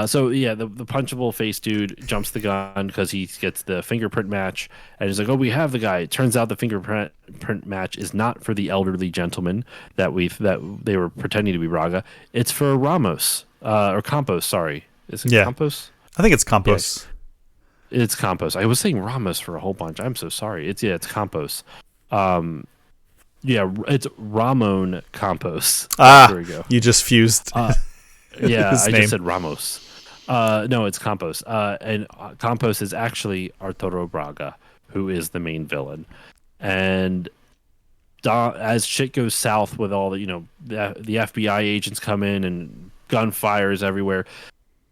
So yeah, the punchable face dude jumps the gun because he gets the fingerprint match, and he's like, "Oh, we have the guy." It turns out the fingerprint match is not for the elderly gentleman that they were pretending to be Braga. It's for Ramos or Campos. Sorry, is it Campos? I think it's Campos. Yeah, it's Campos. I was saying Ramos for a whole bunch. I'm so sorry. It's Campos. Yeah, it's Ramon Campos. There we go. You just fused. Yeah, I just said Ramos. No, it's Campos. And Campos is actually Arturo Braga, who is the main villain. And as shit goes south with all the, the FBI agents come in and gunfires everywhere,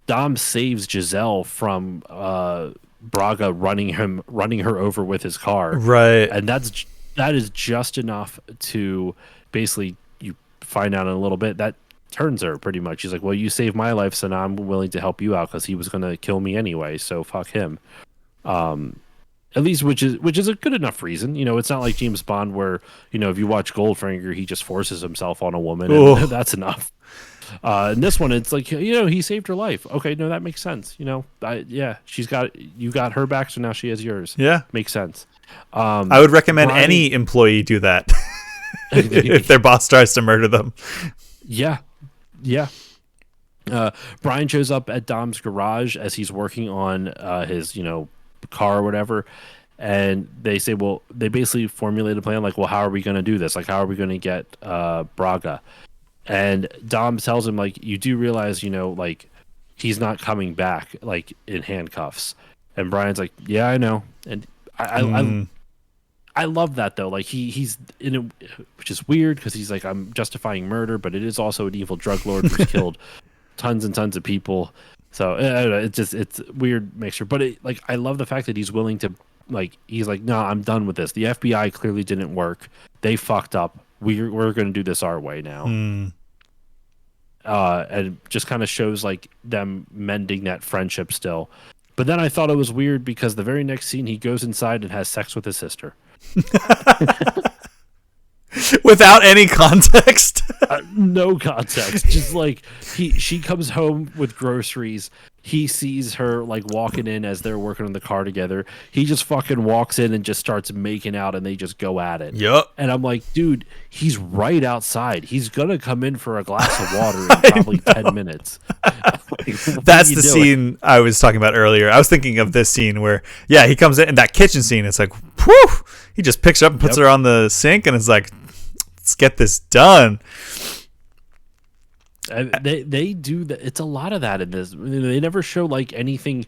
Dom saves Giselle from Braga running her over with his car. Right. And that is just enough to basically, you find out in a little bit, that turns her pretty much. He's like, well, you saved my life, so now I'm willing to help you out because he was going to kill me anyway, so fuck him. At least which is a good enough reason. It's not like James Bond where, if you watch Goldfinger, he just forces himself on a woman and that's enough. In this one, it's like, he saved her life. Okay, no, that makes sense. You got her back, so now she has yours. Yeah, makes sense. I would recommend any employee do that if their boss tries to murder them. Yeah. Brian shows up at Dom's garage as he's working on his, car or whatever, and they say, well, they basically formulate a plan like, well, how are we going to do this? Like, how are we going to get Braga? And Dom tells him, like, you do realize, like, he's not coming back, like, in handcuffs. And Brian's like, yeah, I know. And I love that, though. Like, he's in it, which is weird because he's like, I'm justifying murder, but it is also an evil drug lord who's killed tons and tons of people. So I don't know, it's a weird mixture. But I love the fact that he's willing to, like, he's like, no, I'm done with this. The FBI clearly didn't work. They fucked up. We're going to do this our way now. And just kind of shows, like, them mending that friendship still. But then I thought it was weird because the very next scene, he goes inside and has sex with his sister. Without any context. No context. Just like she comes home with groceries. He sees her, like, walking in as they're working on the car together. He just fucking walks in and just starts making out, and they just go at it. Yep. And I'm like, dude, he's right outside. He's gonna come in for a glass of water in probably 10 minutes. That's the scene I was talking about earlier. I was thinking of this scene where, he comes in that kitchen scene. It's like, whew, he just picks her up and puts her on the sink, and it's like, let's get this done. They do that. It's a lot of that in this. They never show, like, anything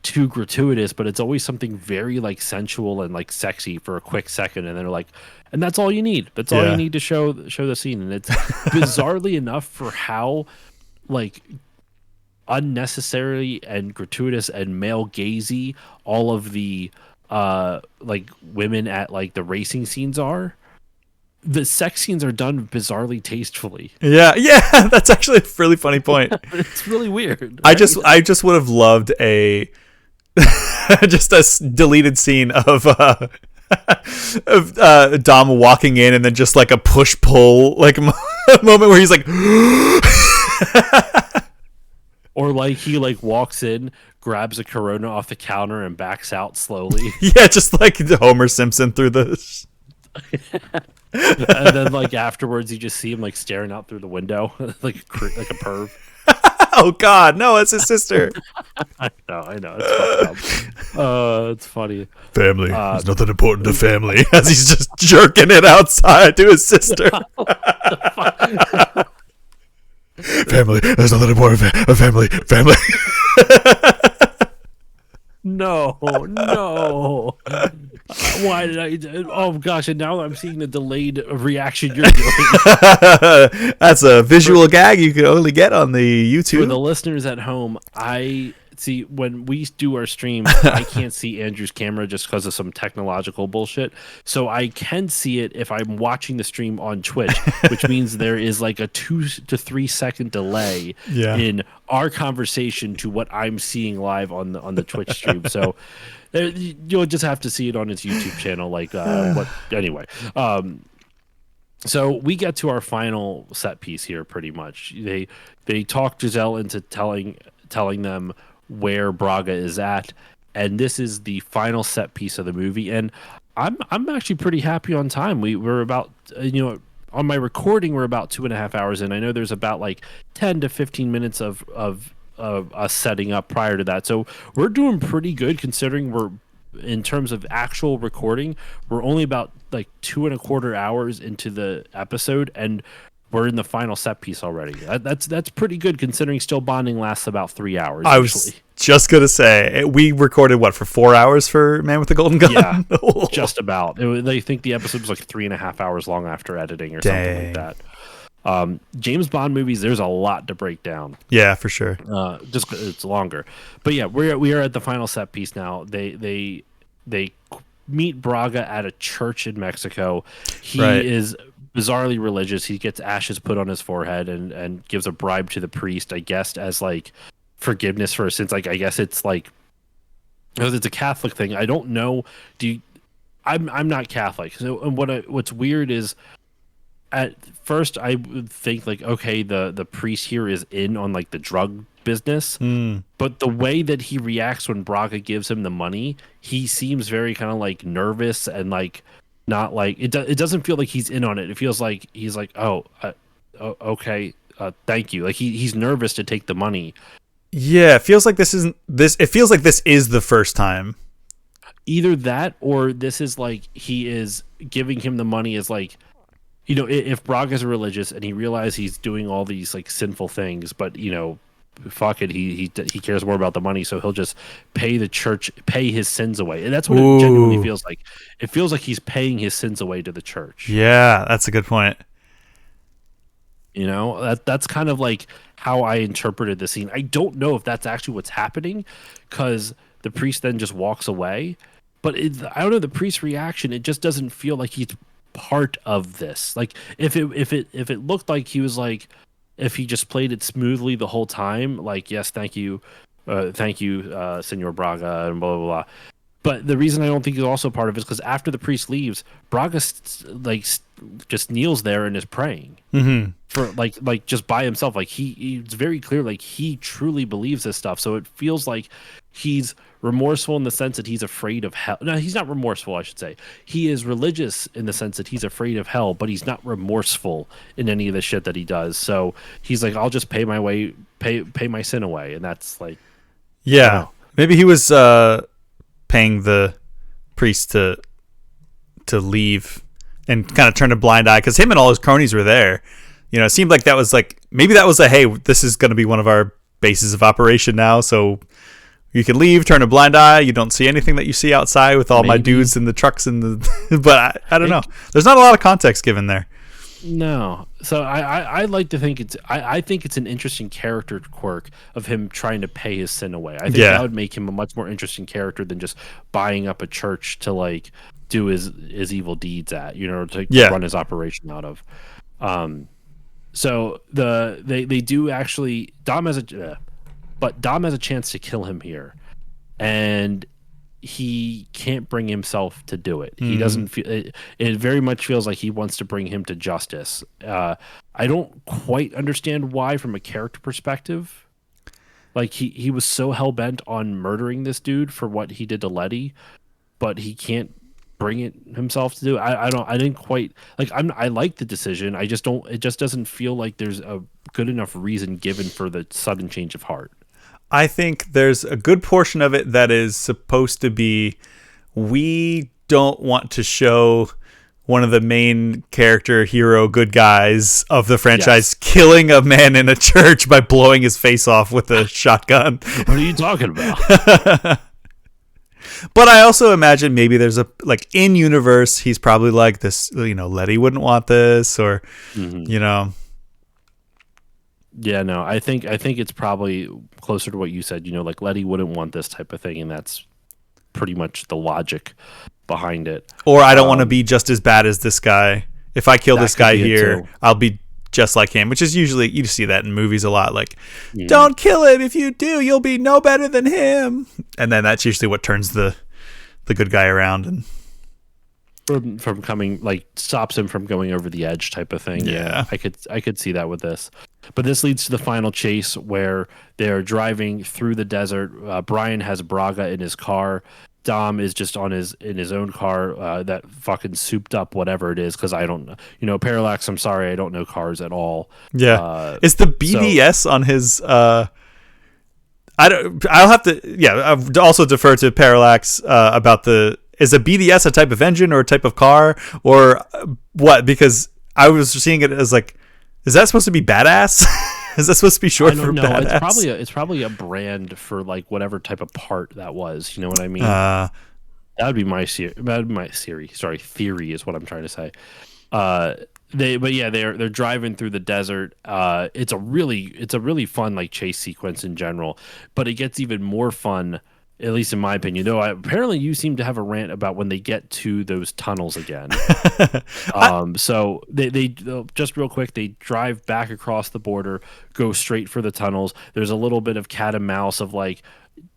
too gratuitous, but it's always something very, like, sensual and, like, sexy for a quick second, and they're like, and that's all you need. That's all you need to show the scene. And it's bizarrely enough for how, like, unnecessary and gratuitous and male gazy all of the like, women at, like, the racing scenes are. The sex scenes are done bizarrely tastefully. Yeah, that's actually a really funny point. It's really weird. Right? I just would have loved a just a deleted scene of Dom walking in and then just, like, a push pull, like, moment where he's like, or, like, he, like, walks in, grabs a Corona off the counter and backs out slowly. Yeah, just like Homer Simpson through the. And then, like, afterwards, you just see him, like, staring out through the window, like a perv. Oh God, no! It's his sister. I know. It's fucked up. It's funny. Family. There's nothing important to family. As he's just jerking it outside to his sister. Family. There's nothing important. Family. No. Why did I? Oh gosh! And now I'm seeing the delayed reaction you're doing. That's a visual gag you can only get on the YouTube. For the listeners at home, I see when we do our stream, I can't see Andrew's camera just because of some technological bullshit. So I can see it if I'm watching the stream on Twitch, which means there is like a 2 to 3 second delay in our conversation to what I'm seeing live on the Twitch stream. So you'll just have to see it on his YouTube channel. Anyway. So we get to our final set piece here. Pretty much, they talk Giselle into telling them where Braga is at, and this is the final set piece of the movie. And I'm actually pretty happy on time. We're about on my recording we're about 2.5 hours in. I know there's about like 10 to 15 minutes of us setting up prior to that, so we're doing pretty good considering we're. In terms of actual recording, we're only about like 2.25 hours into the episode, and we're in the final set piece already. That's pretty good considering Still Bonding lasts about 3 hours. I was just gonna say we recorded for 4 hours for Man with the Golden Gun. Yeah, just about. They think the episode was like 3.5 hours long after editing or something like that. James Bond movies, there's a lot to break down. Yeah, for sure. Just 'cause it's longer. But yeah, we are at the final set piece now. They meet Braga at a church in Mexico. He is bizarrely religious. He gets ashes put on his forehead and gives a bribe to the priest, I guess, as like forgiveness for his sins. Like I guess it's like it's a Catholic thing. I don't know. I'm not Catholic. So and what's weird is at first I would think like, okay, the priest here is in on like the drug business, but the way that he reacts when Braga gives him the money, he seems very kind of like nervous and like not like it doesn't feel like he's in on it. It feels like he's like, okay, thank you. Like he's nervous to take the money. Yeah, it feels like this is the first time. Either that or this is like he is giving him the money as like, if Braga's religious and he realizes he's doing all these like sinful things, but fuck it, he cares more about the money, so he'll just pay the church, pay his sins away. And that's what it genuinely feels like. It feels like he's paying his sins away to the church. Yeah, that's a good point. That's kind of like how I interpreted the scene. I don't know if that's actually what's happening, because the priest then just walks away. But I don't know, the priest's reaction, it just doesn't feel like he's part of this. Like if it looked like he was like, if he just played it smoothly the whole time, like, yes, thank you, Senor Braga, and blah blah blah. But the reason I don't think he's also part of it is because after the priest leaves, Braga just kneels there and is praying for like just by himself. Like it's very clear, like he truly believes this stuff. So it feels like he's remorseful in the sense that he's afraid of hell. No, he's not remorseful, I should say. He is religious in the sense that he's afraid of hell, but he's not remorseful in any of the shit that he does. So he's like, I'll just pay my sin away, and that's like, yeah, maybe he was paying the priest to leave and kind of turn a blind eye, because him and all his cronies were there. It seemed like that was like, maybe that was a, hey, this is going to be one of our bases of operation now, so you can leave, turn a blind eye. You don't see anything that you see outside with all my dudes in the trucks and the. But I don't know. There's not a lot of context given there. No, so I like to think I think it's an interesting character quirk of him trying to pay his sin away. I think that would make him a much more interesting character than just buying up a church to like do his evil deeds at, to run his operation out of. So they do actually, Dom has a chance to kill him here, and he can't bring himself to do it. He doesn't feel it. It very much feels like he wants to bring him to justice. I don't quite understand why, from a character perspective. Like he was so hell bent on murdering this dude for what he did to Letty, but he can't bring it himself to do it. I didn't quite like. I like the decision. I just don't. It just doesn't feel like there's a good enough reason given for the sudden change of heart. I think there's a good portion of it that is supposed to be, we don't want to show one of the main character hero good guys of the franchise killing a man in a church by blowing his face off with a shotgun. What are you talking about? But I also imagine maybe there's a, like, in universe, he's probably like this, Letty wouldn't want this, or, Yeah, no, I think it's probably closer to what you said. Like Letty wouldn't want this type of thing, and that's pretty much the logic behind it. Or I don't want to Um, be just as bad as this guy. If I kill that this could guy be it here, too. I'll be just like him, which is usually, you see that in movies a lot. Like, Mhm. don't kill him. If you do, you'll be no better than him. And then that's usually what turns the good guy around. And From coming, like, stops him from going over the edge type of thing. Yeah. I could see that with this. But this leads to the final chase where they're driving through the desert. Brian has Braga in his car. Dom is just in his own car, that fucking souped up whatever it is, because I don't know. Parallax, I'm sorry, I don't know cars at all. yeah, Uh, is the so BDS on his? I don't. I'll have to. Yeah, I'll also defer to Parallax about the. Is a BDS a type of engine or a type of car or what? Because I was seeing it as like, is that supposed to be badass? Is that supposed to be I short for don't know. badass? It's probably a brand for like whatever type of part that was. You know what I mean? Uh, That would be my theory. Sorry, theory is what I'm trying to say. Uh, but yeah, they're driving through the desert. It's a really fun like chase sequence in general, but it gets even more fun, at least in my opinion. Though apparently you seem to have a rant about when they get to those tunnels again. So they just real quick, they drive back across the border, go straight for the tunnels. There's a little bit of cat and mouse of like,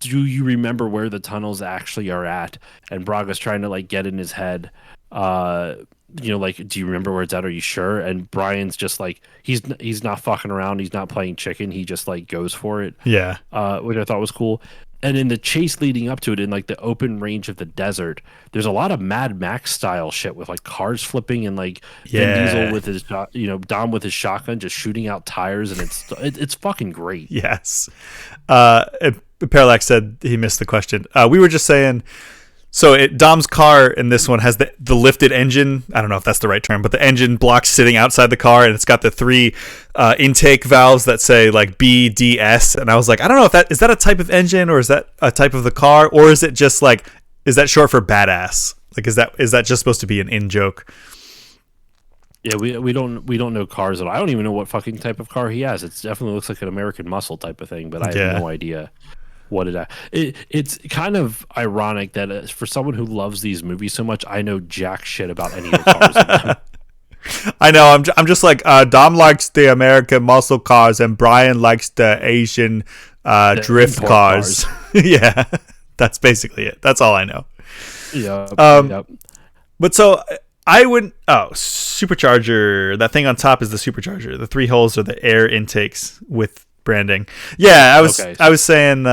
do you remember where the tunnels actually are at? And Braga's trying to like get in his head. Uh, like, do you remember where it's at? Are you sure? And Brian's just like, he's not fucking around. He's not playing chicken. He just like goes for it. yeah, Which I thought was cool. And in the chase leading up to it, in like the open range of the desert, there's a lot of Mad Max style shit with like cars flipping and like Vin Diesel yeah, with his, Dom with his shotgun just shooting out tires, and it's fucking great. yes. Parallax said he missed the question. We were just saying. So Dom's car in this one has the lifted engine. I don't know if that's the right term, but the engine block's sitting outside the car, and it's got the three intake valves that say like B, D, S. And I was like, I don't know if that is that a type of engine or is that a type of the car, or is it just like, is that short for badass? Like, is that just supposed to be an in joke? Yeah, we don't know cars at all. I don't even know what fucking type of car he has. It definitely looks like an American Muscle type of thing, but I have Yeah. no idea what it's kind of ironic that, for someone who loves these movies so much, I know jack shit about any of the cars in them. I know. I'm just like Dom likes the American muscle cars, and Brian likes the Asian The drift import cars. Yeah, that's basically it. That's all I know. Yep, Um, yep. But so I would. Oh, supercharger. That thing on top is the supercharger. The three holes are the air intakes with branding. Yeah, Okay. I was saying.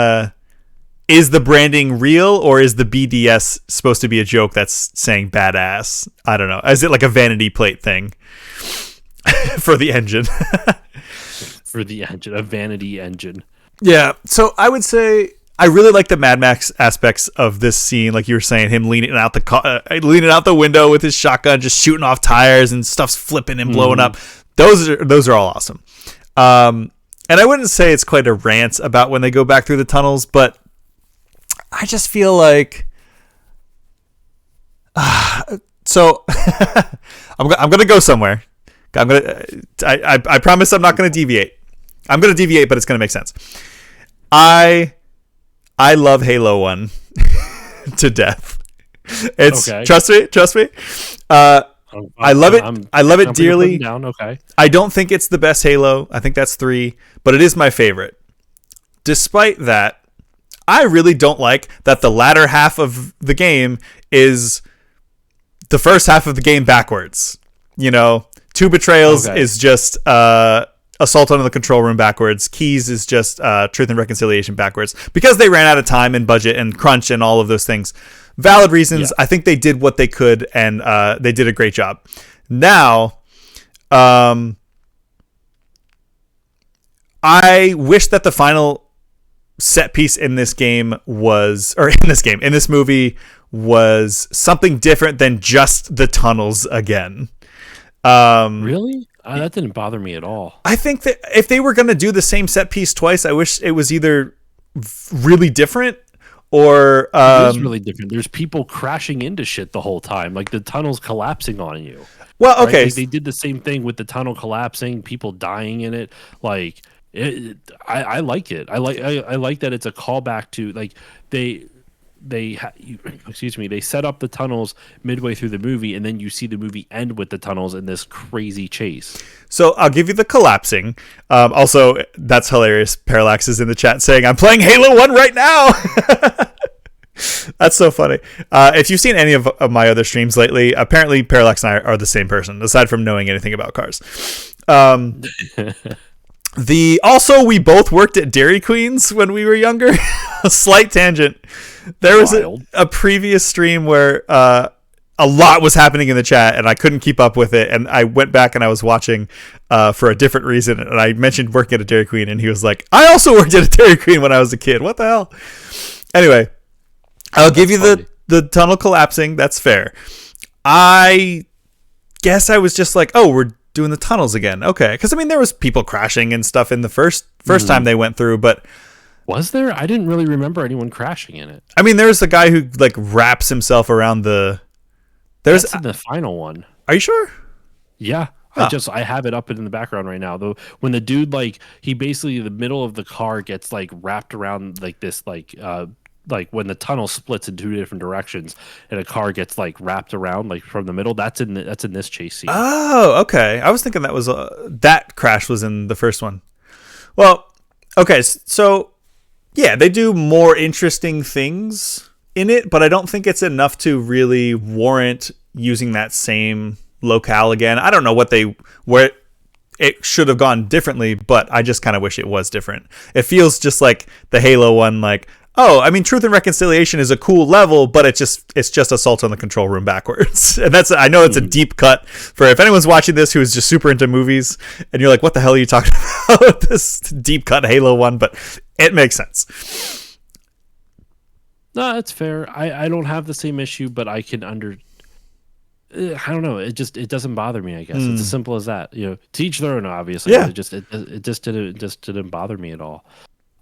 Is the branding real, or is the BDS supposed to be a joke that's saying badass? I don't know. Is it like a vanity plate thing for the engine? For the engine, a vanity engine. Yeah. So I would say I really like the Mad Max aspects of this scene. Like you were saying, him leaning out leaning out the window with his shotgun, just shooting off tires, and stuff's flipping and blowing up. Those are all awesome. And I wouldn't say it's quite a rant about when they go back through the tunnels, but I just feel like so I'm gonna go somewhere. I promise I'm not gonna deviate. I'm gonna deviate, but it's gonna make sense. I love Halo 1 to death. It's Okay. trust me. I love it. I love it I'm dearly. putting down. Okay. I don't think it's the best Halo. I think that's 3, but it is my favorite. Despite that, I really don't like that the latter half of the game is the first half of the game backwards. Two Betrayals Okay. is just Assault on the Control Room backwards. Keys is just Truth and Reconciliation backwards, because they ran out of time and budget and crunch and all of those things. Valid reasons. Yeah. I think they did what they could, and they did a great job. Now, I wish that the final set piece in this movie was something different than just the tunnels again. Really? That didn't bother me at all. I think that if they were going to do the same set piece twice, I wish it was either really different or It is really different. There's people crashing into shit the whole time, like the tunnel's collapsing on you. well, Right? okay. They did the same thing with the tunnel collapsing, people dying in it. Like, I like it. I like that it's a callback to like they excuse me, they set up the tunnels midway through the movie, and then you see the movie end with the tunnels in this crazy chase. So I'll give you the collapsing. Also, that's hilarious. Parallax is in the chat saying, "I'm playing Halo 1 right now." That's so funny. If you've seen any of my other streams lately, apparently Parallax and I are the same person, aside from knowing anything about cars. Also, we both worked at Dairy Queens when we were younger. A slight tangent. There was a previous stream where a lot was happening in the chat, and I couldn't keep up with it. And I went back and I was watching for a different reason. And I mentioned working at a Dairy Queen, and he was like, "I also worked at a Dairy Queen when I was a kid. What the hell?" Anyway, I'll give you the tunnel collapsing. That's fair. I guess I was just like, "Oh, we're doing the tunnels again." Okay, because I mean, there was people crashing and stuff in the first time they went through, but was there? I didn't really remember anyone crashing in it. I mean, there's a guy who like wraps himself around the. That's in the final one. Are you sure? Yeah. I have it up in the background right now. Though when the dude he basically the middle of the car gets like wrapped around like this like when the tunnel splits in two different directions and a car gets like wrapped around like from the middle. That's in this chase scene. Oh, okay. I was thinking that was that crash was in the first one. Well, okay, so yeah, they do more interesting things in it, but I don't think it's enough to really warrant using that same locale again. I don't know where it should have gone differently, but I just kind of wish it was different. It feels just like the Halo one, like, oh, I mean, Truth and Reconciliation is a cool level, but it's just Assault on the Control Room backwards. And I know it's a deep cut for if anyone's watching this who is just super into movies and you're like, what the hell are you talking about? This deep cut Halo one, but it makes sense. No, that's fair. I don't have the same issue, but I can I don't know. It doesn't bother me. I guess it's as simple as that. You know, to each their own. Obviously, yeah. It just didn't bother me at all.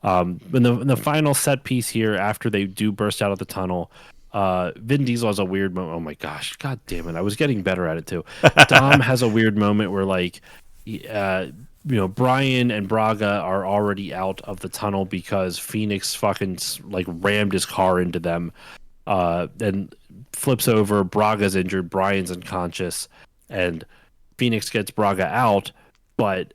In the final set piece here, after they do burst out of the tunnel, Vin Diesel has a weird moment. Oh my gosh, god damn it! I was getting better at it too. Dom has a weird moment where like, Brian and Braga are already out of the tunnel because Phoenix fucking like rammed his car into them, and flips over. Braga's injured. Brian's unconscious, and Phoenix gets Braga out, but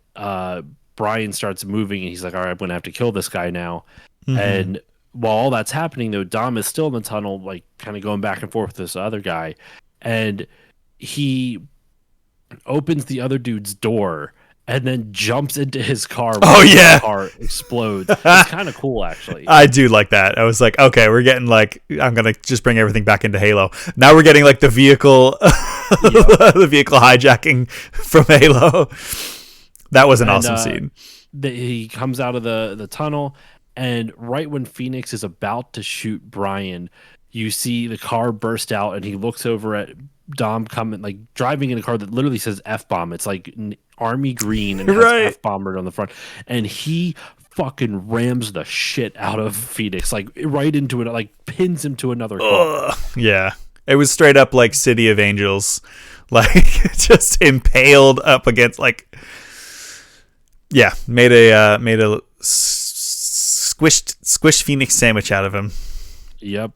Brian starts moving, and he's like, "All right, I'm gonna have to kill this guy now." Mm-hmm. And while all that's happening, though, Dom is still in the tunnel, like kind of going back and forth with this other guy, and he opens the other dude's door and then jumps into his car. Oh yeah, the car explodes. It's kind of cool, actually. I do like that. I was like, okay, we're getting like, I'm gonna just bring everything back into Halo. Now we're getting like the vehicle, the vehicle hijacking from Halo. That was an awesome scene. He comes out of the tunnel, and right when Phoenix is about to shoot Brian, you see the car burst out, and he looks over at Dom coming, like driving in a car that literally says F-bomb. It's like army green and has F-bomb on the front, and he fucking rams the shit out of Phoenix, like right into it, like pins him to another car. Yeah, it was straight up like City of Angels, like just impaled up against like. Yeah, made a squished Phoenix sandwich out of him. Yep.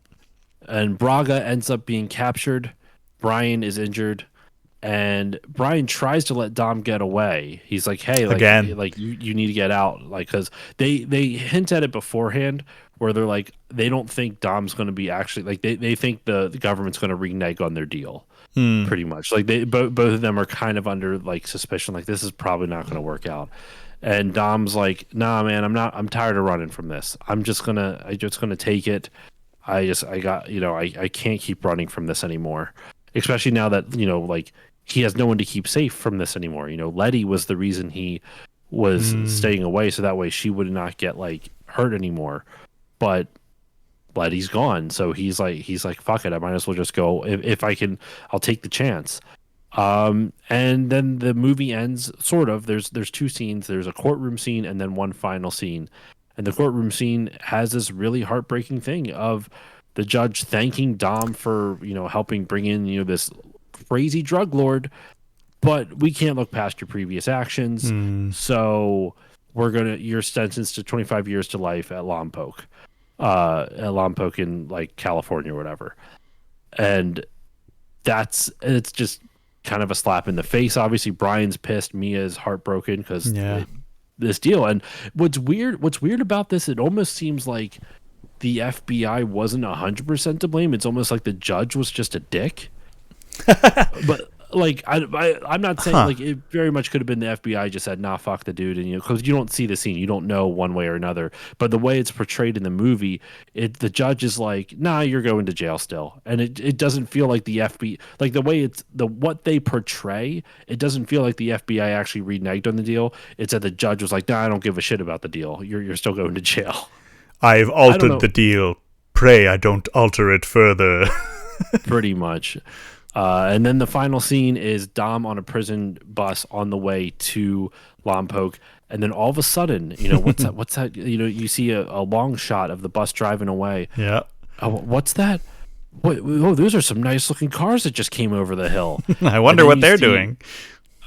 And Braga ends up being captured. Brian is injured, and Brian tries to let Dom get away. He's like, "Hey, like you need to get out," like because they hint at it beforehand where they're like they don't think Dom's going to be actually like they think the government's going to renege on their deal. Pretty much like they both of them are kind of under like suspicion, like this is probably not going to work out. And Dom's like, "Nah, man, I'm tired of running from this. I'm just gonna take it. I can't keep running from this anymore. Especially now that, like he has no one to keep safe from this anymore. Letty was the reason he was staying away, so that way she would not get like hurt anymore. But Letty's gone, so he's like, fuck it, I might as well just go. If I can, I'll take the chance." And then the movie ends sort of. There's two scenes. There's a courtroom scene and then one final scene. And the courtroom scene has this really heartbreaking thing of the judge thanking Dom for, helping bring in, this crazy drug lord, but we can't look past your previous actions. So you're sentenced to 25 years to life at Lompoc in like California or whatever. And it's just kind of a slap in the face. Obviously, Brian's pissed. Mia's heartbroken because this deal. And what's weird about this, it almost seems like the FBI wasn't 100% to blame. It's almost like the judge was just a dick. But like I'm not saying like it very much could have been the FBI just said nah, fuck the dude, and because you don't see the scene, you don't know one way or another. But the way it's portrayed in the movie, the judge is like, nah, you're going to jail still, and it doesn't feel like the FBI, like the way what they portray, it doesn't feel like the FBI actually reneged on the deal. It's that the judge was like, nah, I don't give a shit about the deal. You're still going to jail. I've altered the deal. Pray I don't alter it further. Pretty much. And then the final scene is Dom on a prison bus on the way to Lompoc, and then all of a sudden, what's that? What's that? You see a long shot of the bus driving away. Yeah. What's that? Oh, those are some nice looking cars that just came over the hill. I wonder what they're doing.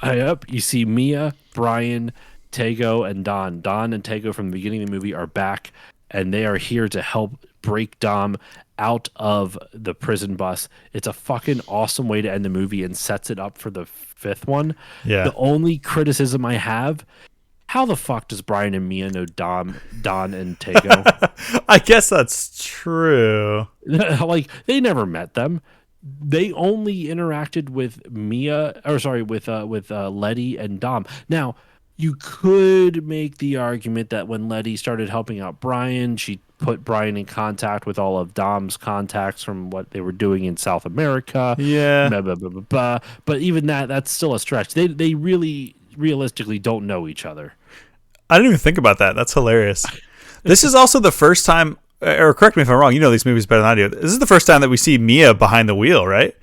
Yep. You see Mia, Brian, Tego, and Don. Don and Tego from the beginning of the movie are back, and they are here to help break Dom out of the prison bus. It's a fucking awesome way to end the movie and sets it up for the fifth one. Yeah. The only criticism I have, how the fuck does Brian and Mia know Don and Tego? I guess that's true. Like, they never met them. They only interacted with with Letty and Dom. Now, you could make the argument that when Letty started helping out Brian, she put Brian in contact with all of Dom's contacts from what they were doing in South America. Yeah. Blah, blah, blah, blah, blah. But even that's still a stretch. They really realistically don't know each other. I didn't even think about that. That's hilarious. This is also the first time, or correct me if I'm wrong, you know these movies better than I do. This is the first time that we see Mia behind the wheel, right?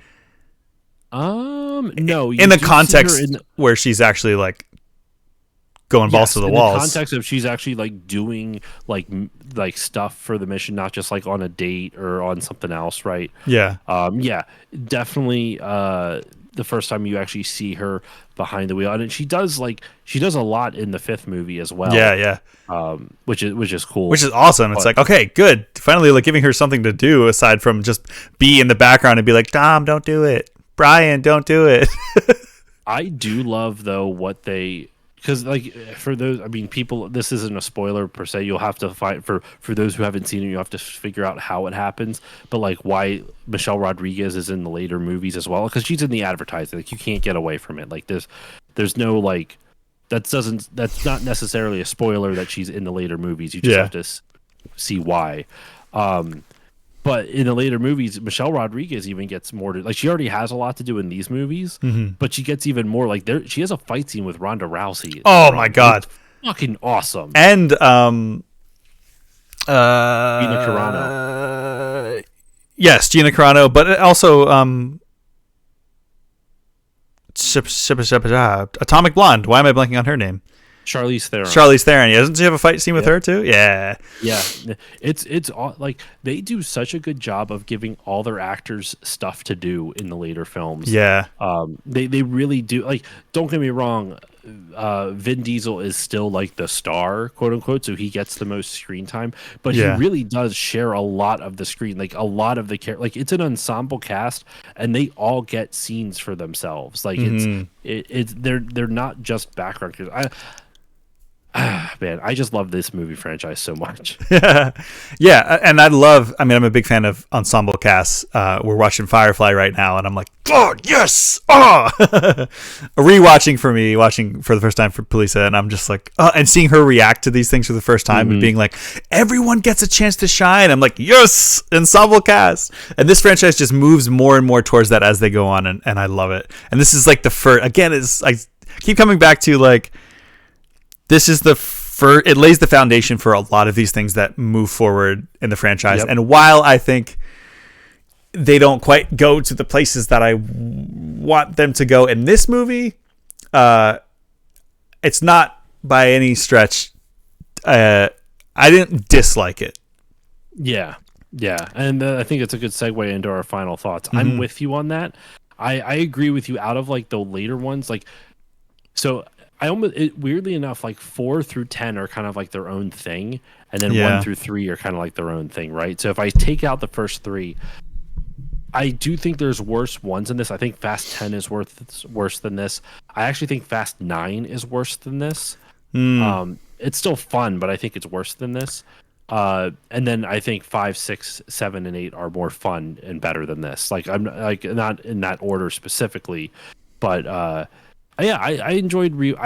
No. In the context where she's actually like going balls to the walls. In the context of she's actually like doing like stuff for the mission, not just like on a date or on something else, right? Yeah. Yeah, definitely. The first time you actually see her behind the wheel, and she does a lot in the fifth movie as well. Yeah. Which is cool. Which is awesome. It's like, okay, good. Finally, like giving her something to do aside from just be in the background and be like, Dom, don't do it. Brian, don't do it. I do love though what they. Because, like, for those, I mean, people, this isn't a spoiler per se. You'll have to find, for those who haven't seen it, you have to figure out how it happens. But, like, why Michelle Rodriguez is in the later movies as well. Because she's in the advertising. Like, you can't get away from it. Like, there's no, like, that's not necessarily a spoiler that she's in the later movies. You just have to see why. But in the later movies, Michelle Rodriguez even gets more to, like, she already has a lot to do in these movies, but she gets even more, like, she has a fight scene with Ronda Rousey. Oh my God. It's fucking awesome. And Gina Carano. Yes, Gina Carano, but also Atomic Blonde. Why am I blanking on her name? Charlize Theron. Yeah, doesn't she have a fight scene with her too? Yeah. It's like they do such a good job of giving all their actors stuff to do in the later films. Yeah. They really do. Like, don't get me wrong, Vin Diesel is still like the star, quote unquote, so he gets the most screen time, but he really does share a lot of the screen, like a lot of the like it's an ensemble cast and they all get scenes for themselves. Like they're not just background characters. Man, I just love this movie franchise so much. Yeah, and I'm a big fan of ensemble casts. We're watching Firefly right now, and I'm like, oh, yes! Oh! Rewatching for me, watching for the first time for Polisa, and I'm just like, and seeing her react to these things for the first time and being like, everyone gets a chance to shine. I'm like, yes! Ensemble cast! And this franchise just moves more and more towards that as they go on, and I love it. And this is like the first, again, I keep coming back to like, this is it lays the foundation for a lot of these things that move forward in the franchise. Yep. And while I think they don't quite go to the places that I want them to go in this movie, it's not by any stretch. I didn't dislike it. Yeah. And I think it's a good segue into our final thoughts. I'm with you on that. I agree with you. Out of like the later ones, like, so weirdly enough, like 4 through 10 are kind of like their own thing, and then Yeah. 1 through 3 are kind of like their own thing, right? So if I take out the first 3, I do think there's worse ones in this. I think Fast 10 is worse than this. I actually think Fast 9 is worse than this. It's still fun, but I think it's worse than this. And then I think 5, 6, 7, and 8 are more fun and better than this. Like I'm like not in that order specifically, but yeah, I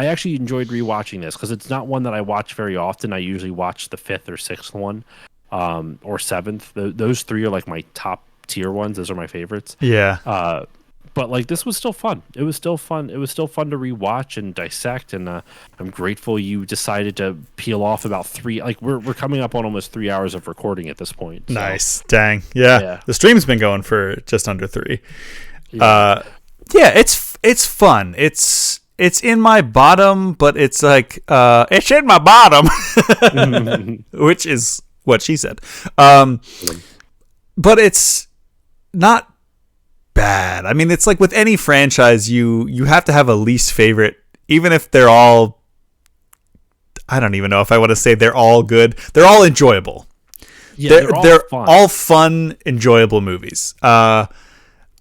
actually enjoyed rewatching this because it's not one that I watch very often. I usually watch the 5th or 6th one, or 7th. Those 3 are like my top tier ones. Those are my favorites. Yeah. But like this was still fun. It was still fun. It was still fun to rewatch and dissect. And I'm grateful you decided to peel off about 3. Like we're coming up on almost 3 hours of recording at this point. So. Nice. Dang. Yeah. The stream's been going for just under 3. Yeah. Yeah, it's fun. It's in my bottom, but it's like it's in my bottom, which is what she said. But it's not bad. I mean, it's like with any franchise, you have to have a least favorite, even if they're all. I don't even know if I want to say they're all good. They're all enjoyable. Yeah, they're all fun, enjoyable movies.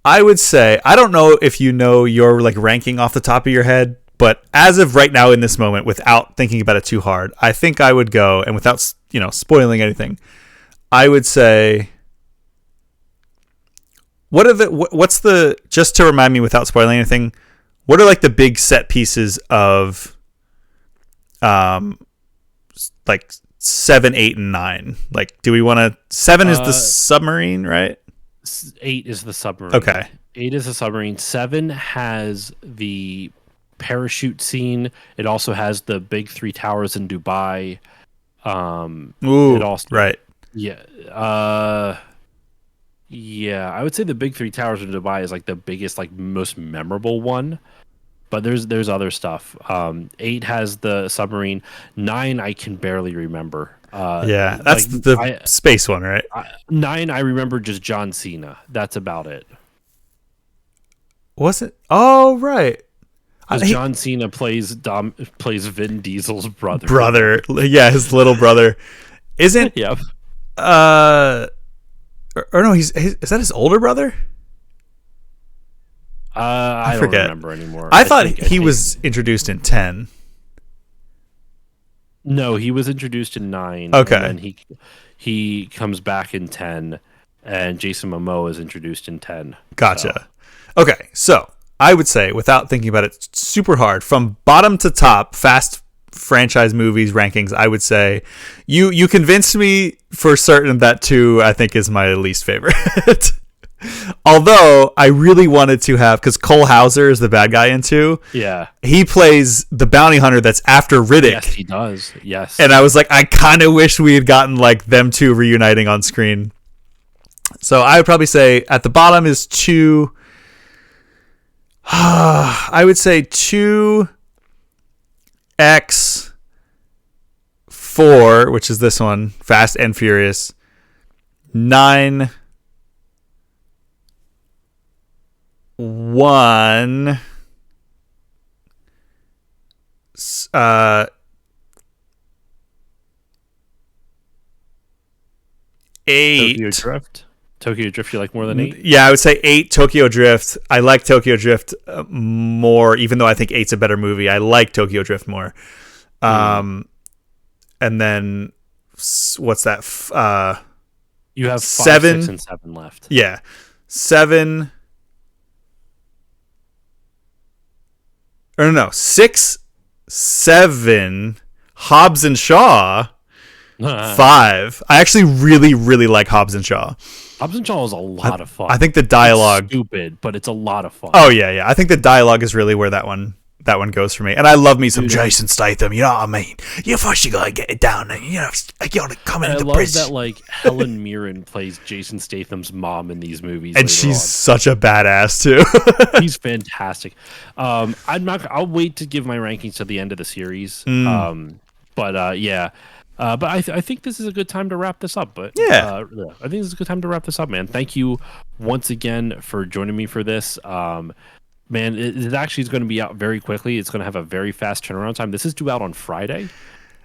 I would say, I don't know if you know your like ranking off the top of your head, but as of right now in this moment, without thinking about it too hard, I think I would go, and without spoiling anything, I would say, what's the, just to remind me without spoiling anything, what are like the big set pieces of like 7, 8, and 9? Like, do we want to, 7 is the submarine, right? 8 is the submarine. Okay. 8 is the submarine. 7 has the parachute scene. It also has the big 3 towers in Dubai. Ooh, it also, right. Yeah. Yeah, I would say the big 3 towers in Dubai is like the biggest, like most memorable one. But there's other stuff. 8 has the submarine. 9 I can barely remember. Yeah, that's like, the space one, right? 9 I remember just John Cena. That's about it. Was it? Oh, right. John Cena plays Vin Diesel's brother. Yeah, his little brother. Isn't? Yep. Or no, is that his older brother? I forget. Don't remember anymore. I thought he was introduced in 10. No, he was introduced in 9. Okay. And then he comes back in 10, and Jason Momoa is introduced in 10. Gotcha. So. Okay, so I would say, without thinking about it super hard, from bottom to top, Fast franchise movies rankings, I would say you convinced me for certain that 2 I think is my least favorite. Although I really wanted to have, because Cole Hauser is the bad guy in 2. Yeah. He plays the bounty hunter that's after Riddick. Yes, he does. Yes. And I was like, I kind of wish we had gotten like them 2 reuniting on screen. So I would probably say at the bottom is 2. I would say 2X4, which is this one, Fast and Furious. 9. 1. 8. Tokyo Drift you like more than 8? Yeah, I would say 8 Tokyo Drift. I like Tokyo Drift more, even though I think 8's a better movie. I like Tokyo Drift more. And then what's that? You have 5, 7, 6, and 7 left. Yeah. 7. Or no, 6, 7, Hobbs and Shaw. 5. I actually really, really like Hobbs and Shaw. Hobbs and Shaw is a lot of fun. I think the dialogue, it's stupid, but it's a lot of fun. Oh yeah. I think the dialogue is really where that one goes for me. And I love me some Jason Statham. You know what I mean? You first you gotta get it down there. You gotta come into the bridge. I love that like Helen Mirren plays Jason Statham's mom in these movies, and she's such a badass too. He's fantastic. I'll wait to give my rankings to the end of the series. But yeah. But I think this is a good time to wrap this up. But I think this is a good time to wrap this up, man. Thank you once again for joining me for this. Man, it actually is going to be out very quickly. It's going to have a very fast turnaround time. This is due out on Friday.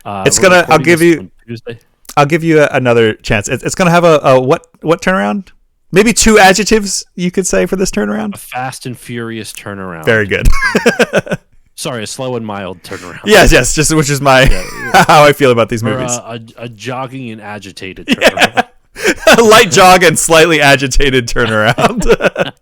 It's We're gonna. recording this on Tuesday. I'll give you another chance. It's gonna have a what turnaround? Maybe 2 adjectives you could say for this turnaround. A fast and furious turnaround. Very good. Sorry, a slow and mild turnaround. Yes. Just which is my how I feel about these Or movies. a jogging and agitated turnaround. Light jog and slightly agitated turnaround.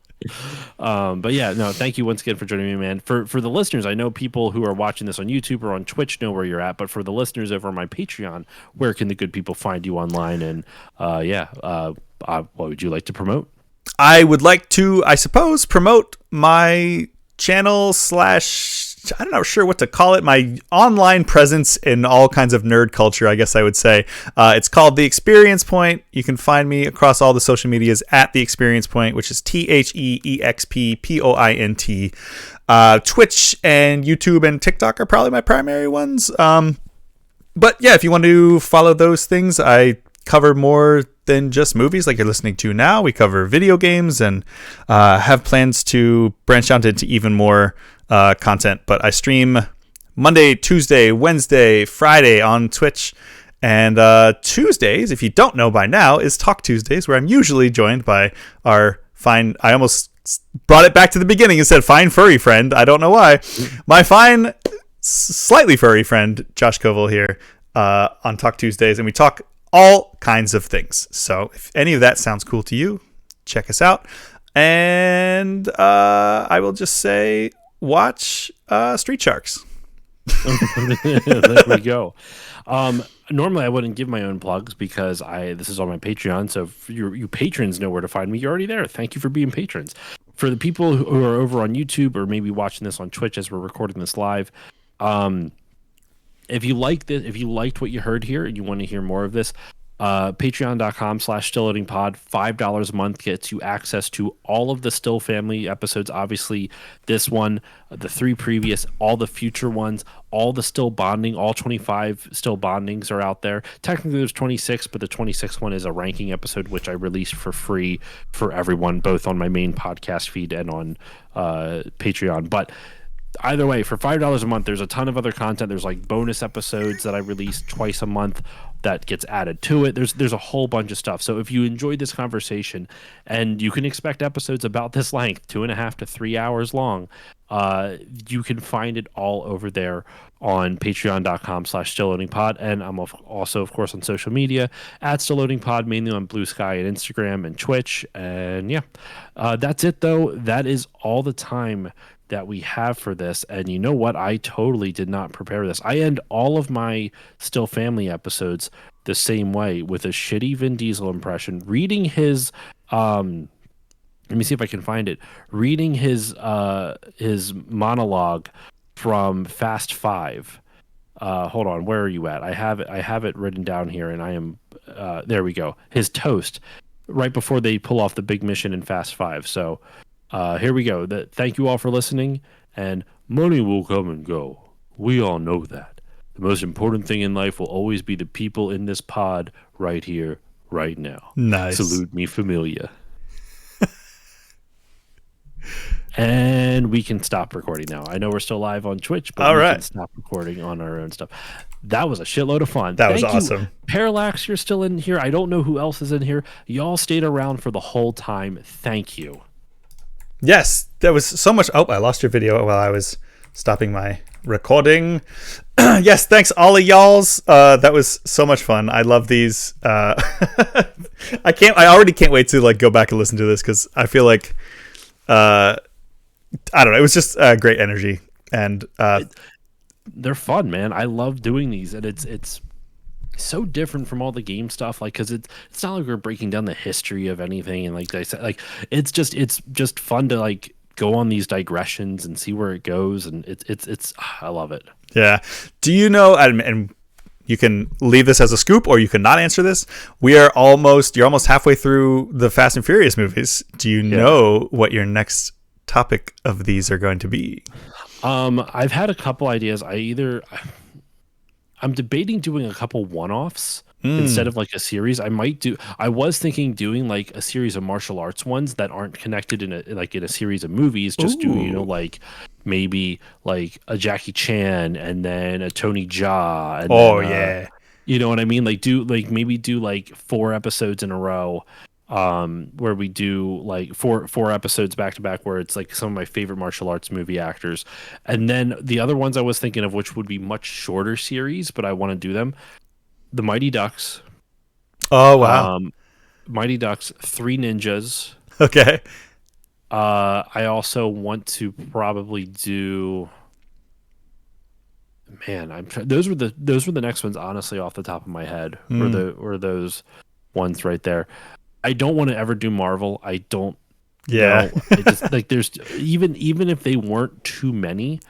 But yeah, no, thank you once again for joining me, man. For the listeners, I know people who are watching this on YouTube or on Twitch know where you're at, but for the listeners over on my Patreon, where can the good people find you online? And what would you like to promote? I would like to, I suppose, promote my channel slash, I don't know, sure what to call it, my online presence in all kinds of nerd culture, I guess I would say. It's called The Experience Point. You can find me across all the social medias at The Experience Point, which is TheExpPoint. Twitch and YouTube and TikTok are probably my primary ones. But yeah, if you want to follow those things, I cover more than just movies like you're listening to now. We cover video games and have plans to branch out into even more content. But I stream Monday, Tuesday, Wednesday, Friday on Twitch. And Tuesdays, if you don't know by now, is Talk Tuesdays, where I'm usually joined by our fine... I almost brought it back to the beginning and said fine furry friend. I don't know why. My fine, slightly furry friend, Josh Koval here on Talk Tuesdays. And we talk all kinds of things. So if any of that sounds cool to you, check us out. And I will just say, watch Street Sharks. There we go. Normally I wouldn't give my own plugs because this is on my Patreon. So if you patrons know where to find me, you're already there. Thank you for being patrons. For the people who are over on YouTube or maybe watching this on Twitch as we're recording this live, if you liked what you heard here and you want to hear more of this, patreon.com/stillloadingpod, $5 a month gets you access to all of the Still Family episodes. Obviously, this one, the 3 previous, all the future ones, all the Still Bonding, all 25 Still Bondings are out there. Technically, there's 26, but the 26th one is a ranking episode, which I released for free for everyone, both on my main podcast feed and on Patreon. But either way, for $5 a month, there's a ton of other content. There's like bonus episodes that I release twice a month that gets added to it. There's a whole bunch of stuff. So if you enjoyed this conversation, and you can expect episodes about this length, 2.5 to 3 hours long, you can find it all over there on patreon.com/stillloadingpod. And I'm also, of course, on social media at stillloadingpod, mainly on Blue Sky and Instagram and Twitch. And yeah, that's it though. That is all the time that we have for this. And you know what? I totally did not prepare this. I end all of my Still Family episodes the same way, with a shitty Vin Diesel impression, reading his let me see if I can find it. Reading his monologue from Fast Five. Hold on, where are you at? I have it written down here, and I am there we go. His toast right before they pull off the big mission in Fast Five. So here we go. Thank you all for listening, and money will come and go. We all know that. The most important thing in life will always be the people in this pod right here, right now. Nice. Salute me, familia. And we can stop recording now. I know we're still live on Twitch, but we can stop recording on our own stuff. That was a shitload of fun. That was awesome. Parallax, you're still in here. I don't know who else is in here. Y'all stayed around for the whole time. Thank you. Yes, there was so much. Oh, I lost your video while I was stopping my recording. Yes, thanks all of y'all's. That was so much fun. I love these. I already can't wait to like go back and listen to this, because I feel like I don't know. It was just great energy, and they're fun, man. I love doing these, and it's so different from all the game stuff. Like, because it's not like we're breaking down the history of anything, and like I said, like it's just fun to like go on these digressions and see where it goes, and it's I love it. Yeah. Do you know? And you can leave this as a scoop, or you can not answer this. You're almost halfway through the Fast and Furious movies. Do you know what your next topic of these are going to be? I've had a couple ideas. I'm debating doing a couple one-offs instead Mm. of like a series. I was thinking doing like a series of martial arts ones that aren't connected in a series of movies. Just do, Ooh. like maybe like a Jackie Chan and then a Tony Jaa and then Oh yeah. you know what I mean? Like maybe do like 4 episodes in a row, where we do like four episodes back to back where it's like some of my favorite martial arts movie actors. And then the other ones I was thinking of, which would be much shorter series, but I want to do them. The Mighty Ducks, Oh wow. um, Mighty Ducks, Three Ninjas. Okay. I also want to probably do. Man, those were the next ones. Honestly, off the top of my head, Mm. were those ones right there. I don't want to ever do Marvel. I don't Yeah. know. I just like there's even if they weren't too many,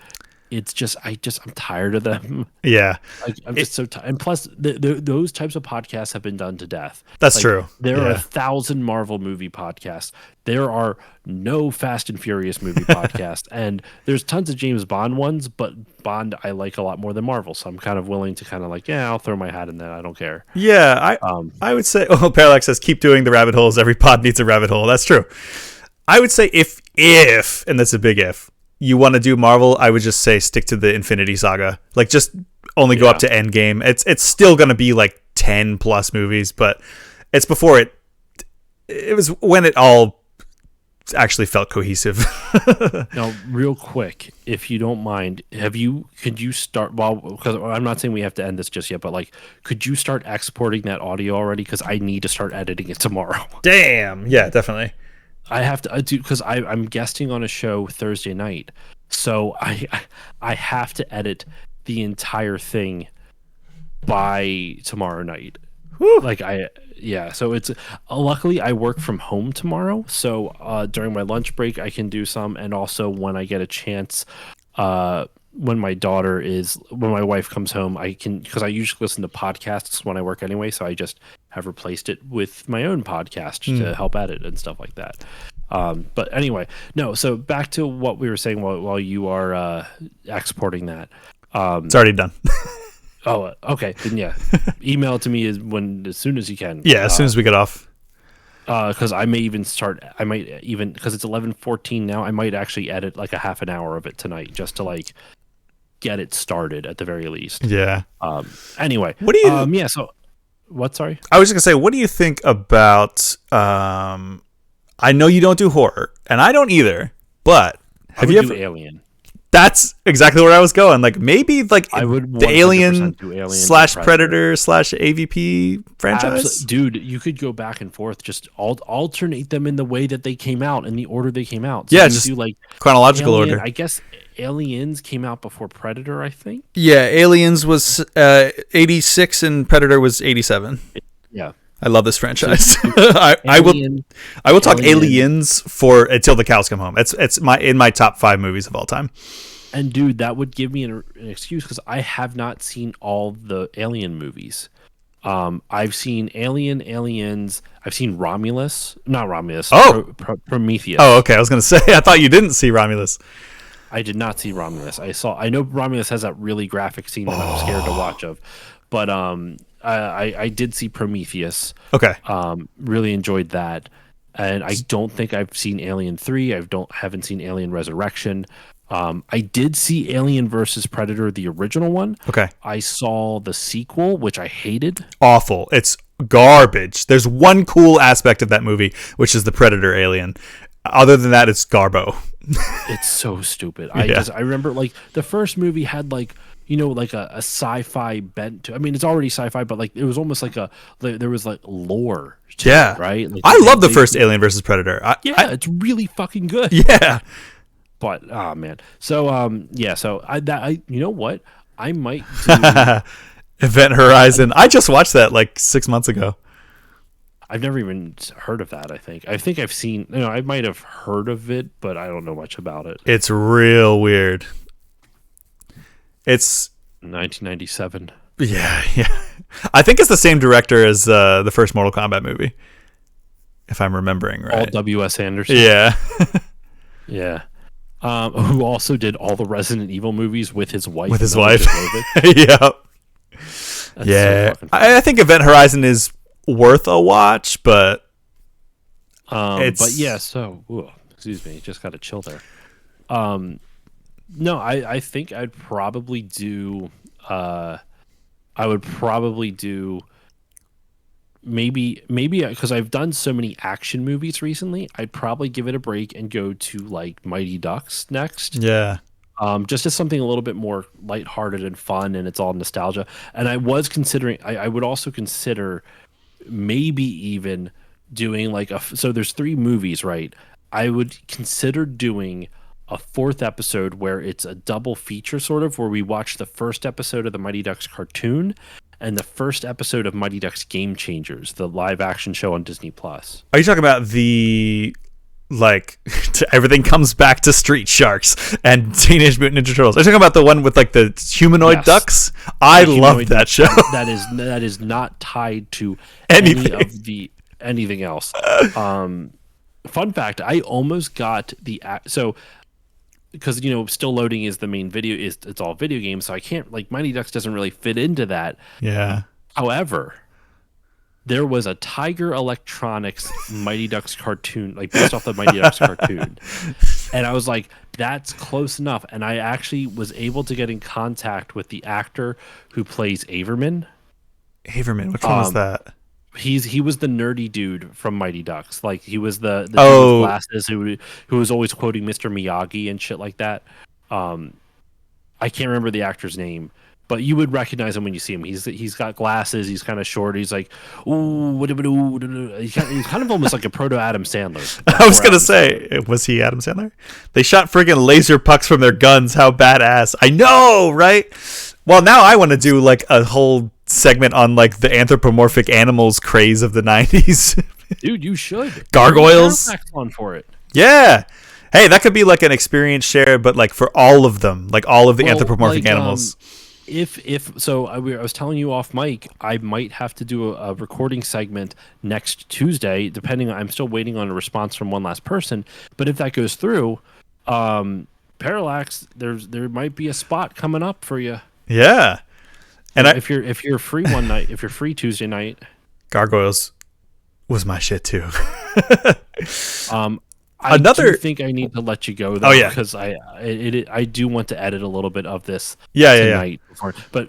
it's just I'm tired of them. Yeah. Like I'm It, just so tired. And plus, those types of podcasts have been done to death. that's Like true. there are Yeah. 1,000 Marvel movie podcasts. There are no Fast and Furious movie podcasts, and there's tons of James Bond ones. But Bond I like a lot more than Marvel, so I'm kind of willing to kind of like, yeah, I'll throw my hat in there. I don't care. Yeah. Um, I would say. Oh, Parallax says keep doing the rabbit holes. Every pod needs a rabbit hole. That's true. I would say if and that's a big if you want to do Marvel, I would just say stick to the Infinity Saga. Like just only go up yeah. to Endgame. It's still gonna be like 10 plus movies, but it's before it was when it all actually felt cohesive. Now, real quick, if you don't mind, could you start, well, because I'm not saying we have to end this just yet, but like, could you start exporting that audio already? Because I need to start editing it tomorrow. Damn. Yeah, definitely. I have to do because I'm guesting on a show Thursday night, so I have to edit the entire thing by tomorrow night. Whew. Like yeah, so it's luckily I work from home tomorrow, so during my lunch break I can do some, and also when I get a chance, when my wife comes home, I can, because I usually listen to podcasts when I work anyway, so I just have replaced it with my own podcast to help edit and stuff like that. But anyway, no, so back to what we were saying while you are exporting that. It's already done. Oh, okay. Then yeah, email it to me as soon as you can. Yeah, as soon as we get off. Because I might even because it's 11:14 now. I might actually edit like a half an hour of it tonight just to like get it started at the very least. Yeah. Anyway, What do you yeah. So what? Sorry. I was just gonna say, what do you think about I know you don't do horror, and I don't either, but I have would you do ever Alien? that's exactly where I was going. Like maybe like I would the 100% Alien do Alien slash and Predator slash AVP franchise. Dude, you could go back and forth, just alternate them in the way that they came out, in the order they came out. So Yeah, you just do like chronological Alien. order. I guess Aliens came out before Predator, I think. Yeah, Aliens was 86 and Predator was 87. Yeah. I love this franchise. So I will talk Alien. Aliens for until the cows come home. It's my top 5 movies of all time. And dude, that would give me an excuse because I have not seen all the Alien movies. I've seen Aliens. I've seen Romulus, not Romulus. Oh. Prometheus. Oh, okay. I was gonna say I thought you didn't see Romulus. I did not see Romulus. I know Romulus has that really graphic scene that I'm scared to watch of, but I did see Prometheus. Okay. Really enjoyed that, and I don't think I've seen Alien 3. Haven't seen Alien Resurrection. I did see Alien versus Predator, the original one. Okay. I saw the sequel, which I hated. Awful. It's garbage. There's one cool aspect of that movie, which is the Predator alien. Other than that, it's garbo. It's so stupid. Yeah. I remember like the first movie had like, like a sci-fi bent to. I mean, it's already sci-fi, but like it was almost like there was like lore to Yeah. it, right? Like, I love the first Alien versus Predator. it's really fucking good. Yeah. But oh man. So yeah, so I you know what? I might do Event Horizon. I just watched that like 6 months ago. I've never even heard of that, I think. I've seen, I might have heard of it, but I don't know much about it. It's real weird. It's 1997. yeah. I think it's the same director as the first Mortal Kombat movie, if I'm remembering right. All W.S. Anderson. Yeah. Yeah. Who also did all the Resident Evil movies with his wife. With his wife. Jovovich. Yeah. That's so fucking funny. I think Event Horizon is worth a watch, but but yeah, so excuse me, just got to chill there. No, I think I'd probably do. I would probably do. Maybe because I've done so many action movies recently, I'd probably give it a break and go to like Mighty Ducks next. Yeah. Just as something a little bit more lighthearted and fun, and it's all nostalgia. And I was considering, I would also consider maybe even doing like so there's 3 movies, right? I would consider doing a 4th episode where it's a double feature, sort of, where we watch the first episode of the Mighty Ducks cartoon and the first episode of Mighty Ducks Game Changers, the live action show on Disney Plus. Are you talking about the like everything comes back to Street Sharks and Teenage Mutant Ninja Turtles? Are you talking about the one with like the humanoid ducks? I love that show. That is not tied to anything. anything else. Fun fact: I almost got because Still Loading is the main video. It's all video games, so I can't, like, Mighty Ducks doesn't really fit into that. Yeah. However, there was a Tiger Electronics Mighty Ducks cartoon, like based off the Mighty Ducks cartoon, and I was like, that's close enough. And I actually was able to get in contact with the actor who plays Averman. Averman, which one was that? He was the nerdy dude from Mighty Ducks. Like, he was the dude with glasses who was always quoting Mr. Miyagi and shit like that. I can't remember the actor's name, but you would recognize him when you see him. He's got glasses. He's kind of short. He's like, ooh, he's kind of almost like a proto Adam Sandler. I was gonna say, was he Adam Sandler? They shot friggin' laser pucks from their guns. How badass! I know, right? Well, now I want to do like a whole segment on like the anthropomorphic animals craze of the 90s. Dude, you should. Gargoyles. On for it. Yeah. Hey, that could be like an experience share, but like for all of them, like all of the anthropomorphic animals. I was telling you off mic, I might have to do a recording segment next Tuesday, depending on, I'm still waiting on a response from one last person, but if that goes through, Parallax, there might be a spot coming up for you. Yeah. And if you're free one night, if you're free Tuesday night, Gargoyles was my shit too. I do think I need to let you go though, because I do want to edit a little bit of this tonight. But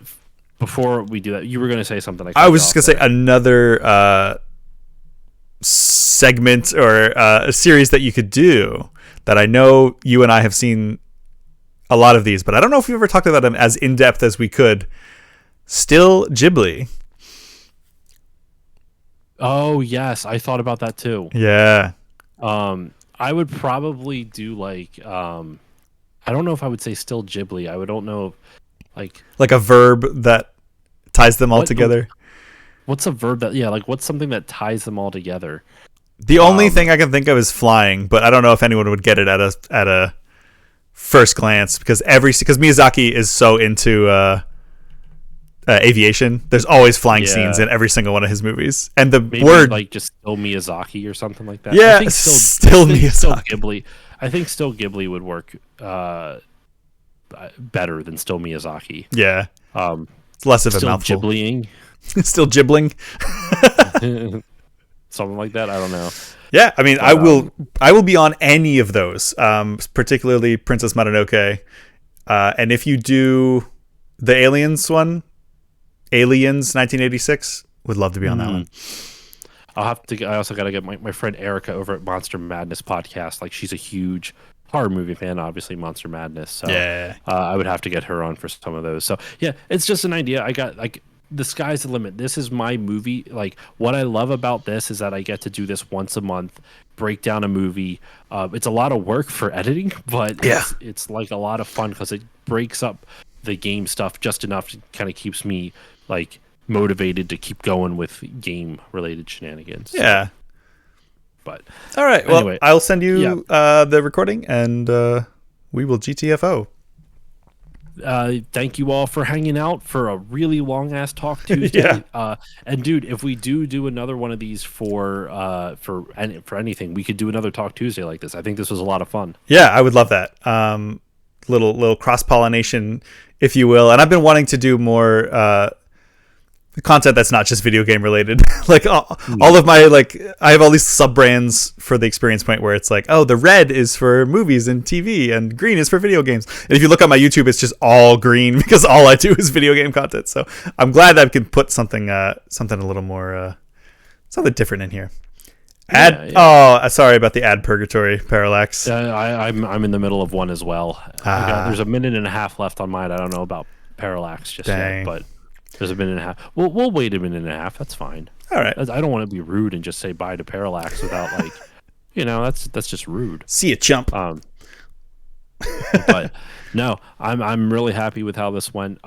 before we do that, you were going to say something. I was just going to say another segment or a series that you could do that I know you and I have seen a lot of these, but I don't know if we've ever talked about them as in depth as we could. Still Ghibli. Oh yes, I thought about that too. Yeah. I would probably do like I don't know if I would say still Ghibli. I don't know, like a verb that ties them all together. What's a verb that what's something that ties them all together? The only thing I can think of is flying, but I don't know if anyone would get it at a first glance because Miyazaki is so into aviation. There's always flying scenes in every single one of his movies, and maybe word like just still Miyazaki or something like that. Yeah, I think still Miyazaki. Still Ghibli. I think still Ghibli would work better than still Miyazaki. Yeah, it's less of a mouthful. Gibbling. Still gibbling. Something like that. I don't know. Yeah, I mean, but, I will be on any of those, particularly Princess Mononoke, and if you do the Aliens one. Aliens 1986, would love to be on that one. I also got to get my friend Erica over at Monster Madness podcast. Like, she's a huge horror movie fan, obviously Monster Madness. So yeah, I would have to get her on for some of those. So yeah, it's just an idea. I got like the sky's the limit. This is my movie. Like, what I love about this is that I get to do this once a month, break down a movie. It's a lot of work for editing, but it's like a lot of fun because it breaks up the game stuff just enough to kind of keeps me like motivated to keep going with game related shenanigans. Yeah. But all right. Well, I'll send you the recording and we will GTFO. Thank you all for hanging out for a really long ass talk Tuesday. And dude, if we do another one of these for anything, we could do another Talk Tuesday like this. I think this was a lot of fun. Yeah, I would love that. Little cross pollination, if you will. And I've been wanting to do more content that's not just video game related. Like all of my I have all these sub brands for the Experience Point where it's like, oh, the red is for movies and TV and green is for video games. And if you look at my YouTube, it's just all green because all I do is video game content. So I'm glad that I can put something a little more something different in here. Oh, sorry about the ad purgatory, Parallax. I'm in the middle of one as well. There's a minute and a half left on mine. I don't know about Parallax just yet, but there's a minute and a half. We'll wait a minute and a half. That's fine. All right. I don't want to be rude and just say bye to Parallax without that's just rude. See you, chump. But no, I'm really happy with how this went.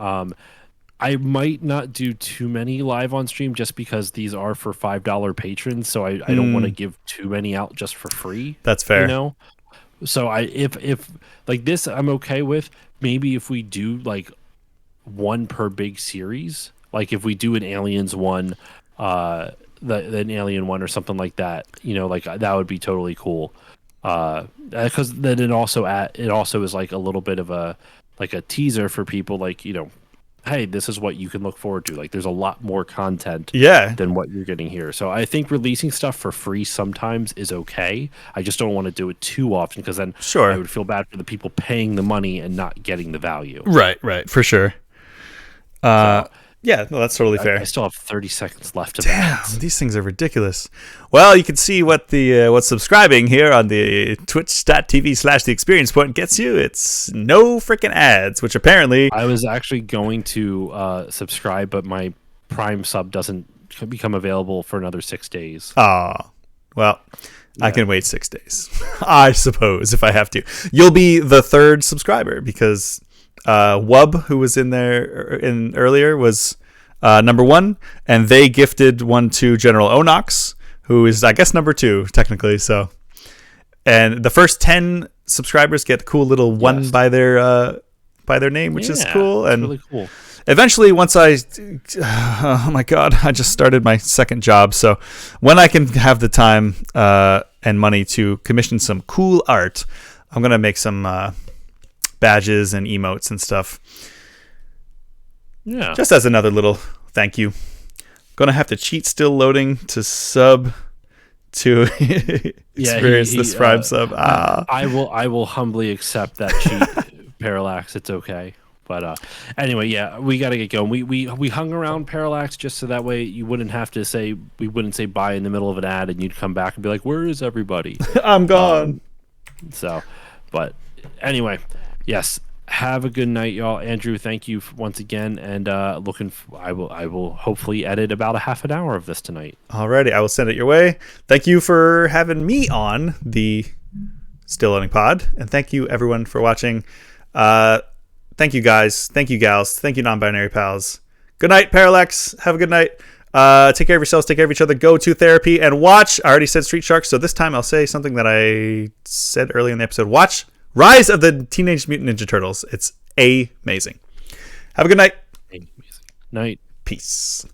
I might not do too many live on stream just because these are for $5 patrons, so I don't want to give too many out just for free. That's fair. So if like this, I'm okay with. Maybe if we do like one per big series, like if we do an Aliens one, an Alien one or something like that, like that would be totally cool. Because then it also is like a little bit of a teaser for people, like hey, this is what you can look forward to. Like, there's a lot more content than what you're getting here. So I think releasing stuff for free sometimes is okay. I just don't want to do it too often because then I would feel bad for the people paying the money and not getting the value. Right, for sure. Yeah, no, that's totally fair. I still have 30 seconds left to ads. These things are ridiculous. Well, you can see what what's subscribing here on the twitch.tv/The Experience Point gets you. It's no freaking ads, which apparently... I was actually going to subscribe, but my Prime sub doesn't become available for another 6 days. Ah, well, yeah. I can wait 6 days, I suppose, if I have to. You'll be the third subscriber because... Wub, who was in there earlier, was number 1, and they gifted one to General Onox, who is, I guess, number 2 technically. So, and the first 10 subscribers get a cool little one by their name, which is cool. And really cool. Eventually, once oh my god, I just started my second job, so when I can have the time and money to commission some cool art, I'm gonna make some. Badges and emotes and stuff. Yeah. Just as another little thank you. Gonna have to cheat still loading to sub to experience this Prime sub. I will humbly accept that cheat, Parallax. It's okay. But anyway, yeah, we got to get going. We hung around Parallax just so that way you wouldn't have to say, we wouldn't say bye in the middle of an ad and you'd come back and be like, where is everybody? I'm gone. But anyway, yes, have a good night, y'all. Andrew, thank you once again, and I will hopefully edit about a half an hour of this tonight. Alrighty, I will send it your way. Thank you for having me on the Still Loading Pod, and thank you everyone for watching. Thank you guys, thank you gals, thank you non-binary pals. Good night, Parallax. Have a good night. Take care of yourselves, take care of each other, go to therapy, and watch. I already said Street Sharks, so this time I'll say something that I said earlier in the episode. Watch Rise of the Teenage Mutant Ninja Turtles. It's amazing. Have a good night. Amazing. Night. Peace.